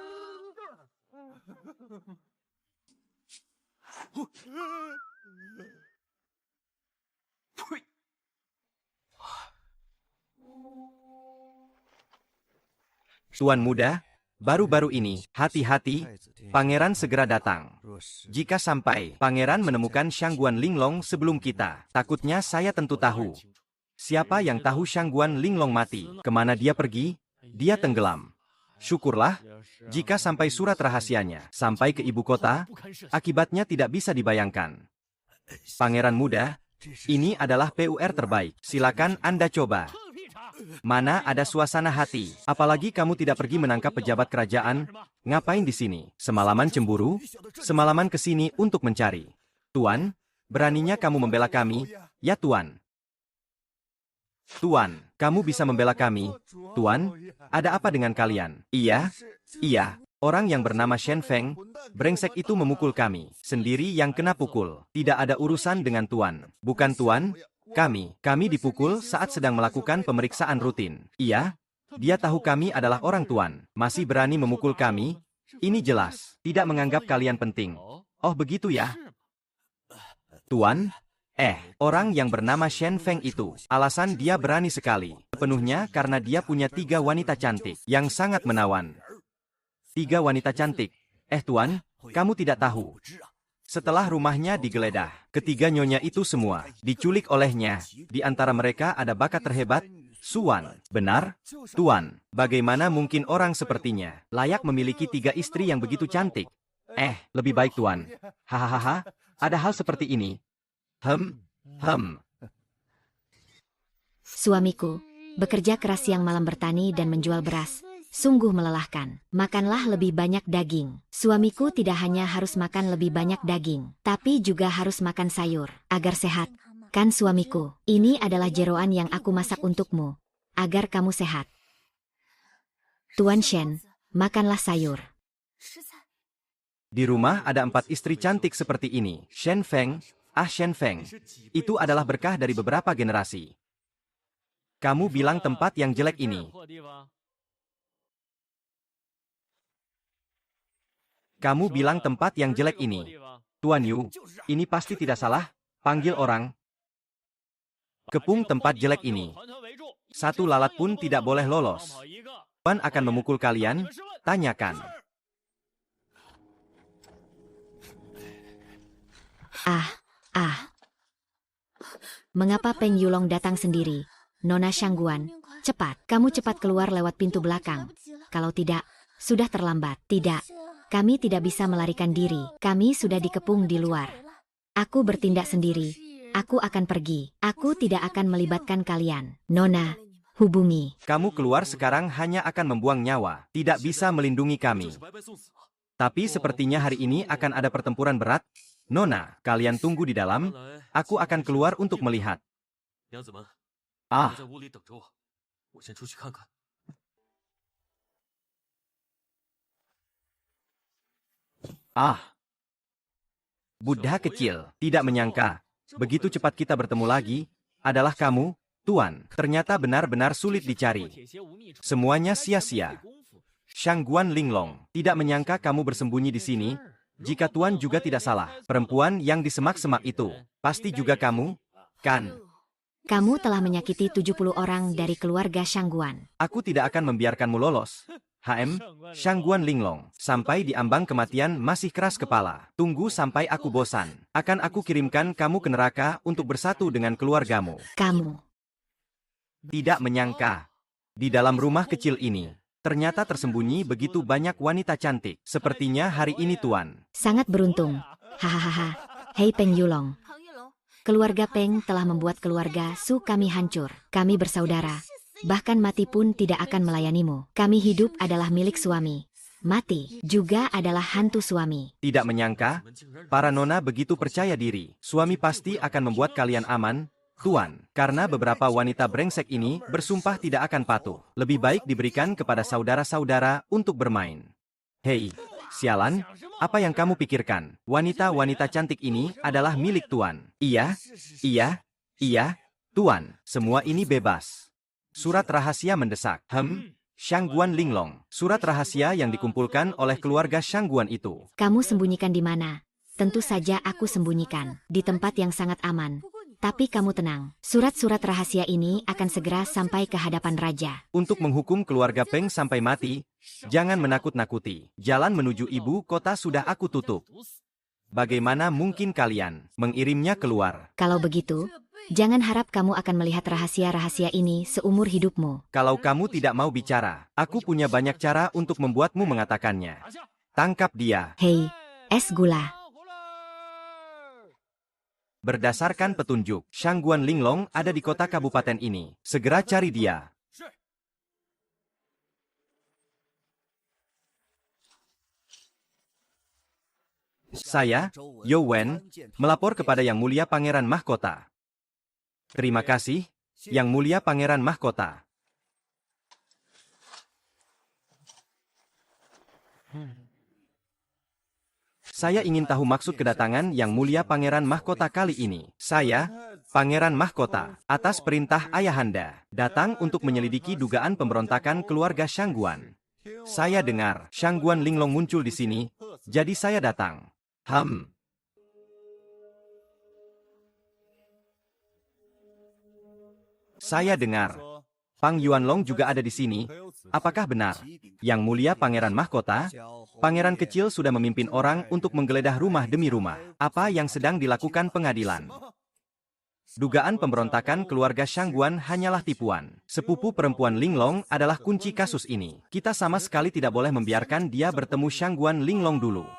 Tuan muda, baru-baru ini, hati-hati, pangeran segera datang. Jika sampai pangeran menemukan Shangguan Linglong sebelum kita, takutnya saya tentu tahu. Siapa yang tahu Shangguan Linglong mati? Kemana dia pergi? Dia tenggelam. Syukurlah, jika sampai surat rahasianya sampai ke ibu kota, akibatnya tidak bisa dibayangkan. Pangeran muda, ini adalah PUR terbaik. Silakan Anda coba. Mana ada suasana hati, apalagi kamu tidak pergi menangkap pejabat kerajaan, ngapain di sini? Semalaman cemburu? Semalaman ke sini untuk mencari. Tuan, beraninya kamu membela kami, ya Tuan. Tuan, kamu bisa membela kami. Tuan, ada apa dengan kalian? Iya, orang yang bernama Shen Feng, brengsek itu memukul kami, sendiri yang kena pukul. Tidak ada urusan dengan Tuan. Bukan Tuan, kami dipukul saat sedang melakukan pemeriksaan rutin. Iya, dia tahu kami adalah orang Tuan. Masih berani memukul kami? Ini jelas, tidak menganggap kalian penting. Oh begitu ya? Tuan? Orang yang bernama Shen Feng itu, alasan dia berani sekali. Sepenuhnya karena dia punya 3 wanita cantik, yang sangat menawan. 3 wanita cantik. Tuan, kamu tidak tahu. Setelah rumahnya digeledah, ketiga nyonya itu semua diculik olehnya. Di antara mereka ada bakat terhebat, Suan. Benar? Tuan, bagaimana mungkin orang sepertinya layak memiliki 3 istri yang begitu cantik? Lebih baik Tuan. Hahaha, ada hal seperti ini. Suamiku, bekerja keras siang malam bertani dan menjual beras. Sungguh melelahkan. Makanlah lebih banyak daging. Suamiku tidak hanya harus makan lebih banyak daging, tapi juga harus makan sayur, agar sehat. Kan suamiku, ini adalah jeroan yang aku masak untukmu, agar kamu sehat. Tuan Shen, makanlah sayur. Di rumah ada 4 istri cantik seperti ini. Shen Feng, Shen Feng. Itu adalah berkah dari beberapa generasi. Kamu bilang tempat yang jelek ini. Kamu bilang tempat yang jelek ini. Tuan Yu, ini pasti tidak salah. Panggil orang. Kepung tempat jelek ini. 1 lalat pun tidak boleh lolos. Tuan akan memukul kalian? Tanyakan. Mengapa Peng Yulong datang sendiri? Nona Shangguan, cepat, kamu cepat keluar lewat pintu belakang. Kalau tidak, sudah terlambat. Tidak. Kami tidak bisa melarikan diri. Kami sudah dikepung di luar. Aku bertindak sendiri. Aku akan pergi. Aku tidak akan melibatkan kalian. Nona, hubungi. Kamu keluar sekarang hanya akan membuang nyawa. Tidak bisa melindungi kami. Tapi sepertinya hari ini akan ada pertempuran berat. Nona, kalian tunggu di dalam. Aku akan keluar untuk melihat. Buddha kecil, tidak menyangka. Begitu cepat kita bertemu lagi, adalah kamu, Tuan. Ternyata benar-benar sulit dicari. Semuanya sia-sia. Shangguan Linglong, tidak menyangka kamu bersembunyi di sini. Jika Tuan juga tidak salah, perempuan yang di semak-semak itu, pasti juga kamu, kan? Kamu telah menyakiti 70 orang dari keluarga Shangguan. Aku tidak akan membiarkanmu lolos. Shangguan Linglong, sampai di ambang kematian masih keras kepala. Tunggu sampai aku bosan. Akan aku kirimkan kamu ke neraka untuk bersatu dengan keluargamu. Kamu tidak menyangka. Di dalam rumah kecil ini, ternyata tersembunyi begitu banyak wanita cantik. Sepertinya hari ini Tuan sangat beruntung. Hahaha. Hei Peng Yulong. Keluarga Peng telah membuat keluarga Su kami hancur. Kami bersaudara. Bahkan mati pun tidak akan melayanimu. Kami hidup adalah milik suami. Mati juga adalah hantu suami. Tidak menyangka, para nona begitu percaya diri. Suami pasti akan membuat kalian aman, Tuan. Karena beberapa wanita brengsek ini bersumpah tidak akan patuh. Lebih baik diberikan kepada saudara-saudara untuk bermain. Hei, sialan, apa yang kamu pikirkan? Wanita-wanita cantik ini adalah milik Tuan. Iya, Tuan, semua ini bebas. Surat rahasia mendesak. Shangguan Linglong. Surat rahasia yang dikumpulkan oleh keluarga Shangguan itu. Kamu sembunyikan di mana? Tentu saja aku sembunyikan di tempat yang sangat aman. Tapi kamu tenang. Surat-surat rahasia ini akan segera sampai ke hadapan raja. Untuk menghukum keluarga Peng sampai mati, jangan menakut-nakuti. Jalan menuju ibu kota sudah aku tutup. Bagaimana mungkin kalian mengirimnya keluar? Kalau begitu, jangan harap kamu akan melihat rahasia-rahasia ini seumur hidupmu. Kalau kamu tidak mau bicara, aku punya banyak cara untuk membuatmu mengatakannya. Tangkap dia. Hei, es gula. Berdasarkan petunjuk, Shangguan Linglong ada di kota kabupaten ini. Segera cari dia. Saya, Yo Wen, melapor kepada Yang Mulia Pangeran Mahkota. Terima kasih, Yang Mulia Pangeran Mahkota. Saya ingin tahu maksud kedatangan Yang Mulia Pangeran Mahkota kali ini. Saya, Pangeran Mahkota, atas perintah Ayahanda, datang untuk menyelidiki dugaan pemberontakan keluarga Shangguan. Saya dengar Shangguan Linglong muncul di sini, jadi saya datang. Saya dengar Pang Yuanlong juga ada di sini. Apakah benar? Yang Mulia Pangeran Mahkota, pangeran kecil sudah memimpin orang untuk menggeledah rumah demi rumah. Apa yang sedang dilakukan pengadilan? Dugaan pemberontakan keluarga Shangguan hanyalah tipuan. Sepupu perempuan Linglong adalah kunci kasus ini. Kita sama sekali tidak boleh membiarkan dia bertemu Shangguan Linglong dulu.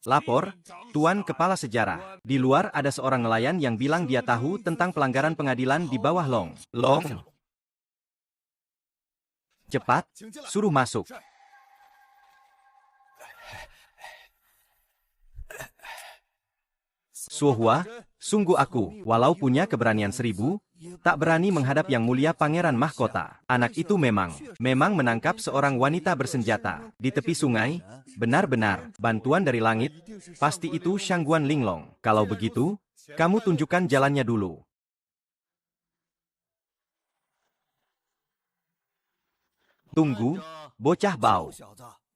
Lapor, Tuan Kepala Sejarah. Di luar ada seorang nelayan yang bilang dia tahu tentang pelanggaran pengadilan di bawah Long. Cepat, suruh masuk. Suohua, sungguh aku, walau punya keberanian 1000, tak berani menghadap Yang Mulia Pangeran Mahkota. Anak itu memang menangkap seorang wanita bersenjata di tepi sungai. Benar-benar, bantuan dari langit. Pasti itu Shangguan Linglong. Kalau begitu, kamu tunjukkan jalannya dulu. Tunggu, bocah bau.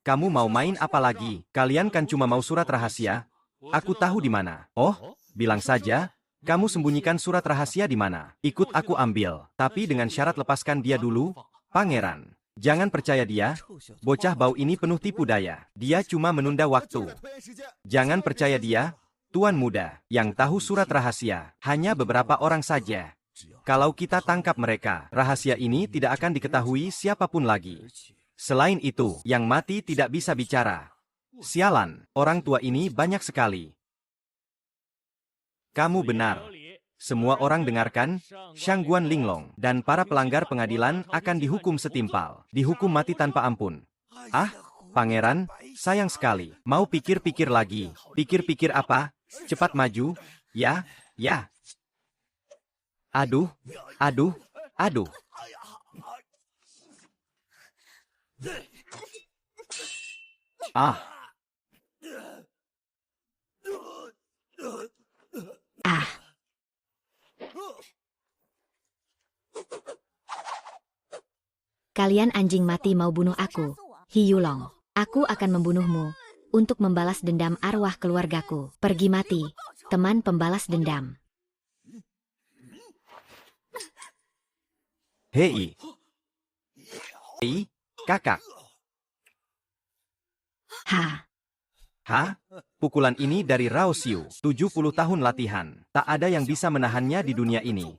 Kamu mau main apa lagi? Kalian kan cuma mau surat rahasia. Aku tahu di mana. Oh, bilang saja. Kamu sembunyikan surat rahasia di mana? Ikut aku ambil. Tapi dengan syarat lepaskan dia dulu, Pangeran. Jangan percaya dia. Bocah bau ini penuh tipu daya. Dia cuma menunda waktu. Jangan percaya dia. Tuan muda, yang tahu surat rahasia, hanya beberapa orang saja. Kalau kita tangkap mereka, rahasia ini tidak akan diketahui siapapun lagi. Selain itu, yang mati tidak bisa bicara. Sialan, orang tua ini banyak sekali. Kamu benar. Semua orang dengarkan, Shangguan Linglong dan para pelanggar pengadilan akan dihukum setimpal. Dihukum mati tanpa ampun. Ah, Pangeran, sayang sekali. Mau pikir-pikir lagi. Pikir-pikir apa? Cepat maju. Ya. Aduh. Ah. Kalian anjing mati mau bunuh aku, Hiyulong. Aku akan membunuhmu untuk membalas dendam arwah keluargaku. Pergi mati, teman pembalas dendam. Hei, kakak. Pukulan ini dari Rao Xiu, 70 tahun latihan. Tak ada yang bisa menahannya di dunia ini.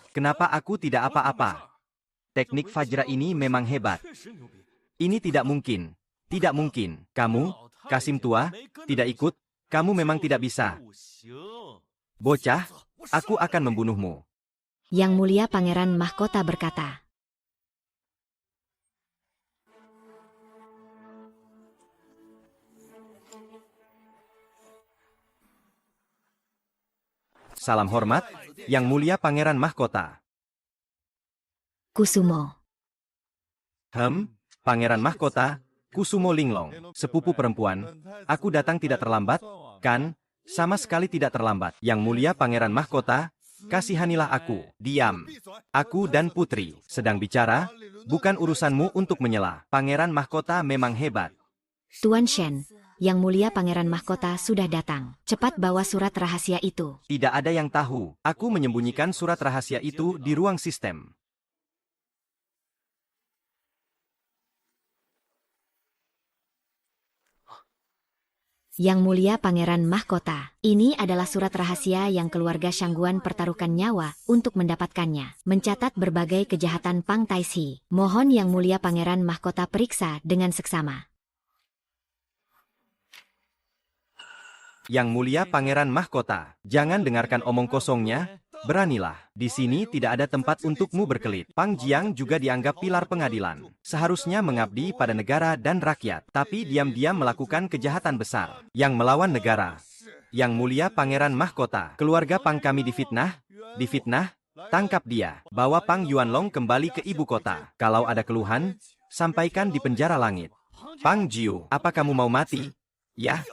Kenapa aku tidak apa-apa? Teknik Fajra ini memang hebat. Ini tidak mungkin. Tidak mungkin. Kamu, Kasim tua, tidak ikut. Kamu memang tidak bisa. Bocah, aku akan membunuhmu. Yang Mulia Pangeran Mahkota berkata. Salam hormat, Yang Mulia Pangeran Mahkota. Kusumo. Pangeran Mahkota, Kusumo Linglong, sepupu perempuan. Aku datang tidak terlambat, kan? Sama sekali tidak terlambat. Yang mulia Pangeran Mahkota, kasihanilah aku. Diam. Aku dan putri sedang bicara, bukan urusanmu untuk menyela. Pangeran Mahkota memang hebat. Tuan Shen, Yang Mulia Pangeran Mahkota sudah datang. Cepat bawa surat rahasia itu. Tidak ada yang tahu. Aku menyembunyikan surat rahasia itu di ruang sistem. Yang Mulia Pangeran Mahkota, ini adalah surat rahasia yang keluarga Shangguan pertaruhkan nyawa untuk mendapatkannya. Mencatat berbagai kejahatan Pang Taixi. Mohon Yang Mulia Pangeran Mahkota periksa dengan seksama. Yang Mulia Pangeran Mahkota, jangan dengarkan omong kosongnya. Beranilah, di sini tidak ada tempat untukmu berkelit. Pang Jiang juga dianggap pilar pengadilan. Seharusnya mengabdi pada negara dan rakyat, tapi diam-diam melakukan kejahatan besar yang melawan negara. Yang Mulia Pangeran Mahkota, keluarga Pang kami difitnah, tangkap dia. Bawa Pang Yuanlong kembali ke ibu kota. Kalau ada keluhan, sampaikan di penjara langit. Pang Jiu, apa kamu mau mati? Ya.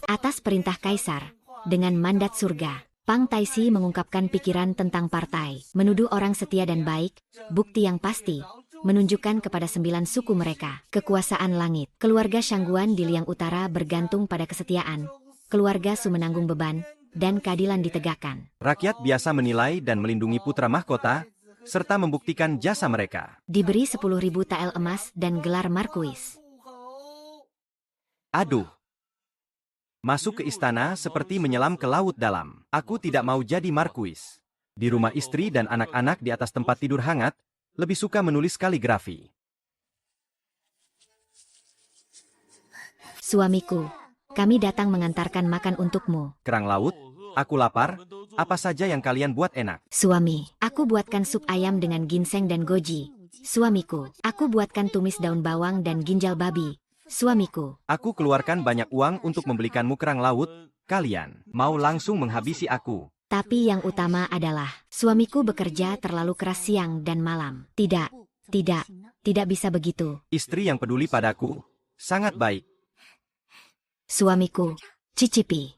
Atas perintah Kaisar, dengan mandat surga, Pang Taixi mengungkapkan pikiran tentang partai, menuduh orang setia dan baik, bukti yang pasti, menunjukkan kepada 9 suku mereka, kekuasaan langit. Keluarga Shangguan di Liang Utara bergantung pada kesetiaan, keluarga Su menanggung beban, dan keadilan ditegakkan. Rakyat biasa menilai dan melindungi putra mahkota, serta membuktikan jasa mereka. Diberi 10.000 tael emas dan gelar markuis. Aduh. Masuk ke istana seperti menyelam ke laut dalam. Aku tidak mau jadi markuis. Di rumah istri dan anak-anak di atas tempat tidur hangat, lebih suka menulis kaligrafi. Suamiku, kami datang mengantarkan makan untukmu. Kerang laut, aku lapar, apa saja yang kalian buat enak. Suami, aku buatkan sup ayam dengan ginseng dan goji. Suamiku, aku buatkan tumis daun bawang dan ginjal babi. Suamiku, aku keluarkan banyak uang untuk membelikanmu kerang laut, kalian mau langsung menghabisi aku. Tapi yang utama adalah, suamiku bekerja terlalu keras siang dan malam. Tidak bisa begitu. Istri yang peduli padaku, sangat baik. Suamiku, cicipi.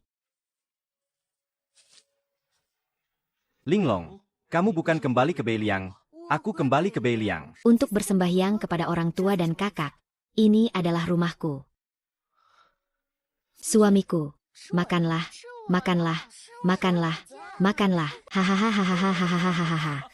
Linglong, kamu bukan kembali ke Beiliang, aku kembali ke Beiliang. Untuk bersembahyang kepada orang tua dan kakak. Ini adalah rumahku. Suamiku, makanlah. Hahaha.